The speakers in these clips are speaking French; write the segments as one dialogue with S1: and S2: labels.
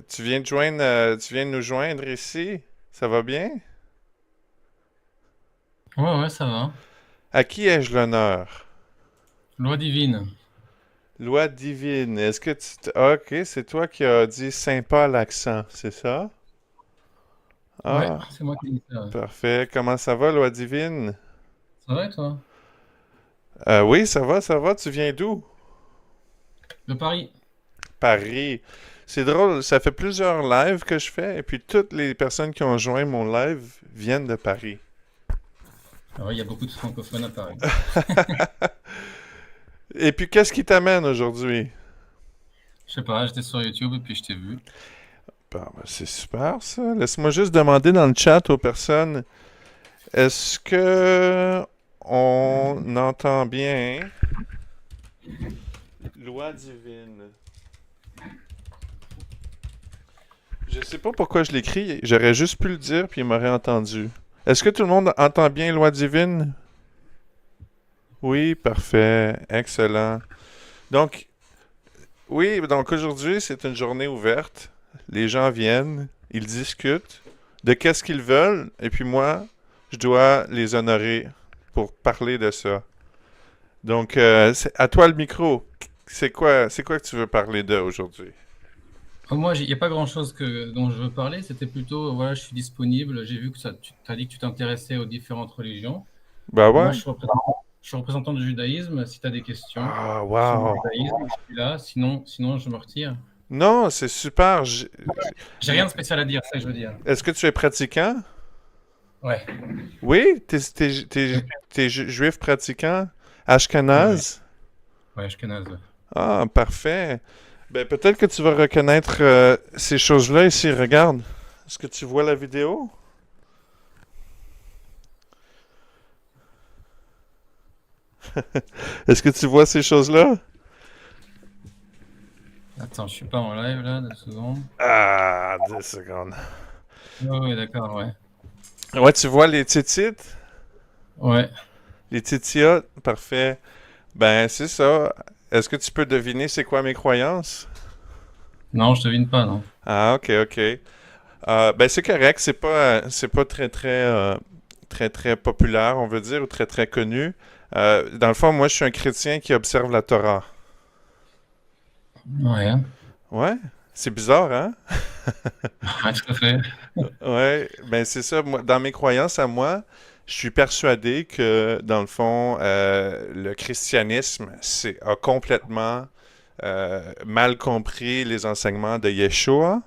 S1: Tu viens de nous joindre ici. Ça va bien?
S2: Ouais, ouais, ça va.
S1: À qui ai-je l'honneur?
S2: Loi divine.
S1: Loi divine. Ok, c'est toi qui as dit Saint-Paul accent, c'est ça?
S2: Ouais,
S1: Ah,
S2: c'est moi qui dis ça. Ouais.
S1: parfait. Comment ça va, Loi divine?
S2: Ça va et toi?
S1: Oui, ça va, ça va. Tu viens d'où?
S2: De Paris.
S1: Paris. C'est drôle, ça fait plusieurs lives que je fais, et puis toutes les personnes qui ont joint mon live viennent de Paris.
S2: Ah ouais, il y a beaucoup de francophones à Paris.
S1: Et puis, qu'est-ce qui t'amène aujourd'hui?
S2: Je sais pas, j'étais sur YouTube et puis je t'ai vu.
S1: Ben, c'est super ça. Laisse-moi juste demander dans le chat aux personnes, est-ce que on entend bien loi divine? Je sais pas pourquoi je l'écris, j'aurais juste pu le dire puis il m'aurait entendu. Est-ce que tout le monde entend bien loi divine? Oui, parfait, excellent. Donc, oui, donc aujourd'hui, c'est une journée ouverte. Les gens viennent, ils discutent de qu'est-ce qu'ils veulent, et puis moi, je dois les honorer pour parler de ça. Donc, c'est à toi le micro. C'est quoi que tu veux parler de aujourd'hui?
S2: Moi, il n'y a pas grand-chose dont je veux parler. C'était plutôt, voilà, je suis disponible. J'ai vu que tu as dit que tu t'intéressais aux différentes religions.
S1: Bah
S2: Moi,
S1: ouais.
S2: je suis représentant du judaïsme. Si tu as des questions
S1: Ah,
S2: sur le
S1: wow.
S2: judaïsme, je suis là. Sinon, je me retire.
S1: Non, c'est super.
S2: J'ai rien de spécial à dire, c'est ça que je veux dire.
S1: Est-ce que tu es pratiquant?
S2: Ouais.
S1: Oui, t'es juif pratiquant? Ashkenaz?
S2: Ouais, je connais.
S1: Ah, parfait. Ben, peut-être que tu vas reconnaître ces choses-là ici. Regarde. Est-ce que tu vois la vidéo? Est-ce que tu vois ces choses-là?
S2: Attends, je suis pas en live là, 2 secondes.
S1: Ah, 2 secondes.
S2: Ouais, d'accord, ouais.
S1: Ouais, tu vois les titites?
S2: Ouais.
S1: Les titiotes? Parfait. Ben, c'est ça. Est-ce que tu peux deviner c'est quoi mes croyances?
S2: Non, je devine pas, non.
S1: Ah, ok, ok. Ben, c'est correct. C'est pas très, très populaire, on veut dire, ou très, très connu. Dans le fond, moi, je suis un chrétien qui observe la Torah.
S2: Ouais.
S1: Ouais, c'est bizarre, hein?
S2: Ouais, tout à fait.
S1: Ouais, ben c'est ça. Moi, dans mes croyances à moi, je suis persuadé que, dans le fond, le christianisme a complètement mal compris les enseignements de Yeshua.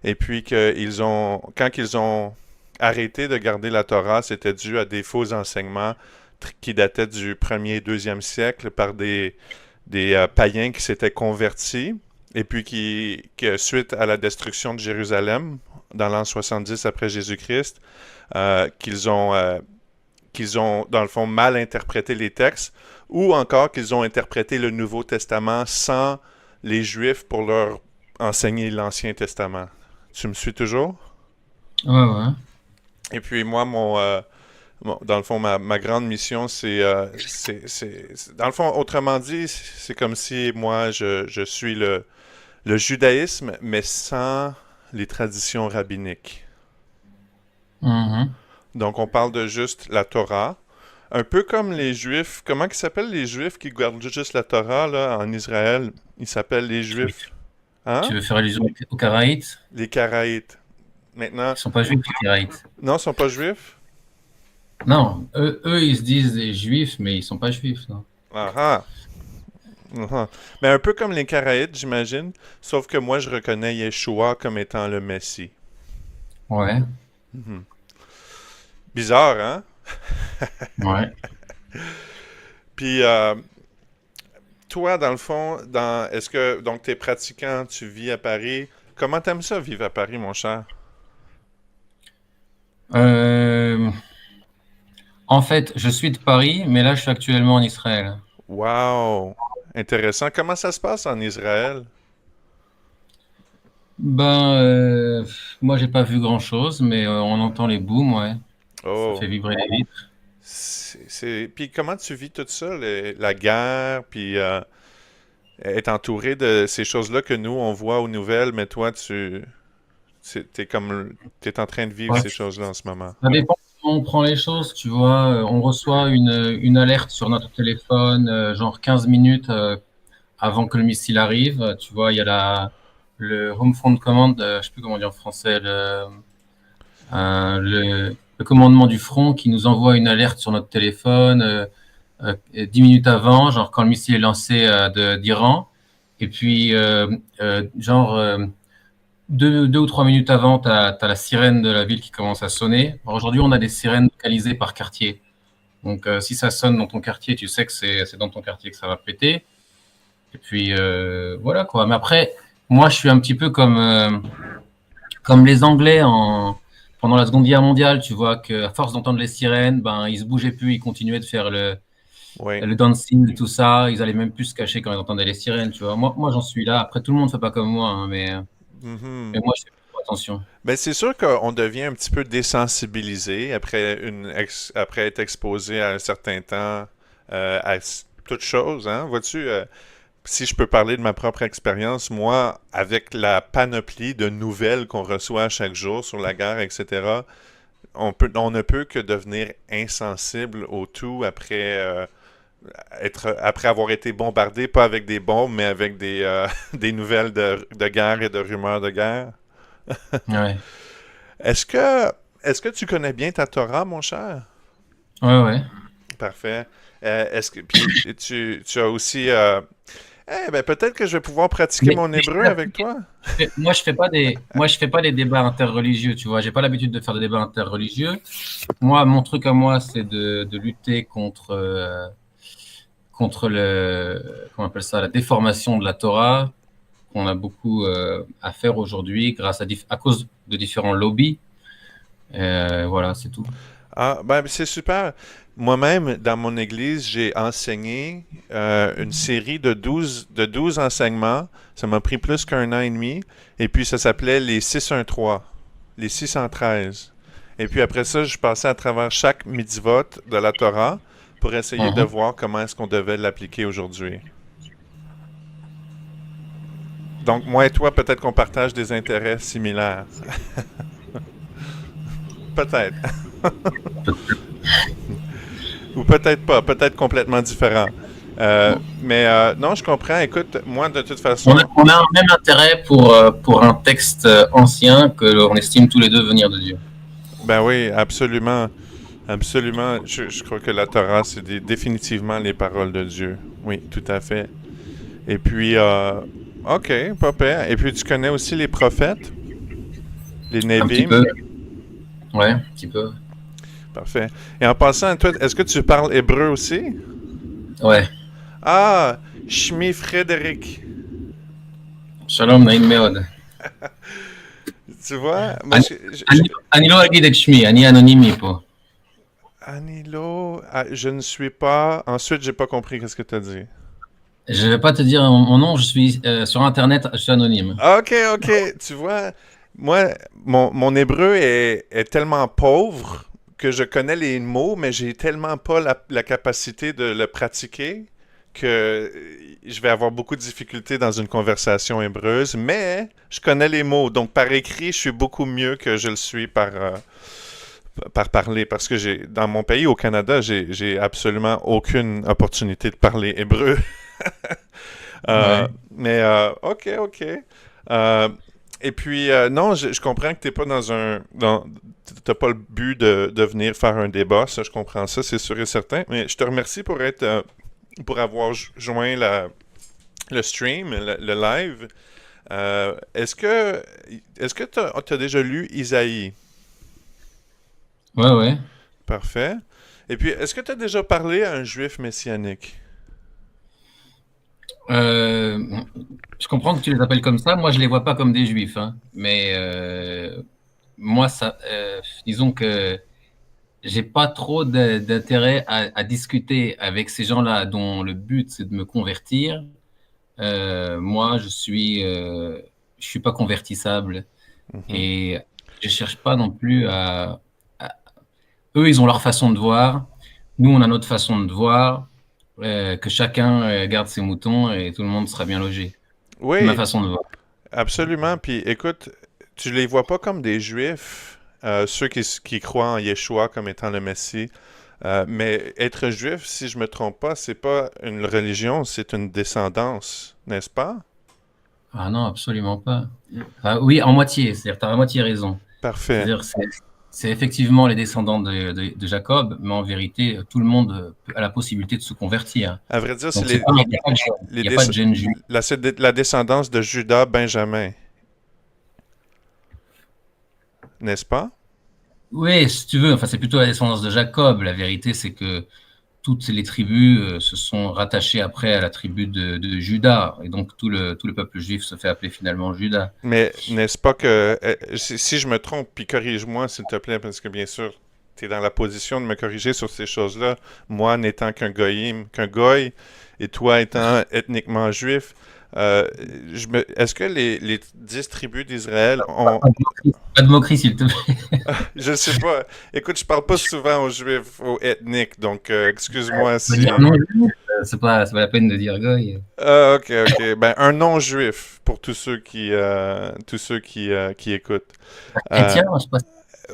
S1: Et puis quand ils ont arrêté de garder la Torah, c'était dû à des faux enseignements qui dataient du 1er et 2e siècle par des païens qui s'étaient convertis. Et puis que suite à la destruction de Jérusalem, dans l'an 70 après Jésus-Christ, qu'ils ont, dans le fond, mal interprété les textes, ou encore qu'ils ont interprété le Nouveau Testament sans les Juifs pour leur enseigner l'Ancien Testament. Tu me suis toujours?
S2: Ouais, ouais.
S1: Et puis moi, dans le fond, ma grande mission, dans le fond, autrement dit, c'est comme si moi, je suis le judaïsme, mais sans les traditions rabbiniques.
S2: Mhm.
S1: Donc, on parle de juste la Torah. Un peu comme les Juifs. Comment ils s'appellent les Juifs qui gardent juste la Torah là, en Israël? Ils s'appellent les
S2: Tu veux,
S1: Juifs. Hein?
S2: tu veux faire allusion aux Karaïtes?
S1: Les Karaïtes. Maintenant,
S2: Ils sont pas juifs, les Karaïtes.
S1: non, ils sont pas juifs?
S2: Non, ils se disent des juifs, mais ils sont pas juifs, non.
S1: Ah ah. Ah. Mais un peu comme les Karaïtes, j'imagine. Sauf que moi, je reconnais Yeshua comme étant le Messie.
S2: Ouais,
S1: Mhm. Bizarre, hein?
S2: ouais.
S1: Puis, toi, dans le fond, est-ce que, donc, t'es pratiquant, tu vis à Paris. Comment t'aimes ça, vivre à Paris, mon cher?
S2: Euh, En fait, je suis de Paris, mais là, je suis actuellement en Israël.
S1: Wow! Intéressant. Comment ça se passe en Israël?
S2: Moi, j'ai pas vu grand-chose, mais on entend les booms, ouais. Ça
S1: Oh!
S2: fait vibrer les vitres.
S1: Puis comment tu vis tout ça, la guerre, puis est entouré de ces choses-là que nous, on voit aux nouvelles, mais toi, t'es en train de vivre
S2: Ouais.
S1: ces choses-là en ce moment.
S2: Ça dépend comment on prend les choses, tu vois. On reçoit une alerte sur notre téléphone, genre 15 minutes avant que le missile arrive. Tu vois, il y a le Home Front Command, je sais plus comment dire en français, le commandement du front qui nous envoie une alerte sur notre téléphone 10 minutes avant, genre quand le missile est lancé d'Iran. Et puis, genre, 2 ou 3 minutes avant, tu as la sirène de la ville qui commence à sonner. Alors, aujourd'hui, on a des sirènes localisées par quartier. Donc, si ça sonne dans ton quartier, tu sais que c'est dans ton quartier que ça va péter. Et puis, voilà quoi. Mais après, moi, je suis un petit peu comme les Anglais pendant la Seconde Guerre mondiale. Tu vois qu'à force d'entendre les sirènes, ben, ils se bougeaient plus, ils continuaient de faire
S1: Oui.
S2: le dancing, tout ça. Ils allaient même plus se cacher quand ils entendaient les sirènes, tu vois. Moi j'en suis là. Après, tout le monde ne fait pas comme moi, hein, mais
S1: Mhm.
S2: moi, je fais plutôt attention.
S1: Ben, c'est sûr qu'on devient un petit peu désensibilisé après après être exposé à un certain temps toute chose, hein. Vois-tu, si je peux parler de ma propre expérience, moi, avec la panoplie de nouvelles qu'on reçoit chaque jour sur la guerre, etc., on ne peut que devenir insensible au tout après avoir été bombardé, pas avec des bombes, mais avec des nouvelles de guerre et de rumeurs de guerre.
S2: Ouais,
S1: Est-ce que, est-ce que tu connais bien ta Torah, mon cher?
S2: ouais, ouais.
S1: Parfait. Puis tu as aussi, ben peut-être que je vais pouvoir pratiquer mon
S2: Mais
S1: hébreu avec toi.
S2: moi, je fais pas des débats interreligieux, tu vois. J'ai pas l'habitude de faire des débats interreligieux. Moi, mon truc à moi, c'est de lutter contre comment on appelle ça, la déformation de la Torah, qu'on a beaucoup à faire aujourd'hui à cause de différents lobbies. Voilà, c'est tout.
S1: Ah, ben c'est super. Moi-même, dans mon église, j'ai enseigné une série de douze enseignements. Ça m'a pris plus qu'un an et demi. Et puis, ça s'appelait les 613, les 613. Et puis après ça, je passais à travers chaque mitzvot de la Torah pour essayer de
S2: Mhm.
S1: voir comment est-ce qu'on devait l'appliquer aujourd'hui. Donc, moi et toi, peut-être qu'on partage des intérêts similaires. Peut-être. Ou peut-être pas. Peut-être complètement différents. Mais non, je comprends. Écoute, moi, de toute façon,
S2: On a un même intérêt pour un texte ancien que l'on estime tous les deux venir de Dieu.
S1: ben oui, absolument. Absolument. Je crois que la Torah, c'est définitivement les paroles de Dieu. Oui, tout à fait. Et puis, OK, pas pire. Et puis, tu connais aussi les prophètes, les
S2: Un petit
S1: Nevim.
S2: peu, ouais, un petit peu.
S1: Parfait. Et en passant, toi, est-ce que tu parles hébreu aussi?
S2: Ouais.
S1: Ah, Shmi Frédéric.
S2: Shalom, Naïm Meod.
S1: Tu vois, moi,
S2: אני לא אגיד את שמי, אני אנונימי פה.
S1: Anilo, ah, je ne suis pas. Ensuite, j'ai pas compris qu'est-ce que tu as dit.
S2: Je ne vais pas te dire mon nom, je suis sur Internet, je suis anonyme.
S1: Ok, ok. Tu vois, moi, mon hébreu est tellement pauvre que je connais les mots, mais j'ai tellement pas la capacité de le pratiquer que je vais avoir beaucoup de difficultés dans une conversation hébreuse, mais je connais les mots. Donc, par écrit, je suis beaucoup mieux que je le suis par parler. Parce que dans mon pays, au Canada, j'ai absolument aucune opportunité de parler hébreu.
S2: Ouais.
S1: Ok, ok. Euh, et puis, non, je comprends que t'es pas t'as pas le but de venir faire un débat, ça, je comprends ça, c'est sûr et certain. Mais je te remercie pour avoir joint le stream, le live. Est-ce que t'as déjà lu Isaïe?
S2: Ouais, ouais.
S1: Parfait. Et puis, est-ce que tu as déjà parlé à un juif messianique?
S2: Euh, je comprends que tu les appelles comme ça. Moi, je les vois pas comme des juifs, hein. Mais moi, disons que j'ai pas trop d'intérêt à discuter avec ces gens-là dont le but c'est de me convertir. Moi, je suis pas convertissable
S1: Mhm.
S2: et je cherche pas non plus eux, ils ont leur façon de voir. Nous, on a notre façon de voir. que chacun garde ses moutons et tout le monde sera bien logé. C'est ma
S1: Oui,
S2: façon de voir.
S1: absolument. Puis écoute, tu les vois pas comme des Juifs, ceux qui croient en Yeshua comme étant le Messie. Mais être juif, si je me trompe pas, c'est pas une religion, c'est une descendance, n'est-ce pas?
S2: Ah non, absolument pas. Ah oui, en moitié, c'est-à-dire tu as à moitié raison.
S1: Parfait.
S2: C'est-à-dire c'est effectivement les descendants de Jacob, mais en vérité, tout le monde a la possibilité de se convertir.
S1: À vrai dire, c'est
S2: Donc c'est pas, il n'y a pas de gène,
S1: les
S2: il y a pas de gène juif.
S1: la descendance de Judas Benjamin, n'est-ce pas?
S2: Oui, si tu veux, enfin c'est plutôt la descendance de Jacob. La vérité, c'est que toutes les tribus se sont rattachées après à la tribu de Juda, et donc tout le peuple juif se fait appeler finalement Juda.
S1: Mais n'est-ce pas que, si je me trompe, puis corrige-moi s'il te plaît, parce que bien sûr, tu es dans la position de me corriger sur ces choses-là, moi n'étant qu'un goy, et toi étant ethniquement juif, euh, est-ce que les 10 tribus d'Israël ont...
S2: Pas de moquerie, s'il te plaît.
S1: Je sais pas. Écoute, je parle pas souvent aux juifs, aux ethniques, donc excuse-moi
S2: On va dire
S1: si...
S2: non, c'est pas la peine de dire goy.
S1: Ah, ok, ok. Ben, un non-juif pour tous ceux qui écoutent. Euh,
S2: Chrétien, je sais pas.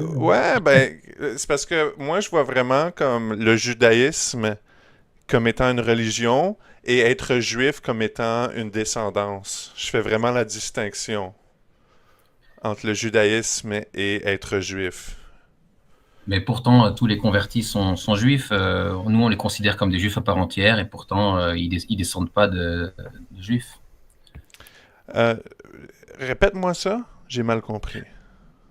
S1: ouais, ben, c'est parce que moi, je vois vraiment comme le judaïsme comme étant une religion et être juif comme étant une descendance. Je fais vraiment la distinction entre le judaïsme et être juif.
S2: Mais pourtant, tous les convertis sont juifs. Nous, on les considère comme des juifs à part entière, et pourtant, ils descendent pas de juifs.
S1: Euh, répète-moi ça, j'ai mal compris.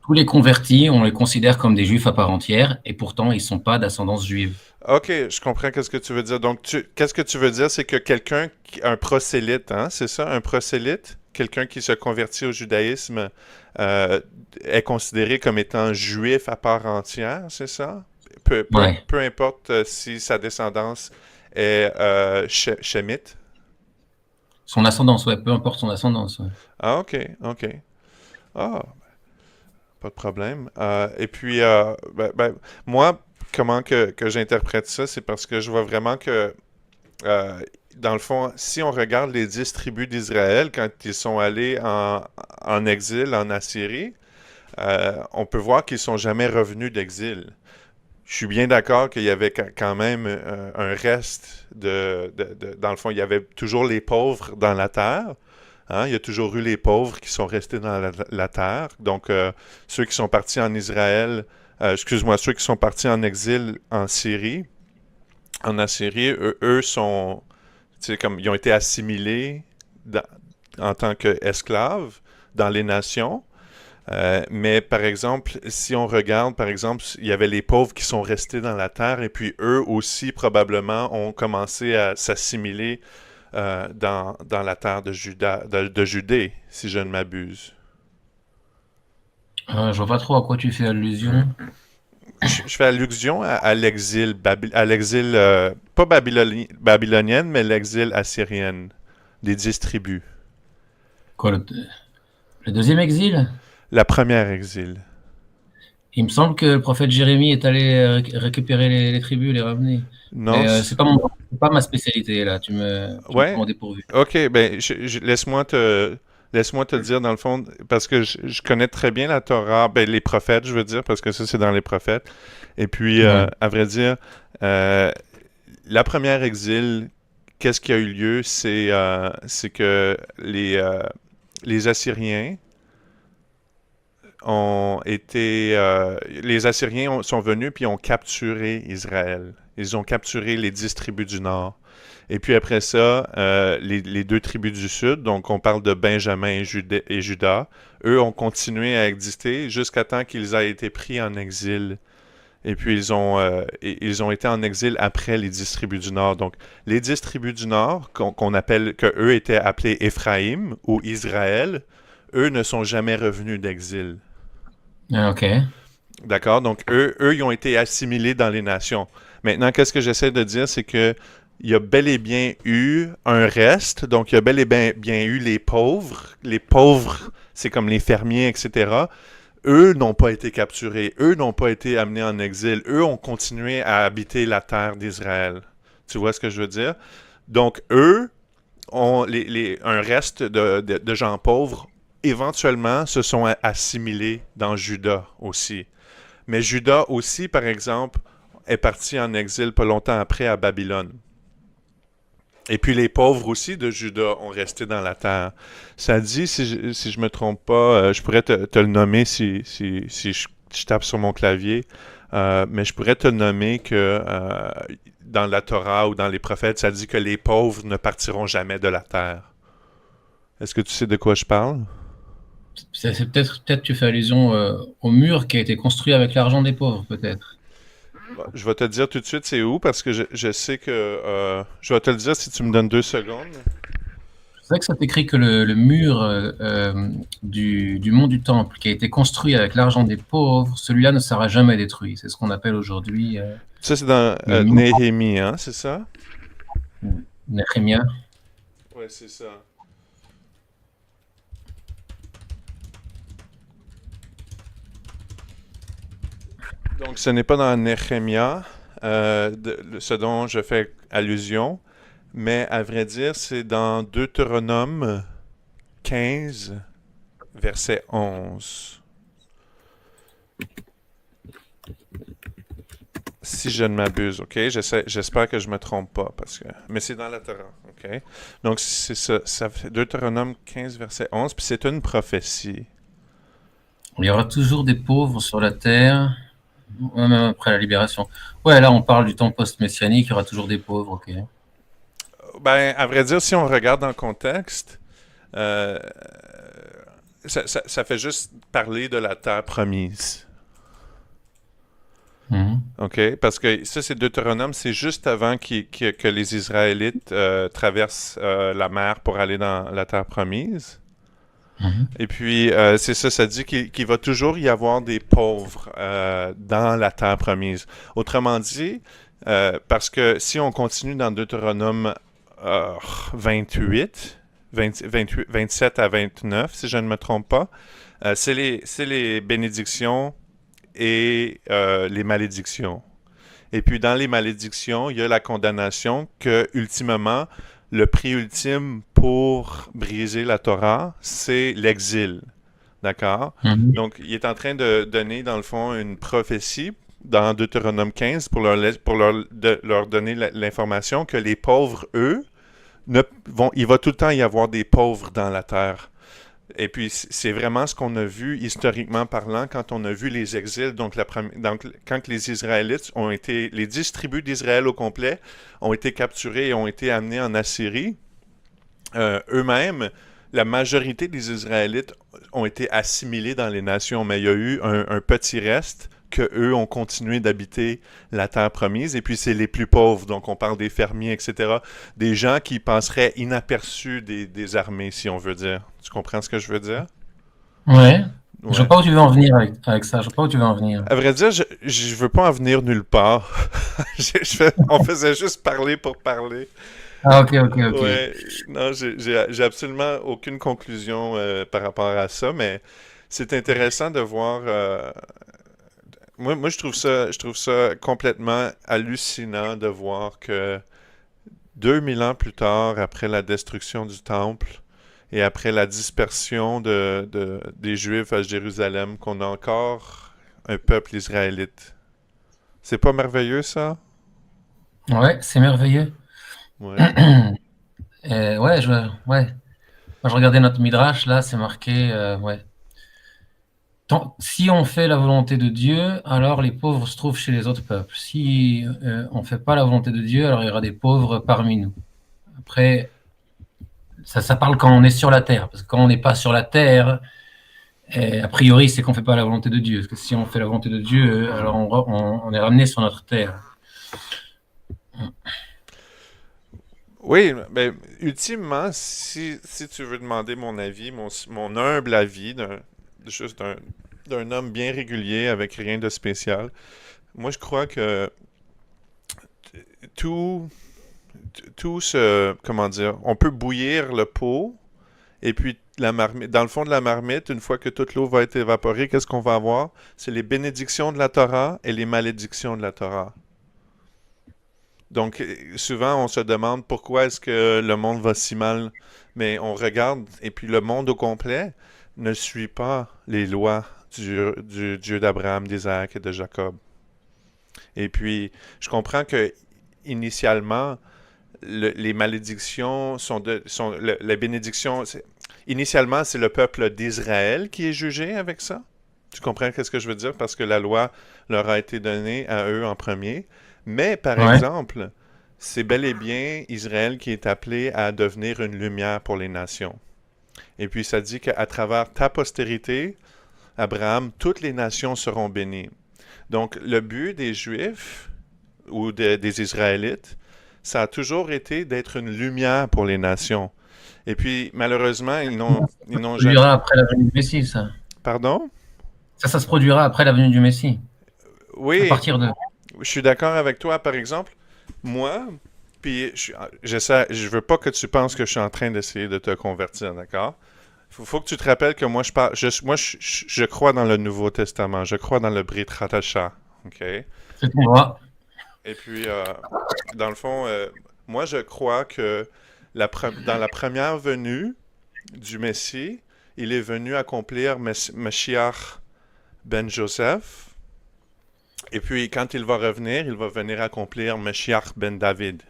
S2: Tous les convertis, on les considère comme des juifs à part entière, et pourtant, ils sont pas d'ascendance juive.
S1: Ok, je comprends qu'est-ce que tu veux dire. Donc, qu'est-ce que tu veux dire, c'est que un prosélyte, hein, c'est ça, un prosélyte, quelqu'un qui se convertit au judaïsme, euh, est considéré comme étant juif à part entière, c'est ça?
S2: Ouais.
S1: Peu importe si sa descendance est shémite.
S2: Son ascendance, ouais, peu importe son ascendance. Ouais.
S1: Ah, ok, ok. Ah, pas de problème. Et puis, moi, comment que j'interprète ça, c'est parce que je vois vraiment que Euh, dans le fond, si on regarde les 10 tribus d'Israël quand ils sont allés en exil en Assyrie, on peut voir qu'ils sont jamais revenus d'exil. Je suis bien d'accord qu'il y avait quand même un reste dans le fond, il y avait toujours les pauvres dans la terre. Hein. Il y a toujours eu les pauvres qui sont restés dans la terre. Donc, ceux qui sont partis en Israël, excuse-moi, ceux qui sont partis en exil en Syrie, en Assyrie, eux sont, tu sais, comme ils ont été assimilés dans- en tant qu'esclaves dans les nations. Mais par exemple, si on regarde, par exemple, il y avait les pauvres qui sont restés dans la terre et puis eux aussi probablement ont commencé à s'assimiler dans la terre de Judée, si je ne m'abuse.
S2: Je vois pas trop à quoi tu fais allusion.
S1: Je fais allusion à l'exil, à l'exil, pas babylonienne, mais l'exil assyrienne, des 10 tribus.
S2: Quoi, le deuxième exil?
S1: La première exil.
S2: Il me semble que le prophète Jérémie est allé récupérer les tribus et les ramener.
S1: Non?
S2: Mais c'est pas ma spécialité là. Tu me
S1: Ouais?
S2: prends au dépourvu.
S1: Ok, ben, laisse-moi te dire dans le fond, parce que je connais très bien la Torah, ben, les prophètes, je veux dire, parce que ça, c'est dans les prophètes. Et puis,
S2: Ouais.
S1: à vrai dire, euh, la première exil, qu'est-ce qui a eu lieu? C'est que les Assyriens les Assyriens sont venus puis ont capturé Israël. Ils ont capturé les 10 tribus du nord. Et puis après ça, les deux tribus du sud, donc on parle de Benjamin et Juda, eux ont continué à exister jusqu'à temps qu'ils aient été pris en exil. Et puis ils ont été en exil après les 10 tribus du nord. Donc les 10 tribus du nord, que eux étaient appelés Éphraïm ou Israël, eux ne sont jamais revenus d'exil.
S2: Ah, ok.
S1: D'accord? Donc, ils ont été assimilés dans les nations. Maintenant, qu'est-ce que j'essaie de dire, c'est que il y a bel et bien eu un reste. Donc, il y a bel et bien eu les pauvres. Les pauvres, c'est comme les fermiers, etc. Eux n'ont pas été capturés. Eux n'ont pas été amenés en exil. Eux ont continué à habiter la terre d'Israël. Tu vois ce que je veux dire? Donc, eux, un reste de gens pauvres, éventuellement, se sont assimilés dans Juda aussi. Mais Juda aussi, par exemple, est parti en exil pas longtemps après à Babylone. Et puis les pauvres aussi de Juda ont resté dans la terre. Ça dit, si je me trompe pas, je pourrais te le nommer si je tape sur mon clavier, mais je pourrais te nommer que dans la Torah ou dans les prophètes, ça dit que les pauvres ne partiront jamais de la terre. Est-ce que tu sais de quoi je parle?
S2: C'est peut-être tu fais allusion au mur qui a été construit avec l'argent des pauvres, peut-être.
S1: Bon, je vais te dire tout de suite c'est où parce que je sais que je vais te le dire si tu me donnes 2 secondes.
S2: C'est vrai que ça t'écrit que le mur du mont du Temple, qui a été construit avec l'argent des pauvres, celui-là ne sera jamais détruit. C'est ce qu'on appelle aujourd'hui
S1: Ça, c'est dans
S2: le mur
S1: Néhémie, hein, c'est ça?
S2: Néhémia.
S1: Ouais, c'est ça. Donc, ce n'est pas dans Néhémia, ce dont je fais allusion, mais à vrai dire, c'est dans Deutéronome 15, verset 11. Si je ne m'abuse, ok? J'espère que je me trompe pas, mais c'est dans la Torah, ok? Donc, c'est ça, ça fait Deutéronome 15, verset 11, puis c'est une prophétie.
S2: Il y aura toujours des pauvres sur la terre, même après la libération. Ouais, là, on parle du temps post-messianique, il y aura toujours des pauvres, ok.
S1: Ben, à vrai dire, si on regarde dans le contexte, euh, ça fait juste parler de la terre promise.
S2: Mhm.
S1: OK? Parce que ça, c'est Deutéronome, c'est juste avant que les Israélites traversent la mer pour aller dans la terre promise.
S2: Mhm.
S1: Et puis, c'est ça, ça dit qu'il va toujours y avoir des pauvres dans la terre promise. Autrement dit, parce que si on continue dans Deutéronome 28, 27 à 29, si je ne me trompe pas, c'est les bénédictions et les malédictions. Et puis dans les malédictions, il y a la condamnation que, ultimement, le prix ultime pour briser la Torah, c'est l'exil. D'accord?
S2: Mhm.
S1: Donc, il est en train de donner, dans le fond, une prophétie dans Deutéronome 15 pour leur donner l'information que les pauvres, eux, il va tout le temps y avoir des pauvres dans la terre. Et puis, c'est vraiment ce qu'on a vu historiquement parlant quand on a vu les exils. Donc, quand les Israélites les 10 tribus d'Israël au complet ont été capturés et ont été amenés en Assyrie, eux-mêmes, la majorité des Israélites ont été assimilés dans les nations, mais il y a eu un petit reste que eux ont continué d'habiter la terre promise. Et puis, c'est les plus pauvres, donc on parle des fermiers, etc. Des gens qui passeraient inaperçus des armées, si on veut dire. Tu comprends ce que je veux dire?
S2: Ouais. Je vois
S1: Ouais.
S2: pas où tu veux en venir avec ça. Je vois pas où tu veux en venir.
S1: À vrai dire, je veux pas en venir nulle part. On faisait juste parler pour parler.
S2: Ah, ok, ok, ok.
S1: Ouais, non, j'ai absolument aucune conclusion par rapport à ça, mais c'est intéressant de voir. Moi, je trouve ça complètement hallucinant de voir que 2000 ans plus tard, après la destruction du temple et après la dispersion des Juifs à Jérusalem, qu'on a encore un peuple israélite. C'est pas merveilleux, ça?
S2: Ouais, c'est merveilleux.
S1: Ouais.
S2: Ouais, ouais. Moi, je regardais notre Midrash, là, c'est marqué, ouais. Si on fait la volonté de Dieu, alors les pauvres se trouvent chez les autres peuples. Si on ne fait pas la volonté de Dieu, alors il y aura des pauvres parmi nous. Après, ça parle quand on est sur la terre, parce que quand on n'est pas sur la terre, a priori, c'est qu'on ne fait pas la volonté de Dieu. Parce que si on fait la volonté de Dieu, alors on est ramené sur notre terre.
S1: Oui, ben, ultimement, si tu veux demander mon avis, mon humble avis, juste d'un homme bien régulier avec rien de spécial, moi je crois que tout, tout comment dire, on peut bouillir le pot et puis la marmite, dans le fond de la marmite, une fois que toute l'eau va être évaporée, qu'est-ce qu'on va avoir? C'est les bénédictions de la Torah et les malédictions de la Torah. Donc, souvent, on se demande pourquoi est-ce que le monde va si mal, mais on regarde, et puis le monde au complet ne suit pas les lois du Dieu d'Abraham, d'Isaac et de Jacob. Et puis, je comprends que initialement, les malédictions les bénédictions. Initialement, c'est le peuple d'Israël qui est jugé avec ça. Tu comprends ce que je veux dire? Parce que la loi leur a été donnée à eux en premier. Mais, par
S2: Ouais.
S1: exemple, c'est bel et bien Israël qui est appelé à devenir une lumière pour les nations. Et puis, ça dit qu'à travers ta postérité, Abraham, toutes les nations seront bénies. Donc, le but des Juifs ou des Israélites, ça a toujours été d'être une lumière pour les nations. Et puis, malheureusement, ils
S2: Ça se
S1: n'ont jamais...
S2: produira après la venue du Messie, ça.
S1: Pardon?
S2: Ça se produira après la venue du Messie. À
S1: Oui,
S2: partir de.
S1: je suis d'accord avec toi. Par exemple, moi, puis je veux pas que tu penses que je suis en train d'essayer de te convertir, d'accord? Faut que tu te rappelles que moi, je crois dans le Nouveau Testament. Je crois dans le Brit Hadasha, OK?
S2: C'est ton droit.
S1: Et puis, dans le fond, moi, je crois que dans la première venue du Messie, il est venu accomplir Mashiach ben Joseph. Et puis, quand il va revenir, il va venir accomplir Mashiach ben David.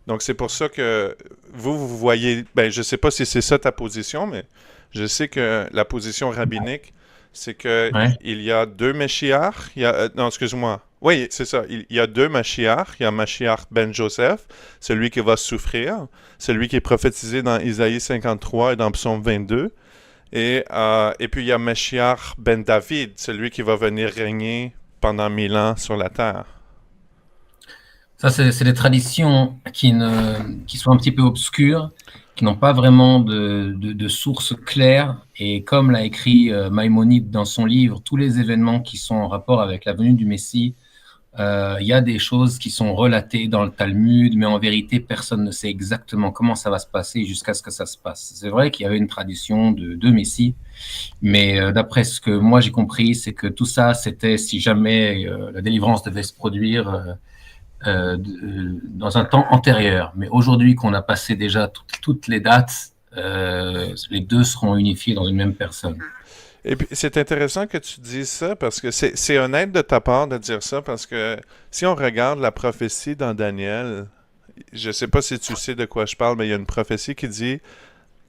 S1: Donc, c'est pour ça que vous voyez, ben, je sais pas si c'est ça ta position, mais je sais que la position rabbinique, c'est que
S2: Ouais.
S1: il y a deux Mashiach, non, excuse-moi. Oui, c'est ça. Il y a deux Mashiach. Il y a Mashiach ben Joseph, celui qui va souffrir, celui qui est prophétisé dans Isaïe 53 et dans Psaume 22. Et puis il y a Mashiach ben David, celui qui va venir régner pendant 1000 ans sur la terre.
S2: Ça, c'est des traditions qui sont un petit peu obscures, qui n'ont pas vraiment de source claire. Et comme l'a écrit Maïmonide dans son livre, tous les événements qui sont en rapport avec la venue du Messie, il y a des choses qui sont relatées dans le Talmud, mais en vérité, personne ne sait exactement comment ça va se passer jusqu'à ce que ça se passe. C'est vrai qu'il y avait une tradition de Messie, mais d'après ce que moi j'ai compris, c'est que tout ça, c'était si jamais la délivrance devait se produire dans un temps antérieur. Mais aujourd'hui qu'on a passé déjà toutes les dates, les deux seront unifiés dans une même personne.
S1: Et puis c'est intéressant que tu dises ça parce que c'est honnête de ta part de dire ça parce que si on regarde la prophétie dans Daniel, je sais pas si tu sais de quoi je parle, mais il y a une prophétie qui dit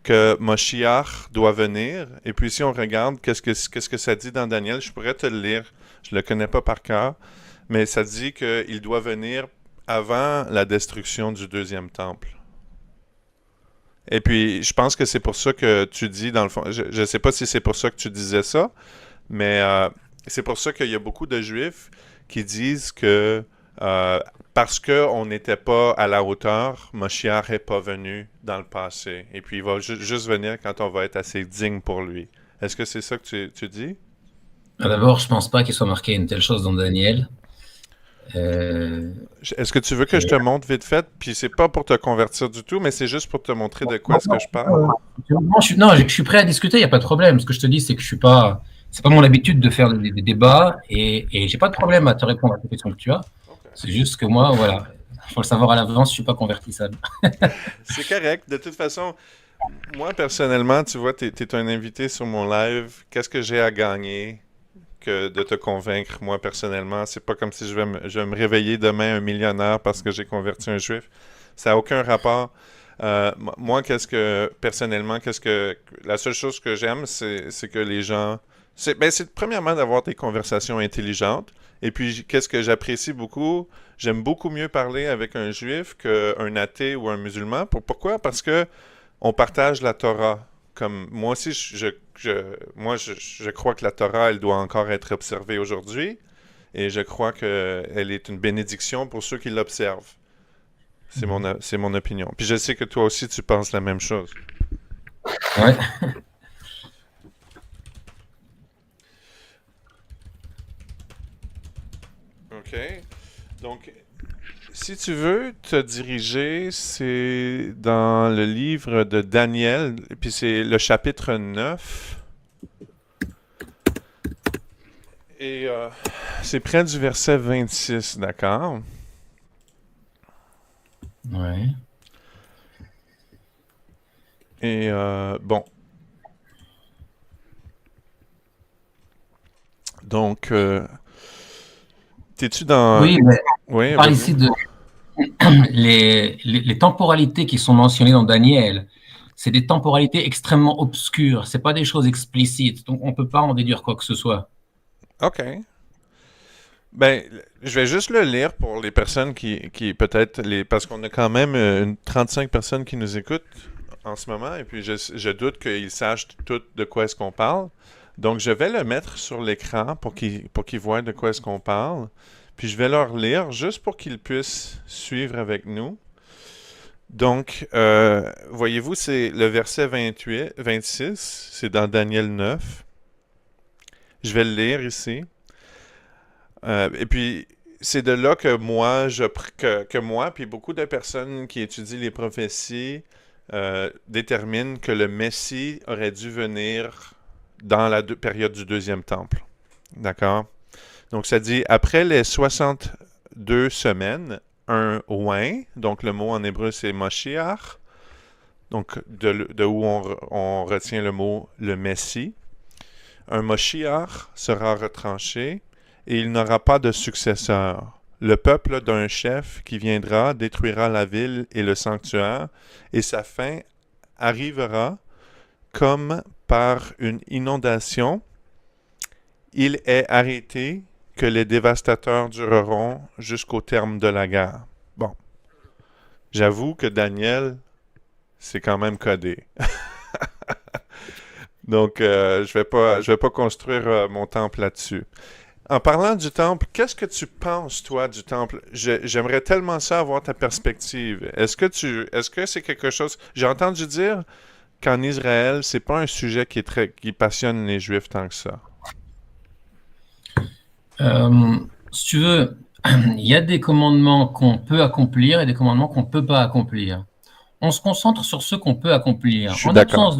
S1: que Moshiach doit venir. Et puis si on regarde qu'est-ce que ça dit dans Daniel, je pourrais te le lire. Je le connais pas par cœur, mais ça dit qu'il doit venir avant la destruction du deuxième temple. Et puis, je pense que c'est pour ça que tu dis, dans le fond, je ne sais pas si c'est pour ça que tu disais ça, mais c'est pour ça qu'il y a beaucoup de Juifs qui disent que parce qu'on n'était pas à la hauteur, Moshiach n'est pas venu dans le passé. Et puis, il va juste venir quand on va être assez digne pour lui. Est-ce que c'est ça que tu dis?
S2: D'abord, je ne pense pas qu'il soit marqué une telle chose dans Daniel.
S1: Est-ce que tu veux que je
S2: Et,
S1: te montre vite fait? Puis c'est pas pour te convertir du tout, mais c'est juste pour te montrer de quoi est-ce que je parle.
S2: non, je suis prêt à discuter, il n'y a pas de problème. Ce que je te dis, c'est que je suis pas, c'est pas mon habitude de faire des débats et j'ai pas de problème à te répondre à tes questions que tu as.
S1: Ok.
S2: C'est juste que moi, voilà, il faut le savoir à l'avance, je suis pas convertissable.
S1: C'est correct. De toute façon, moi personnellement, tu vois, t'es un invité sur mon live. Qu'est-ce que j'ai à gagner que de te convaincre, moi personnellement? C'est pas comme si je vais me réveiller demain un millionnaire parce que j'ai converti un juif. Ça n'a aucun rapport. Moi, personnellement, la seule chose que j'aime, c'est que les gens, c'est premièrement d'avoir des conversations intelligentes. Et puis, qu'est-ce que j'apprécie beaucoup? J'aime beaucoup mieux parler avec un juif qu'un athée ou un musulman. Pourquoi? Parce que on partage la Torah. Comme moi aussi, je crois que la Torah, elle doit encore être observée aujourd'hui. Et je crois qu'elle est une bénédiction pour ceux qui l'observent. C'est mon opinion. Puis je sais que toi aussi, tu penses la même chose.
S2: Ouais.
S1: OK. Donc, si tu veux te diriger, c'est dans le livre de Daniel, puis c'est le chapitre 9. Et c'est près du verset 26, d'accord?
S2: Ouais.
S1: Et bon, donc, t'es-tu dans...
S2: Oui, mais
S1: Oui,
S2: on parle
S1: vas-y.
S2: ici de les temporalités qui sont mentionnées dans Daniel. C'est des temporalités extrêmement obscures. C'est pas des choses explicites. Donc, on peut pas en déduire quoi que ce soit.
S1: OK. Ben, je vais juste le lire pour les personnes qui peut-être... Parce qu'on a quand même 35 personnes qui nous écoutent en ce moment, et puis je doute qu'ils sachent tout de quoi est-ce qu'on parle. Donc, je vais le mettre sur l'écran pour qu'ils voient de quoi est-ce qu'on parle. Puis je vais leur lire juste pour qu'ils puissent suivre avec nous. Donc, voyez-vous, c'est le verset 28, 26, c'est dans Daniel 9. Je vais le lire ici. Et puis, c'est de là que moi, que moi, puis beaucoup de personnes qui étudient les prophéties, déterminent que le Messie aurait dû venir dans la période du deuxième temple. D'accord? Donc, ça dit, après les 62 semaines, un oin, donc le mot en hébreu c'est Moshiach, donc de où on retient le mot le Messie. Un Moshiach sera retranché et il n'aura pas de successeur. Le peuple d'un chef qui viendra détruira la ville et le sanctuaire, et sa fin arrivera comme par une inondation. Il est arrêté que les dévastateurs dureront jusqu'au terme de la guerre. Bon, j'avoue que Daniel, c'est quand même codé. Donc, je vais pas construire mon temple là-dessus. En parlant du temple, qu'est-ce que tu penses, toi, du temple? J'aimerais tellement ça avoir ta perspective. Est-ce que c'est quelque chose... J'ai entendu dire qu'en Israël, c'est pas un sujet qui passionne les Juifs tant que ça.
S2: Si tu veux, il y a des commandements qu'on peut accomplir et des commandements qu'on peut pas accomplir. On se concentre sur ceux qu'on peut
S1: Je
S2: accomplir.
S1: suis d'accord.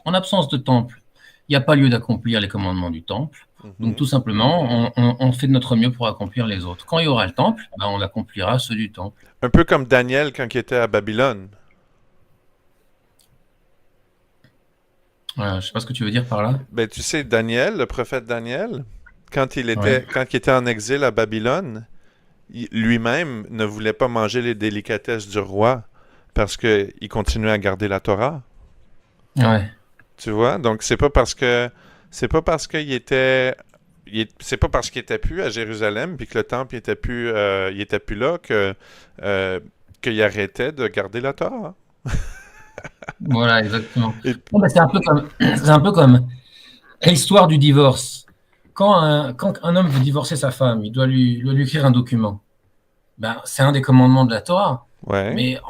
S2: En absence de temple, il n'y a pas lieu d'accomplir les commandements du temple. Donc,
S1: Mhm.
S2: tout simplement, on fait de notre mieux pour accomplir les autres. Quand il y aura le temple, ben, on accomplira ceux du temple.
S1: Un peu comme Daniel quand il était à Babylone.
S2: Je sais pas ce que tu veux dire par là.
S1: Ben, tu sais, Daniel, le prophète Daniel,
S2: Ouais.
S1: quand il était en exil à Babylone, lui-même ne voulait pas manger les délicatesses du roi parce qu'il continuait à garder la Torah.
S2: Ouais.
S1: Tu vois? Donc, c'est pas parce qu'il était. C'est pas parce qu'il était plus à Jérusalem puis que le temple il était plus là euh, qu'il arrêtait de garder la Torah.
S2: Voilà, exactement.
S1: Et-
S2: Bon, ben, c'est un peu comme l'histoire du divorce. Quand un homme veut divorcer sa femme, il doit lui écrire un document. Ben, c'est un des commandements de la Torah.
S1: ouais.
S2: Mais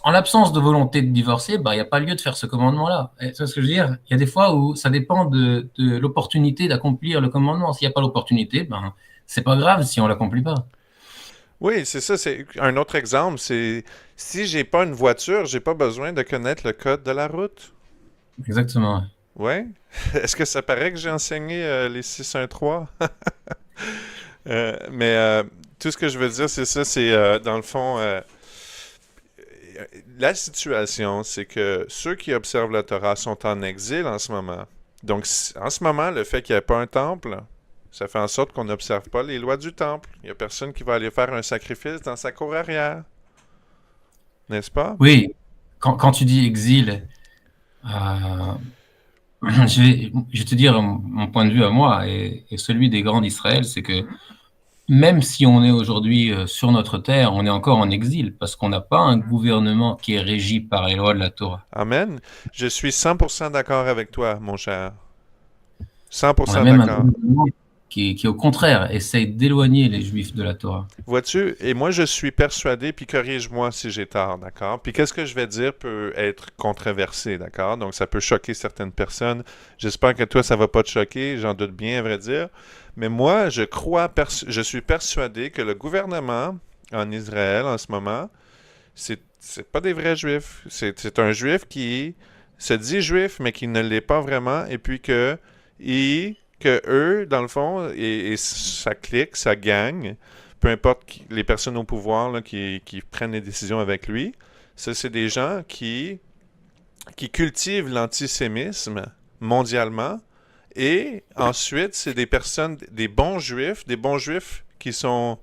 S2: en l'absence de volonté de divorcer, ben, il n'y a pas lieu de faire ce commandement-là. Et tu vois ce que je veux dire? Il y a des fois où ça dépend de l'opportunité d'accomplir le commandement. S'il n'y a pas l'opportunité, ben, c'est pas grave si on l'accomplit pas.
S1: Oui, c'est ça. C'est un autre exemple. C'est si j'ai pas une voiture, j'ai pas besoin de connaître le code de la route.
S2: Exactement.
S1: Ouais. Est-ce que ça paraît que j'ai enseigné les 613? Mais tout ce que je veux dire, c'est ça. C'est dans le fond, la situation, c'est que ceux qui observent la Torah sont en exil en ce moment. Donc, en ce moment, le fait qu'il n'y ait pas un temple, ça fait en sorte qu'on n'observe pas les lois du temple. Il n'y a personne qui va aller faire un sacrifice dans sa cour arrière. N'est-ce pas?
S2: Oui, quand tu dis exil, euh, je vais te dire mon point de vue à moi et celui des grands d'Israël, c'est que même si on est aujourd'hui sur notre terre, on est encore en exil parce qu'on n'a pas un gouvernement qui est régi par les lois de la Torah.
S1: Amen. Je suis 100% d'accord avec toi, mon cher.
S2: On a
S1: 100%
S2: même un
S1: d'accord.
S2: gouvernement qui au contraire, essaye d'éloigner les Juifs de la Torah.
S1: Vois-tu, et moi je suis persuadé, puis corrige-moi si j'ai tort, d'accord? Puis qu'est-ce que je vais dire peut être controversé, d'accord? Donc ça peut choquer certaines personnes. J'espère que toi ça va pas te choquer, j'en doute bien, à vrai dire. Mais moi, je suis persuadé que le gouvernement en Israël en ce moment, c'est pas des vrais juifs. C'est un juif qui se dit juif, mais qui ne l'est pas vraiment, et puis que que eux, dans le fond, et ça clique, ça gagne, peu importe les personnes au pouvoir là, qui prennent les décisions avec lui, ça, c'est des gens qui cultivent l'antisémisme mondialement. Et ensuite, c'est des personnes, des bons juifs qui sont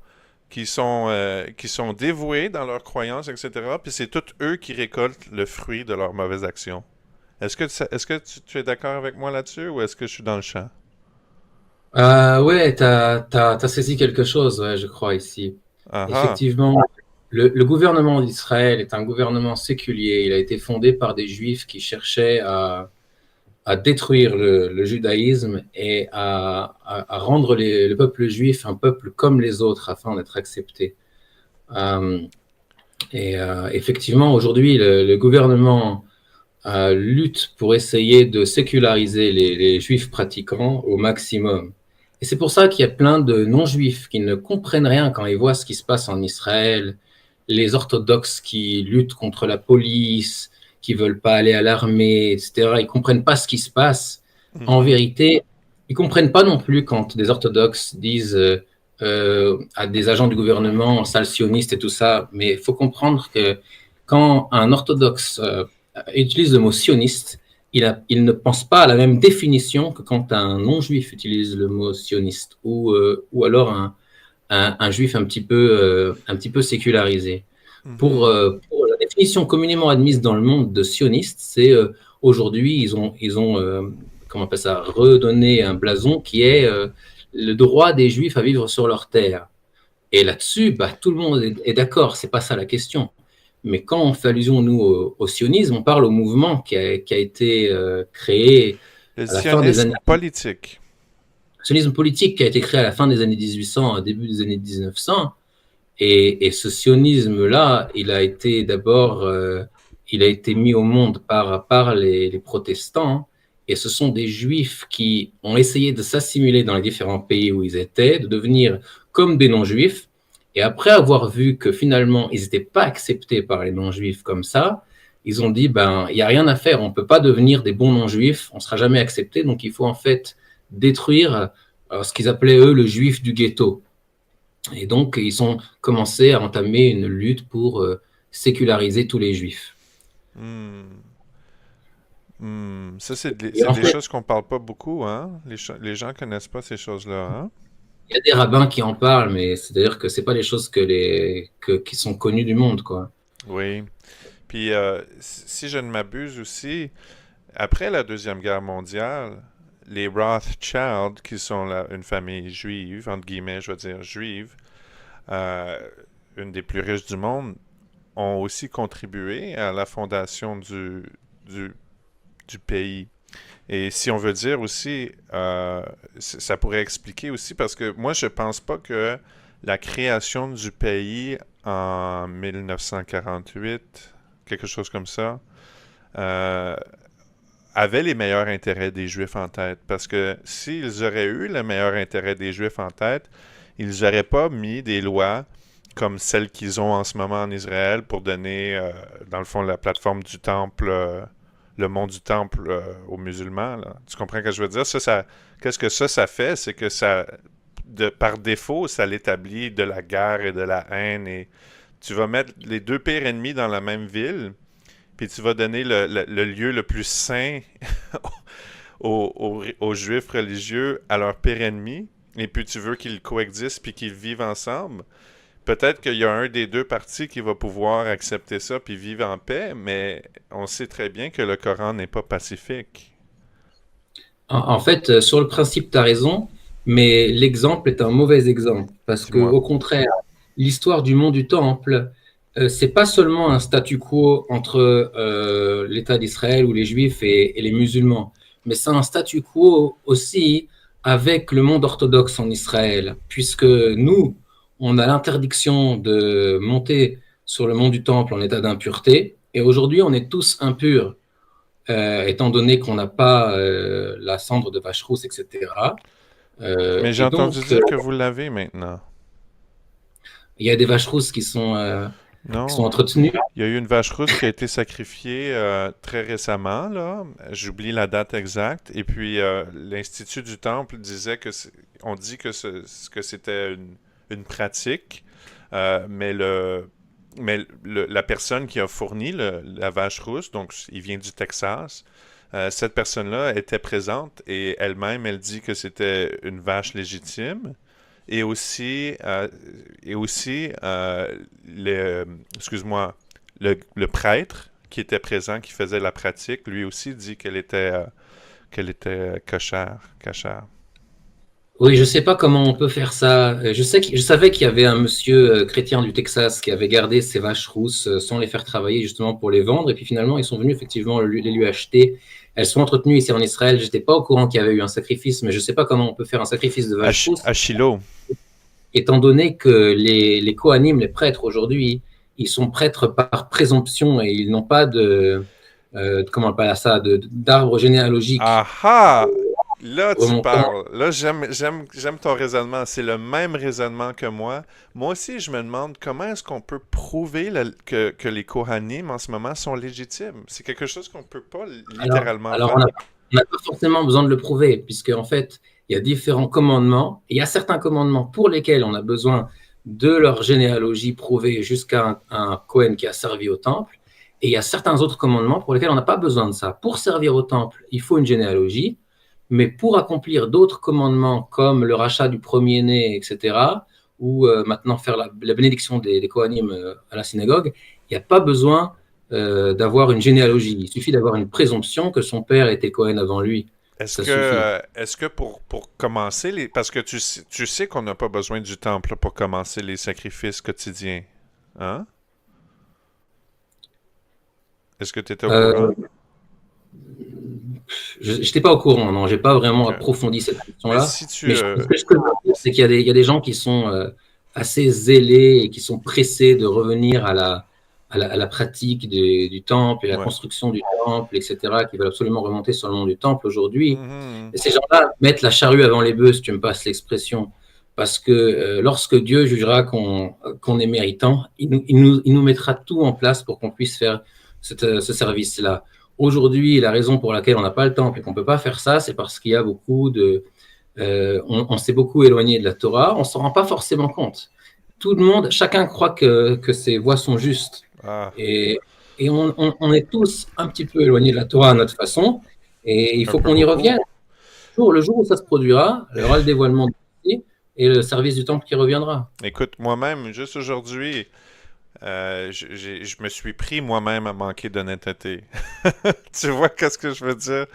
S1: dévoués dans leurs croyances, etc. Puis c'est tous eux qui récoltent le fruit de leurs mauvaises actions. Est-ce que tu es d'accord avec moi là-dessus ou est-ce que je suis dans le champ?
S3: Ouais, t'as saisi quelque chose, ouais, je crois, ici.
S1: Ah ah.
S3: Effectivement, le gouvernement d'Israël est un gouvernement séculier. Il a été fondé par des juifs qui cherchaient à détruire le judaïsme et à rendre le peuple juif un peuple comme les autres afin d'être accepté. Euh, Effectivement, aujourd'hui, le gouvernement lutte pour essayer de séculariser les juifs pratiquants au maximum. Et c'est pour ça qu'il y a plein de non-juifs qui ne comprennent rien quand ils voient ce qui se passe en Israël, les orthodoxes qui luttent contre la police, qui veulent pas aller à l'armée, etc. Ils comprennent pas ce qui se passe. En
S1: Mhm.
S3: vérité, ils comprennent pas non plus quand des orthodoxes disent à des agents du gouvernement, sales sionistes et tout ça. Mais il faut comprendre que quand un orthodoxe utilise le mot sioniste, il ne pense pas à la même définition que quand un non-juif utilise le mot sioniste ou alors un juif un petit peu sécularisé.
S1: Mhm.
S3: Pour la définition communément admise dans le monde de sioniste, c'est aujourd'hui, ils ont comment on appelle ça, redonné un blason qui est le droit des juifs à vivre sur leur terre. Et là-dessus, bah, tout le monde est d'accord, c'est pas ça la question. Mais quand on fait allusion, nous, au sionisme, on parle au mouvement qui a été créé
S1: Le
S3: à la fin des
S1: sionisme
S3: années...
S1: politique.
S3: Sionisme politique qui a été créé à la fin des années 1800, début des années 1900. Et ce sionisme-là, il a été d'abord, il a été mis au monde par les protestants. Hein. Et ce sont des juifs qui ont essayé de s'assimiler dans les différents pays où ils étaient, de devenir comme des non-juifs. Et après avoir vu que finalement, ils n'étaient pas acceptés par les non-juifs comme ça, ils ont dit, ben, il n'y a rien à faire, on ne peut pas devenir des bons non-juifs, on ne sera jamais accepté, donc il faut en fait détruire ce qu'ils appelaient eux le juif du ghetto. Et donc, ils ont commencé à entamer une lutte pour séculariser tous les juifs.
S1: Hmm. Hmm. Ça,
S3: Et
S1: c'est
S3: en
S1: des
S3: fait,
S1: choses qu'on parle pas beaucoup, hein? Les gens connaissent pas ces choses-là, hein?
S3: il y a des rabbins qui en parlent, mais c'est-à-dire que c'est pas les choses qui sont connues du monde, quoi.
S1: Oui. Puis, si je ne m'abuse aussi, après la Deuxième Guerre mondiale, les Rothschild, qui sont une famille juive, entre guillemets, je veux dire juive, euh, une des plus riches du monde, ont aussi contribué à la fondation du, du pays. Et si on veut dire aussi, ça pourrait expliquer aussi, parce que moi, je pense pas que la création du pays en 1948, quelque chose comme ça, euh, avait les meilleurs intérêts des Juifs en tête. Parce que s'ils auraient eu le meilleur intérêt des Juifs en tête, ils n'auraient pas mis des lois comme celles qu'ils ont en ce moment en Israël pour donner, dans le fond, la plateforme du temple, le mont du temple aux musulmans. Là. Tu comprends ce que je veux dire? Qu'est-ce que ça fait? C'est que ça, par défaut, ça l'établit de la guerre et de la haine. Et tu vas mettre les deux pires ennemis dans la même ville, puis tu vas donner le lieu le plus saint aux juifs religieux à leur pire ennemi, et puis tu veux qu'ils coexistent puis qu'ils vivent ensemble. Peut-être qu'il y a un des deux partis qui va pouvoir accepter ça puis vivre en paix, mais on sait très bien que le Coran n'est pas pacifique.
S3: En fait, sur le principe, tu as raison, mais l'exemple est un mauvais exemple. Parce que,
S1: Dis-moi.
S3: au contraire, l'histoire du mont du Temple, c'est pas seulement un statu quo entre l'État d'Israël ou les Juifs et les musulmans, mais c'est un statu quo aussi avec le monde orthodoxe en Israël, puisque nous, on a l'interdiction de monter sur le mont du Temple en état d'impureté, et aujourd'hui, on est tous impurs étant donné qu'on n'a pas la cendre de vache rousse, etc.
S1: Mais j'ai
S3: Et
S1: entendu
S3: donc,
S1: dire que vous l'avez maintenant.
S3: il y a des vaches rousses qui sont
S1: Non.
S3: entretenus.
S1: Il y a eu une vache rousse qui a été sacrifiée très récemment, là. J'oublie la date exacte. Et puis, l'Institut du Temple disait on dit que c'était une pratique, mais la personne qui a fourni la vache rousse, donc il vient du Texas, cette personne-là était présente et elle-même, elle dit que c'était une vache légitime. Et aussi, excuse-moi, le prêtre qui était présent, qui faisait la pratique, lui aussi dit qu'elle était cachère.
S3: Oui, je sais pas comment on peut faire ça. Je savais qu'il y avait un monsieur chrétien du Texas qui avait gardé ses vaches rousses sans les faire travailler justement pour les vendre. Et puis finalement, ils sont venus effectivement les lui acheter. Elles sont entretenues ici en Israël. J'étais pas au courant qu'il y avait eu un sacrifice, mais je sais pas comment on peut faire un sacrifice de vaches rousses,
S1: À Shiloh.
S3: étant donné que les Kohanim, les prêtres aujourd'hui, ils sont prêtres par présomption et ils n'ont pas comment on appelle ça, d'arbre généalogique
S1: Ah ah! Là, tu
S3: remontant.
S1: parles. Là, j'aime ton raisonnement. C'est le même raisonnement que moi. Moi aussi, je me demande comment est-ce qu'on peut prouver que les Kohanim en ce moment sont légitimes. C'est quelque chose qu'on peut pas littéralement
S3: Alors
S1: faire.
S3: on n'a pas forcément besoin de le prouver, puisque en fait, il y a différents commandements. Et il y a certains commandements pour lesquels on a besoin de leur généalogie prouvée jusqu'à un Kohen qui a servi au temple. Et il y a certains autres commandements pour lesquels on n'a pas besoin de ça. Pour servir au temple, il faut une généalogie. Mais pour accomplir d'autres commandements comme le rachat du premier-né, etc., ou maintenant faire la bénédiction des Kohanim à la synagogue, il n'y a pas besoin d'avoir une généalogie. Il suffit d'avoir une présomption que son père était Kohen avant lui. Ça suffit.
S1: Est-ce que pour commencer, parce que tu sais qu'on n'a pas besoin du temple pour commencer les sacrifices quotidiens, hein? Est-ce que tu étais au
S3: Euh,
S1: courant?
S3: je n'étais pas au courant, non, j'ai pas vraiment
S1: Ok.
S3: approfondi cette
S1: Mais
S3: question-là.
S1: si tu...
S3: Mais ce que je peux dire, c'est qu'il y a des gens qui sont assez zélés et qui sont pressés de revenir à la pratique du temple et la
S1: Ouais.
S3: construction du temple, etc., qui veulent absolument remonter sur le nom du temple aujourd'hui.
S1: Mhm.
S3: Et ces gens-là mettent la charrue avant les bœufs, si tu me passes l'expression. Parce que lorsque Dieu jugera qu'on est méritant, il nous mettra tout en place pour qu'on puisse faire ce service-là. Aujourd'hui, la raison pour laquelle on n'a pas le temple et qu'on ne peut pas faire ça, c'est parce qu'il y a beaucoup de... on s'est beaucoup éloigné de la Torah, on ne s'en rend pas forcément compte. Tout le monde, chacun croit que ses voies sont justes.
S1: Ah,
S3: Et, et on est tous un petit peu éloignés de la Torah à notre façon, et il
S1: un
S3: faut
S1: peu
S3: qu'on y
S1: beaucoup.
S3: revienne. Le jour où ça se produira, il y aura le dévoilement de Dieu et le service du temple qui reviendra.
S1: Écoute, moi-même, juste aujourd'hui, je me suis pris moi-même à manquer d'honnêteté. Tu vois qu'est-ce que je veux dire?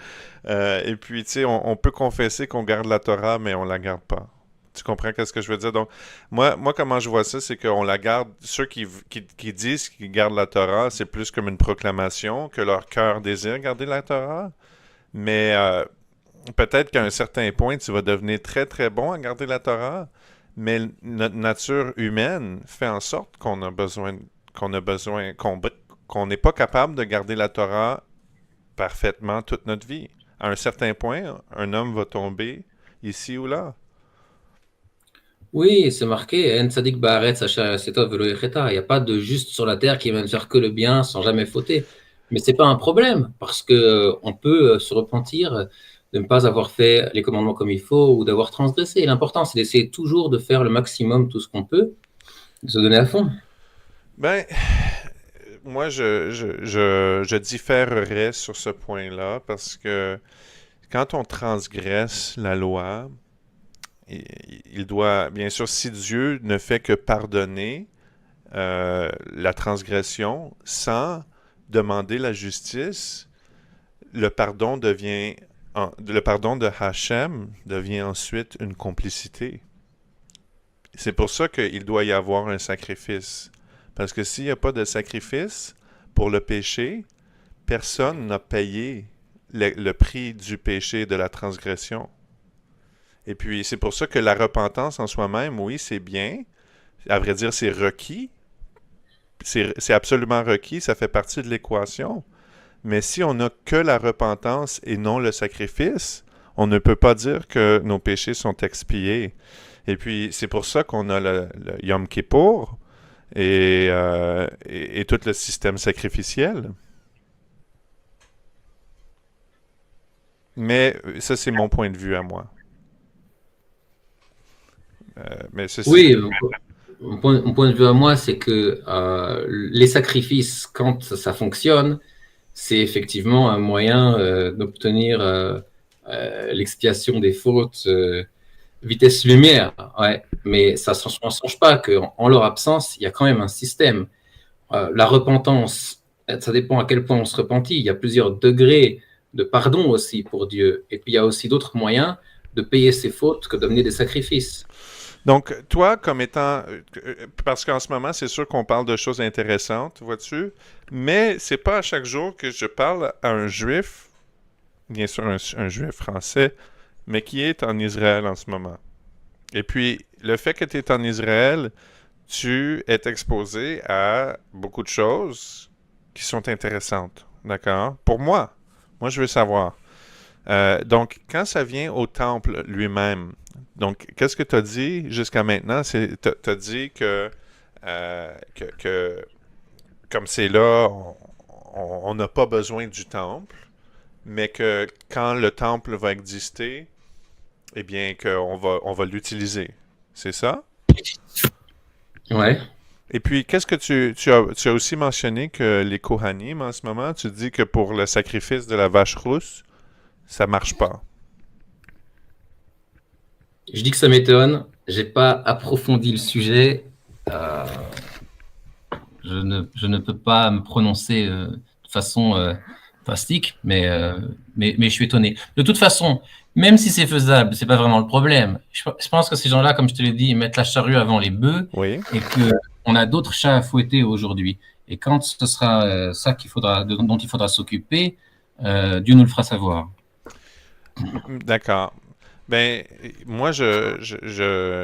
S1: Et puis, tu sais, on peut confesser qu'on garde la Torah, mais on la garde pas. Tu comprends qu'est-ce que je veux dire? Donc, moi comment je vois ça, c'est qu'on la garde. Ceux qui disent qu'ils gardent la Torah, c'est plus comme une proclamation que leur cœur désire garder la Torah. Mais peut-être qu'à un certain point, tu vas devenir très, très bon à garder la Torah, mais notre nature humaine fait en sorte qu'on n'est pas capable de garder la Torah parfaitement toute notre vie. À un certain point, un homme va tomber ici ou là.
S3: Oui, c'est marqué, En tzadik ba'aretz asher setov velo yecheta. Il n'y a pas de juste sur la terre qui va ne faire que le bien sans jamais fauter. Mais c'est pas un problème, parce que on peut se repentir de ne pas avoir fait les commandements comme il faut ou d'avoir transgressé. L'important, c'est d'essayer toujours de faire le maximum, tout ce qu'on peut, de se donner à fond.
S1: Ben, moi, je différerais sur ce point-là parce que quand on transgresse la loi, il doit, bien sûr, si Dieu ne fait que pardonner la transgression sans demander la justice, le pardon de Hachem devient ensuite une complicité. C'est pour ça qu'il doit y avoir un sacrifice. Parce que s'il n'y a pas de sacrifice pour le péché, personne n'a payé le prix du péché de la transgression. Et puis, c'est pour ça que la repentance en soi-même, oui, c'est bien. À vrai dire, c'est requis. C'est absolument requis. Ça fait partie de l'équation. Mais si on n'a que la repentance et non le sacrifice, on ne peut pas dire que nos péchés sont expiés. Et puis, c'est pour ça qu'on a le Yom Kippour. et tout le système sacrificiel. Mais ça, c'est mon point de vue à moi. Mais ceci...
S3: Oui, mon point de vue à moi, c'est que les sacrifices, quand ça fonctionne, c'est effectivement un moyen d'obtenir l'expiation des fautes vitesse lumière. Ouais. Mais ça ne change pas qu'en leur absence, il y a quand même un système. La repentance, ça dépend à quel point on se repentit. Il y a plusieurs degrés de pardon aussi pour Dieu. Et puis il y a aussi d'autres moyens de payer ses fautes que d'amener des sacrifices.
S1: Donc, toi, comme étant... parce qu'en ce moment, c'est sûr qu'on parle de choses intéressantes, vois-tu, mais c'est pas à chaque jour que je parle à un juif, bien sûr un juif français, mais qui est en Israël en ce moment. Et puis, le fait que tu es en Israël, tu es exposé à beaucoup de choses qui sont intéressantes, d'accord? Pour moi, je veux savoir. Donc, quand ça vient au temple lui-même, donc, qu'est-ce que tu as dit jusqu'à maintenant? Tu as dit que comme c'est là, on n'a pas besoin du temple, mais que quand le temple va exister, eh bien, on va l'utiliser. C'est ça?
S3: Ouais.
S1: Et puis, qu'est-ce que tu as aussi mentionné que les Kohanim, en ce moment, tu dis que pour le sacrifice de la vache rousse, ça marche pas.
S3: Je dis que ça m'étonne. J'ai pas approfondi le sujet. Euh, je ne peux pas me prononcer de façon drastique, mais je suis étonné. De toute façon, même si c'est faisable, c'est pas vraiment le problème. Je pense que ces gens-là, comme je te l'ai dit, ils mettent la charrue avant les bœufs
S1: Oui.
S3: et que on a d'autres chats à fouetter aujourd'hui. Et quand ce sera ça dont il faudra s'occuper, Dieu nous le fera savoir.
S1: D'accord. Ben, moi,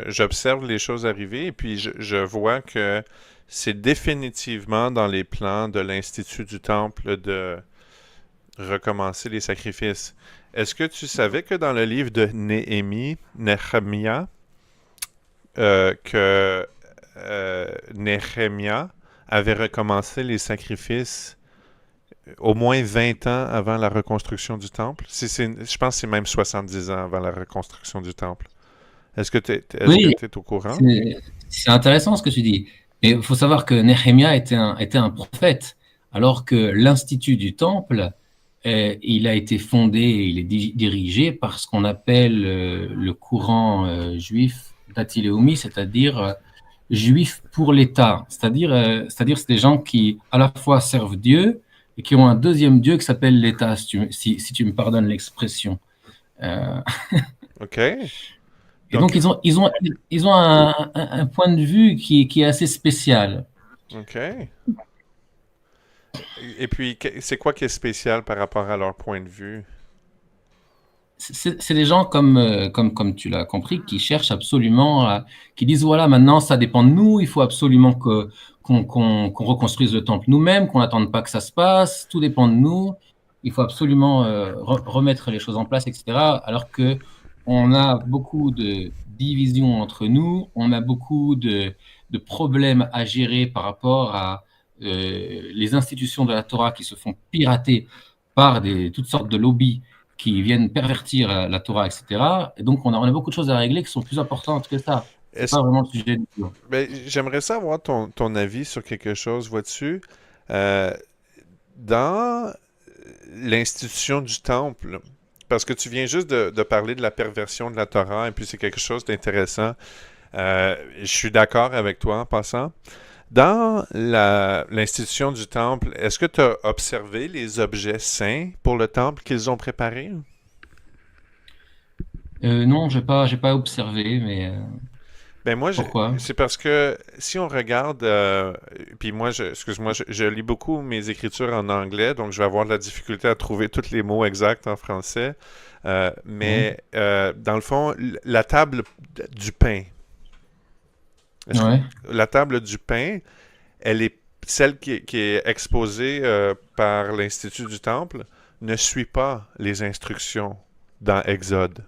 S1: j'observe les choses arriver et puis je vois que c'est définitivement dans les plans de l'Institut du Temple de recommencer les sacrifices. Est-ce que tu savais que dans le livre de Néhémie, que Néhémie avait recommencé les sacrifices au moins 20 ans avant la reconstruction du temple? Je pense que c'est même 70 ans avant la reconstruction du temple. Est-ce que tu
S3: Oui,
S1: es au courant?
S3: c'est intéressant ce que tu dis. Mais il faut savoir que Néhémie était un prophète, alors que l'Institut du Temple, il a été fondé et il est dirigé par ce qu'on appelle le courant juif d'Attiléoumi, c'est-à-dire juif pour l'État. C'est-à-dire c'est des gens qui à la fois servent Dieu et qui ont un deuxième Dieu qui s'appelle l'État, si tu me pardonnes l'expression. Euh,
S1: OK.
S3: Et donc,
S1: Donc,
S3: ils ont un point de vue qui est assez spécial.
S1: OK. Et puis, c'est quoi qui est spécial par rapport à leur point de vue?
S3: C'est des gens comme tu l'as compris, qui cherchent absolument, qui disent voilà, maintenant ça dépend de nous, il faut absolument qu'on reconstruise le temple nous-mêmes, qu'on n'attende pas que ça se passe, tout dépend de nous, il faut absolument remettre les choses en place, etc. Alors que on a beaucoup de divisions entre nous, on a beaucoup de problèmes à gérer par rapport à les institutions de la Torah qui se font pirater par toutes sortes de lobbies qui viennent pervertir la Torah, etc. Et donc, on a beaucoup de choses à régler qui sont plus importantes que ça. C'est
S1: Est-ce,
S3: pas vraiment le sujet du jour.
S1: ben, j'aimerais savoir ton avis sur quelque chose, vois-tu? Euh, dans l'institution du temple, parce que tu viens juste de parler de la perversion de la Torah, et puis c'est quelque chose d'intéressant. Je suis d'accord avec toi en passant. Dans l'institution du temple, est-ce que tu as observé les objets saints pour le temple qu'ils ont préparés?
S3: Non, j'ai pas observé, mais
S1: Ben moi,
S3: pourquoi?
S1: c'est parce que si on regarde, puis moi, excuse-moi, je lis beaucoup mes écritures en anglais, donc je vais avoir de la difficulté à trouver tous les mots exacts en français.
S3: Mhm.
S1: Mais dans le fond, la table du pain, est-ce que
S3: Ouais.
S1: la table du pain, elle est celle qui est exposée par l'Institut du Temple, ne suit pas les instructions dans Exode.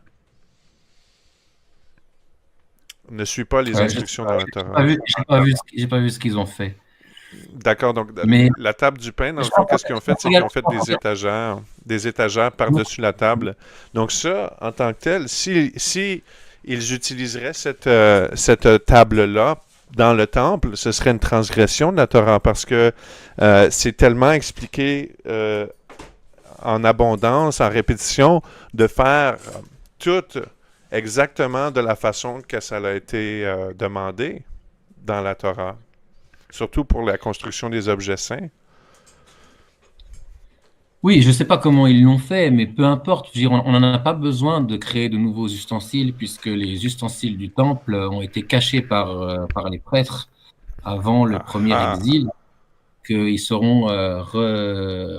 S1: Ne suis pas les
S2: Ouais, je sais
S1: instructions
S2: pas,
S1: dans la
S2: j'ai pas
S1: Torah.
S2: vu, j'ai pas vu ce qu'ils ont fait.
S1: D'accord, donc
S2: Mais
S1: la table du pain, dans
S2: je
S1: le fond, qu'est-ce qu'ils ont fait? C'est qu'ils ont fait
S2: pense
S1: des étagères par-dessus la table. Donc ça, en tant que tel, si ils utiliseraient cette table-là dans le temple, ce serait une transgression de la Torah parce que c'est tellement expliqué en abondance, en répétition, de faire tout exactement de la façon que ça a été demandé dans la Torah. Surtout pour la construction des objets saints.
S2: Oui, je ne sais pas comment ils l'ont fait, mais peu importe. Je veux dire, on n'en a pas besoin de créer de nouveaux ustensiles puisque les ustensiles du temple ont été cachés par les prêtres avant le
S1: Ah
S2: premier
S1: ah.
S2: exil, qu'ils seront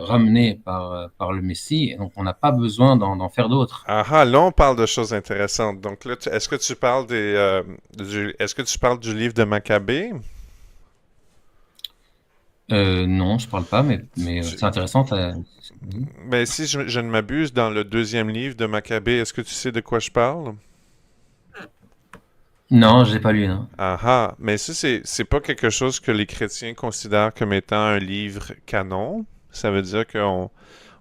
S2: ramenés par le Messie. Et donc, on n'a pas besoin d'en faire d'autres.
S1: Ah ah, là on parle de choses intéressantes. Donc là, est-ce que tu parles est-ce que tu parles du livre de Maccabée?
S2: Non, je parle pas, mais
S1: Tu-
S2: c'est intéressant.
S1: Mais si je ne m'abuse, dans le deuxième livre de Maccabée, est-ce que tu sais de quoi je parle?
S2: Non, je l'ai pas lu, non.
S1: Ah ah, mais ça c'est pas quelque chose que les chrétiens considèrent comme étant un livre canon. Ça veut dire qu'on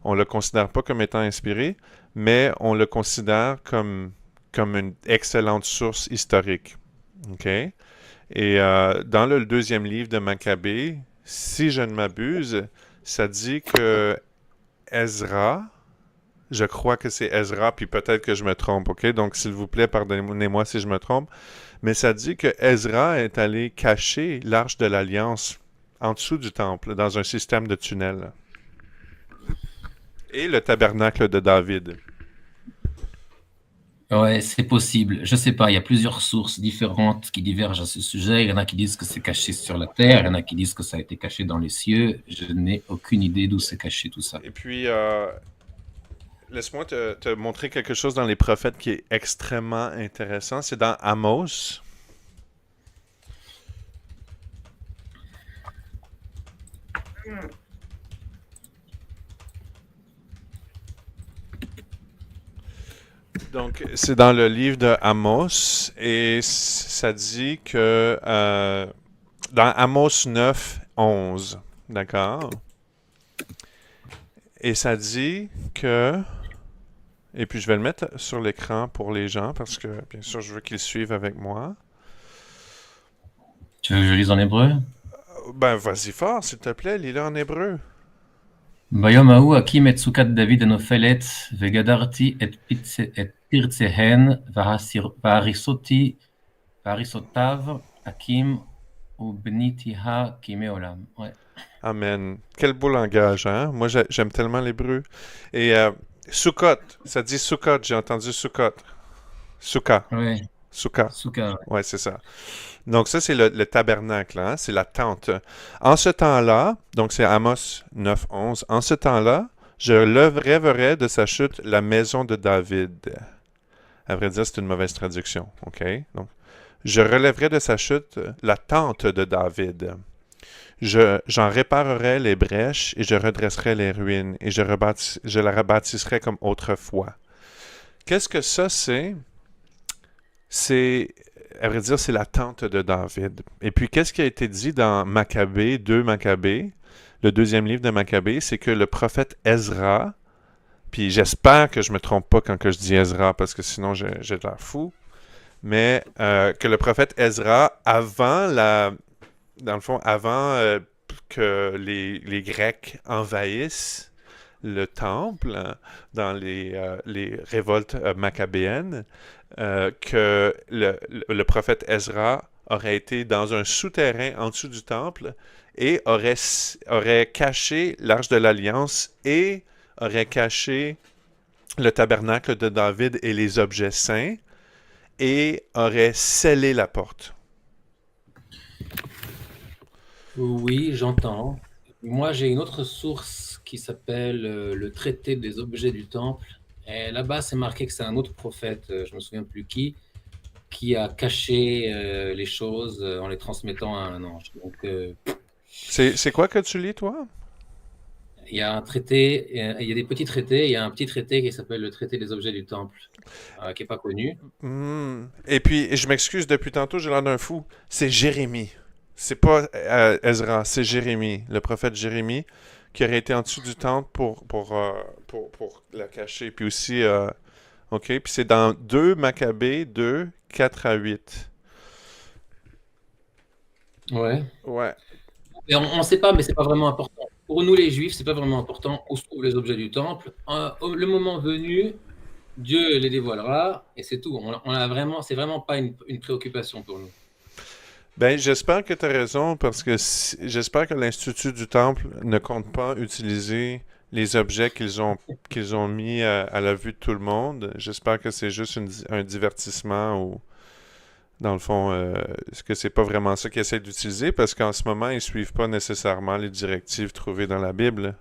S1: le considère pas comme étant inspiré, mais on le considère comme une excellente source historique. OK? Et dans le deuxième livre de Maccabée, si je ne m'abuse, ça dit que Ezra, je crois que c'est Ezra, puis peut-être que je me trompe, OK? Donc, s'il vous plaît, pardonnez-moi si je me trompe, mais ça dit que Ezra est allé cacher l'Arche de l'Alliance en dessous du temple, dans un système de tunnels. Et le tabernacle de David.
S2: Ouais, c'est possible. Je sais pas, il y a plusieurs sources différentes qui divergent à ce sujet. Il y en a qui disent que c'est caché sur la terre, il y en a qui disent que ça a été caché dans les cieux. Je n'ai aucune idée d'où c'est caché tout ça.
S1: Et puis, laisse-moi te montrer quelque chose dans les prophètes qui est extrêmement intéressant. C'est dans Amos. Donc, c'est dans le livre de Amos et ça dit que dans Amos 9, 11, d'accord? Et ça dit que, et puis je vais le mettre sur l'écran pour les gens parce que bien sûr je veux qu'ils suivent avec moi.
S2: Tu veux que je lise en hébreu?
S1: Ben vas-y fort s'il te plaît, lis-le en hébreu.
S2: ביום ההוא אקים את סוכת דוד הנופלת, וגדרתי את פרציהן, והריסותיו אקים, ובניתיה כימי עולם. Ouais.
S1: Amen. Quel beau langage, hein? Moi j'aime tellement l'hébreu. Et Sukkot, ça dit Sukkot, j'ai entendu Sukkot. Sukkah.
S2: Ouais,
S1: Sukkah.
S2: Souka.
S1: Ouais, c'est ça. Donc ça, c'est le tabernacle, hein? C'est la tente. En ce temps-là, donc c'est Amos 9, 11, en ce temps-là, je relèverai de sa chute la maison de David. À vrai dire, c'est une mauvaise traduction, ok? Donc, je relèverai de sa chute la tente de David. J'en réparerai les brèches et je redresserai les ruines et je la rebâtisserai comme autrefois. Qu'est-ce que ça, c'est? C'est, à vrai dire, c'est la tente de David. Et puis, qu'est-ce qui a été dit dans Maccabée, 2 Maccabée, le deuxième livre de Maccabée, c'est que le prophète Ezra, puis j'espère que je me trompe pas quand que je dis Ezra, parce que sinon j'ai l'air fou, mais que le prophète Ezra, dans le fond, avant que les Grecs envahissent le temple dans les révoltes maccabéennes, que le prophète Ezra aurait été dans un souterrain en dessous du temple et aurait caché l'Arche de l'Alliance et aurait caché le tabernacle de David et les objets saints et aurait scellé la porte.
S3: Oui, j'entends. Moi, j'ai une autre source qui s'appelle le traité des objets du temple. Et là-bas, c'est marqué que c'est un autre prophète, je me souviens plus qui a caché les choses en les transmettant à un ange. Donc,
S1: C'est quoi que tu lis, toi?
S3: il y a un traité, il y a des petits traités, il y a un petit traité qui s'appelle le traité des objets du temple, qui n'est pas connu.
S1: Et puis, je m'excuse, depuis tantôt, j'ai l'air d'un fou. C'est Jérémie. C'est pas Ezra, c'est Jérémie, le prophète Jérémie, qui aurait été en dessous du temple pour la cacher. Puis aussi, OK, puis c'est dans 2 Maccabées 2, 4 à 8.
S3: Ouais.
S1: Ouais.
S3: Et on ne sait pas, mais c'est pas vraiment important. Pour nous, les Juifs, c'est pas vraiment important où se trouvent les objets du temple. Le moment venu, Dieu les dévoilera et c'est tout. On a vraiment, c'est vraiment pas une préoccupation pour nous.
S1: Ben, j'espère que tu as raison parce que j'espère que l'Institut du Temple ne compte pas utiliser les objets qu'ils ont mis à la vue de tout le monde. J'espère que c'est juste un divertissement ou, dans le fond, est-ce que c'est pas vraiment ça qu'ils essaient d'utiliser parce qu'en ce moment, ils suivent pas nécessairement les directives trouvées dans la Bible.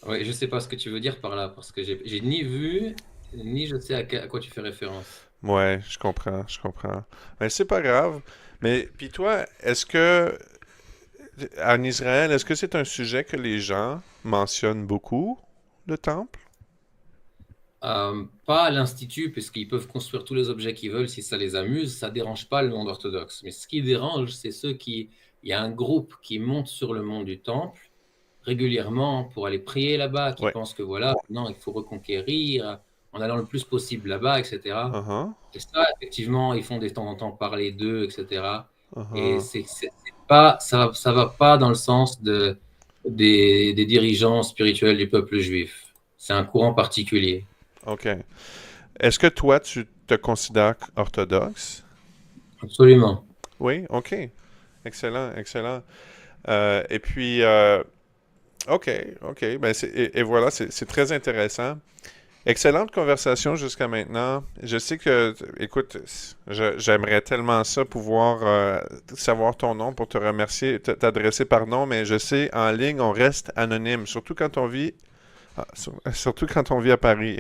S3: Ouais, je sais pas ce que tu veux dire par là parce que j'ai ni vu ni je sais à quoi tu fais référence.
S1: Ouais, je comprends, je comprends. Mais c'est pas grave. Mais puis toi, est-ce que en Israël, est-ce que c'est un sujet que les gens mentionnent beaucoup, le temple?
S3: Pas à l'Institut, puisqu'ils peuvent construire tous les objets qu'ils veulent si ça les amuse, ça dérange pas le monde orthodoxe. Mais ce qui dérange, c'est ceux qui... Il y a un groupe qui monte sur le mont du Temple régulièrement pour aller prier là-bas, qui
S1: Ouais.
S3: pensent que voilà, non, il faut reconquérir en allant le plus possible là-bas, etc.
S1: Uh-huh.
S3: Et ça, effectivement, ils font de temps en temps parler d'eux, etc. Et
S1: Uh-huh.
S3: c'est pas, ça va pas dans le sens des dirigeants spirituels du peuple juif. C'est un courant particulier.
S1: OK. Est-ce que toi, tu te considères orthodoxe?
S3: Absolument.
S1: Oui, OK. Excellent, excellent. Et puis, OK, OK. Ben et voilà, c'est très intéressant. Excellente conversation jusqu'à maintenant. Je sais que, écoute, j'aimerais tellement ça pouvoir savoir ton nom pour te remercier, t'adresser par nom, mais je sais, en ligne, on reste anonyme, surtout quand on vit, surtout quand on vit à Paris.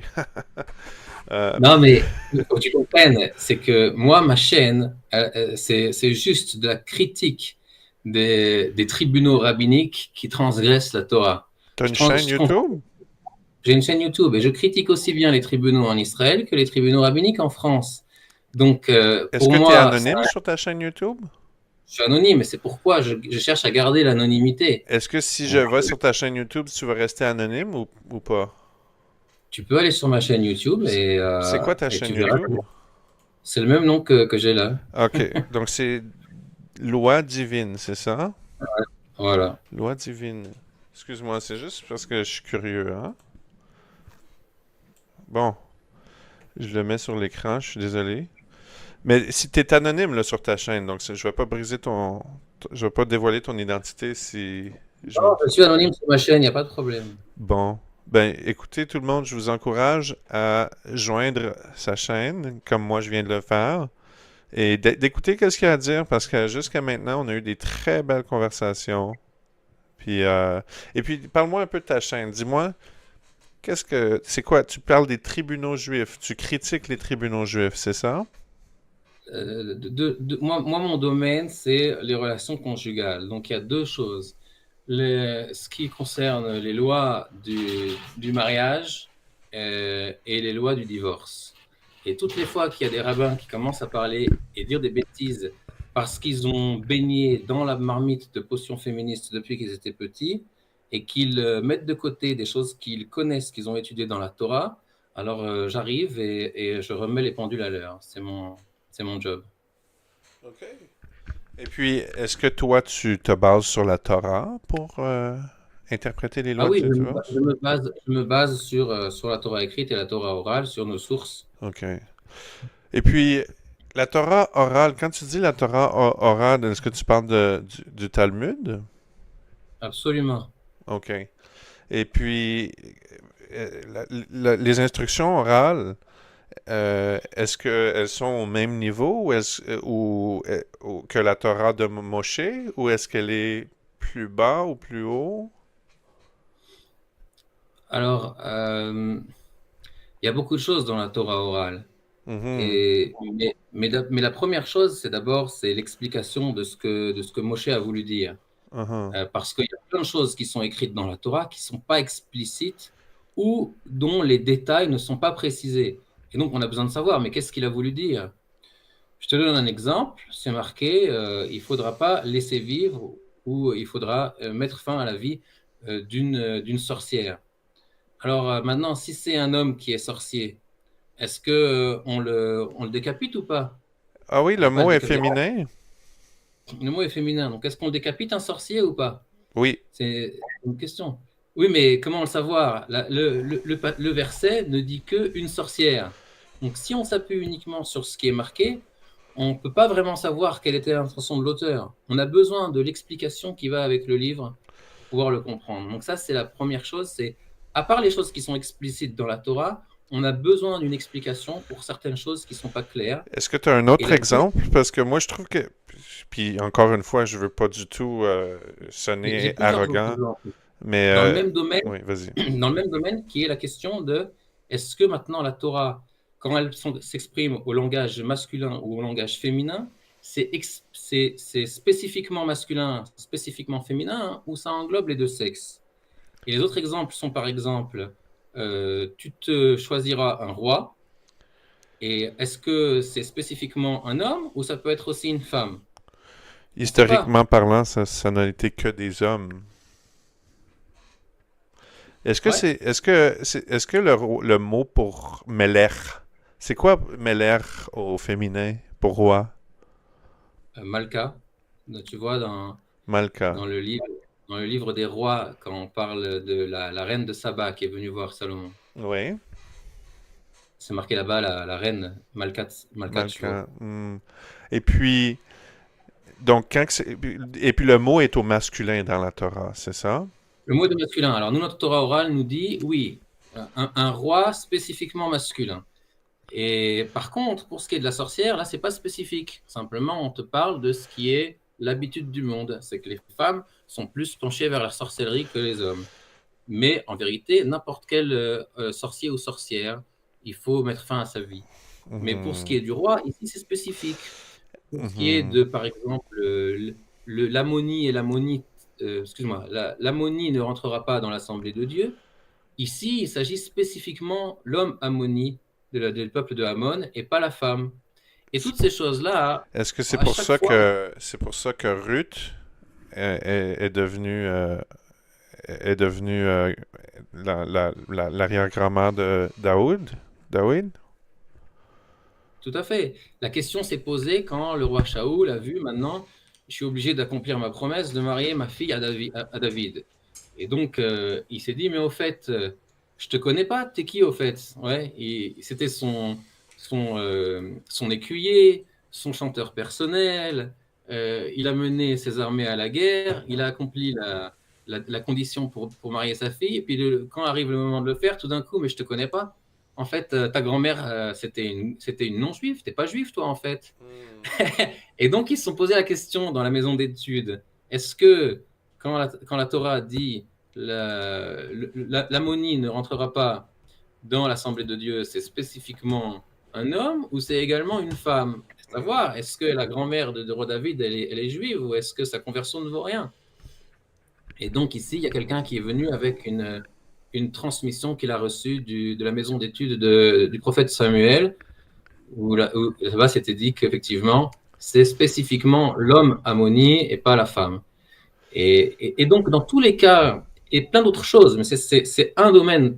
S1: Euh,
S3: Non, mais il faut que tu comprennes, c'est que moi, ma chaîne, c'est juste de la critique des tribunaux rabbiniques qui transgressent la Torah.
S1: T'as une chaîne YouTube?
S3: J'ai une chaîne YouTube et je critique aussi bien les tribunaux en Israël que les tribunaux rabbiniques en France. Donc,
S1: Est-ce
S3: pour
S1: que tu es
S3: moi,
S1: anonyme sur ta chaîne YouTube?
S3: je suis anonyme et c'est pourquoi je cherche à garder l'anonymité.
S1: Est-ce que si je vais sur ta chaîne YouTube, tu vas rester anonyme ou pas?
S3: Tu peux aller sur ma chaîne YouTube
S1: C'est quoi ta
S3: et tu
S1: chaîne
S3: verras.
S1: YouTube?
S3: C'est le même nom que j'ai là.
S1: OK. Donc, c'est Loi divine, c'est ça?
S3: Voilà.
S1: Loi divine. Excuse-moi, c'est juste parce que je suis curieux, hein? Bon, je le mets sur l'écran, je suis désolé. Mais si tu es anonyme là, sur ta chaîne, donc je vais pas briser je vais pas dévoiler ton identité si je me...
S3: Non, je suis anonyme sur ma chaîne, il n'y a pas de problème.
S1: Bon, ben écoutez tout le monde, je vous encourage à joindre sa chaîne, comme moi je viens de le faire, et d'écouter qu'est-ce qu'il y a à dire, parce que jusqu'à maintenant, on a eu des très belles conversations. Puis, et puis, parle-moi un peu de ta chaîne. Dis-moi, c'est quoi? Tu parles des tribunaux juifs. Tu critiques les tribunaux juifs, c'est ça?
S3: Moi, mon domaine, c'est les relations conjugales. Donc, il y a deux choses. Ce qui concerne les lois du mariage et les lois du divorce. Et toutes les fois qu'il y a des rabbins qui commencent à parler et dire des bêtises parce qu'ils ont baigné dans la marmite de potions féministes depuis qu'ils étaient petits et qu'ils mettent de côté des choses qu'ils connaissent, qu'ils ont étudiées dans la Torah, alors j'arrive et je remets les pendules à l'heure. C'est mon job.
S1: OK. Et puis, est-ce que toi, tu te bases sur la Torah pour interpréter les
S3: Ah
S1: lois
S3: oui,
S1: du divorce?
S3: je me base sur la Torah écrite et la Torah orale, sur nos sources.
S1: OK. Et puis, la Torah orale, quand tu dis la Torah orale, est-ce que tu parles du Talmud?
S3: Absolument.
S1: OK. Et puis, les instructions orales, est-ce qu'elles sont au même niveau ou que la Torah de Moshe ou est-ce qu'elle est plus bas ou plus haut?
S3: Alors, il y a beaucoup de choses dans la Torah orale.
S1: Mhm.
S3: Mais la première chose, c'est d'abord c'est l'explication de ce que Moshe a voulu dire. Parce qu'il y a plein de choses qui sont écrites dans la Torah qui ne sont pas explicites ou dont les détails ne sont pas précisés. Et donc, on a besoin de savoir, mais qu'est-ce qu'il a voulu dire? Je te donne un exemple. C'est marqué, il ne faudra pas laisser vivre ou il faudra mettre fin à la vie d'une sorcière. Alors maintenant, si c'est un homme qui est sorcier, est-ce que on le décapite ou pas?
S1: Ah oui,
S3: On va
S1: le
S3: pas le
S1: mot est
S3: décapiter.
S1: féminin?
S3: Le mot est féminin, donc est-ce qu'on le décapite un sorcier ou pas?
S1: Oui.
S3: C'est une question. Oui, mais comment le savoir? Le verset ne dit qu'une sorcière. Donc si on s'appuie uniquement sur ce qui est marqué, on ne peut pas vraiment savoir quelle était l'intention de l'auteur. On a besoin de l'explication qui va avec le livre pour pouvoir le comprendre. Donc ça, c'est la première chose. C'est, à part les choses qui sont explicites dans la Torah, on a besoin d'une explication pour certaines choses qui ne sont pas claires.
S1: Est-ce que tu as un
S3: Et
S1: autre
S3: la
S1: exemple? Parce que moi, je trouve que... Puis encore une fois, je veux pas du tout
S3: J'ai
S1: sonner
S3: plusieurs
S1: arrogant,
S3: exemples.
S1: mais...
S3: Dans le même domaine,
S1: oui, vas-y.
S3: dans le même domaine qui est la question de est-ce que maintenant la Torah, quand elle s'exprime au langage masculin ou au langage féminin, c'est spécifiquement masculin, spécifiquement féminin, hein, ou ça englobe les deux sexes? Et les autres exemples sont par exemple, tu te choisiras un roi, et est-ce que c'est spécifiquement un homme ou ça peut être aussi une femme? On ne sait pas.
S1: Historiquement parlant, ça n'a été que des hommes.
S3: Ouais.
S1: Est-ce que le mot pour Meler, c'est quoi Meler au féminin pour roi?
S3: Malka, tu vois,
S1: Malka.
S3: dans le livre, dans le livre des rois, quand on parle de la reine de Saba qui est venue voir Salomon,
S1: Oui,
S3: c'est marqué là-bas la reine Malka Tchouo.
S1: Malka. Et puis, donc, et puis le mot est au masculin dans la Torah, c'est ça?
S3: Le mot de masculin. Alors, nous, notre Torah orale nous dit, oui, un roi spécifiquement masculin. Et par contre, pour ce qui est de la sorcière, là, c'est pas spécifique. Simplement, on te parle de ce qui est l'habitude du monde. C'est que les femmes sont plus penchées vers la sorcellerie que les hommes. Mais en vérité, n'importe quel sorcier ou sorcière, il faut mettre fin à sa vie. Mais pour ce qui est du roi, ici, c'est spécifique. Pour ce qui est de, par exemple, l'ammonie et l'ammonite, excuse-moi, l'ammonie ne rentrera pas dans l'assemblée de Dieu. Ici, il s'agit spécifiquement l'homme ammoni du peuple de Ammon et pas la femme. Et toutes ces choses-là,
S1: Est-ce que c'est
S3: à
S1: pour
S3: chaque
S1: ça
S3: fois,
S1: que Ruth est devenue l'arrière-grand-mère de Daoud? Daoud?
S3: tout à fait. La question s'est posée quand le roi Shaoul a vu maintenant, je suis obligé d'accomplir ma promesse de marier ma fille à David. Et donc, il s'est dit, mais au fait, je te connais pas, t'es qui au fait? Ouais, c'était son écuyer, son chanteur personnel. Il a mené ses armées à la guerre, il a accompli la condition pour marier sa fille. Et puis, quand arrive le moment de le faire, tout d'un coup, mais je te connais pas. En fait, ta grand-mère, c'était une non-juive, t'es pas juif, toi, en fait. Et donc, ils se sont posé la question dans la maison d'études, est-ce que quand la Torah dit l'ammonie ne rentrera pas dans l'assemblée de Dieu, c'est spécifiquement un homme ou c'est également une femme? Savoir, est-ce que la grand-mère de roi David, elle est juive ou est-ce que sa conversion ne vaut rien? Et donc ici, il y a quelqu'un qui est venu avec une transmission qu'il a reçue de la maison d'études du prophète Samuel, où là-bas c'était dit qu'effectivement, c'est spécifiquement l'homme ammoni et pas la femme. Et donc, dans tous les cas, et plein d'autres choses, mais c'est un domaine,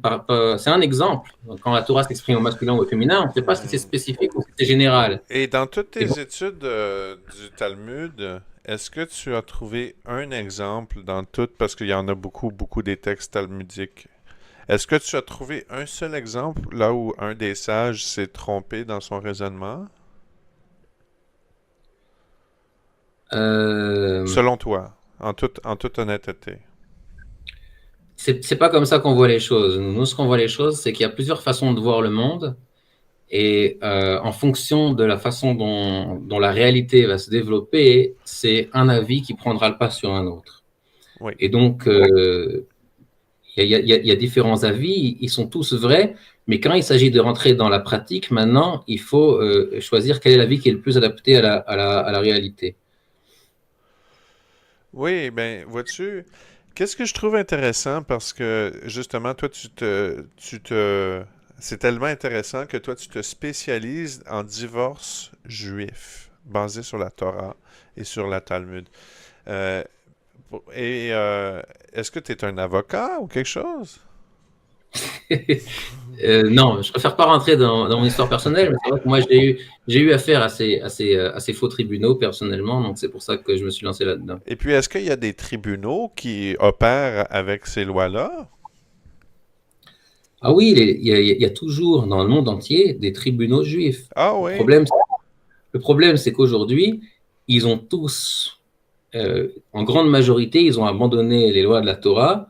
S3: c'est un exemple. Donc, quand la Torah s'exprime au masculin ou au féminin, on ne sait pas si c'est spécifique ou si c'est général.
S1: Et dans toutes
S3: Et bon,
S1: tes études du Talmud, est-ce que tu as trouvé un exemple dans toutes, parce qu'il y en a beaucoup, beaucoup des textes talmudiques, est-ce que tu as trouvé un seul exemple là où un des sages s'est trompé dans son raisonnement?
S3: euh,
S1: Selon toi, en toute honnêteté.
S3: c'est pas comme ça qu'on voit les choses. Nous, ce qu'on voit les choses, c'est qu'il y a plusieurs façons de voir le monde. Et en fonction de la façon dont la réalité va se développer, c'est un avis qui prendra le pas sur un autre.
S1: Oui.
S3: Et donc, il y a différents avis, ils sont tous vrais, mais quand il s'agit de rentrer dans la pratique, maintenant, il faut choisir quel est l'avis qui est le plus adapté à la réalité.
S1: Oui, ben, vois-tu, qu'est-ce que je trouve intéressant parce que justement, toi, c'est tellement intéressant que toi, tu te spécialises en divorce juif, basé sur la Torah et sur la Talmud. Euh, et est-ce que tu es un avocat ou quelque chose?
S3: Non, je préfère pas rentrer dans mon histoire personnelle, mais c'est vrai que moi, j'ai eu affaire à ces faux tribunaux personnellement, donc c'est pour ça que je me suis lancé là-dedans.
S1: Et puis, est-ce qu'il y a des tribunaux qui opèrent avec ces lois-là?
S3: Ah oui, il y a toujours dans le monde entier des tribunaux juifs.
S1: Ah
S3: Le
S1: oui.
S3: problème, le problème, c'est qu'aujourd'hui, ils ont tous, en grande majorité, ils ont abandonné les lois de la Torah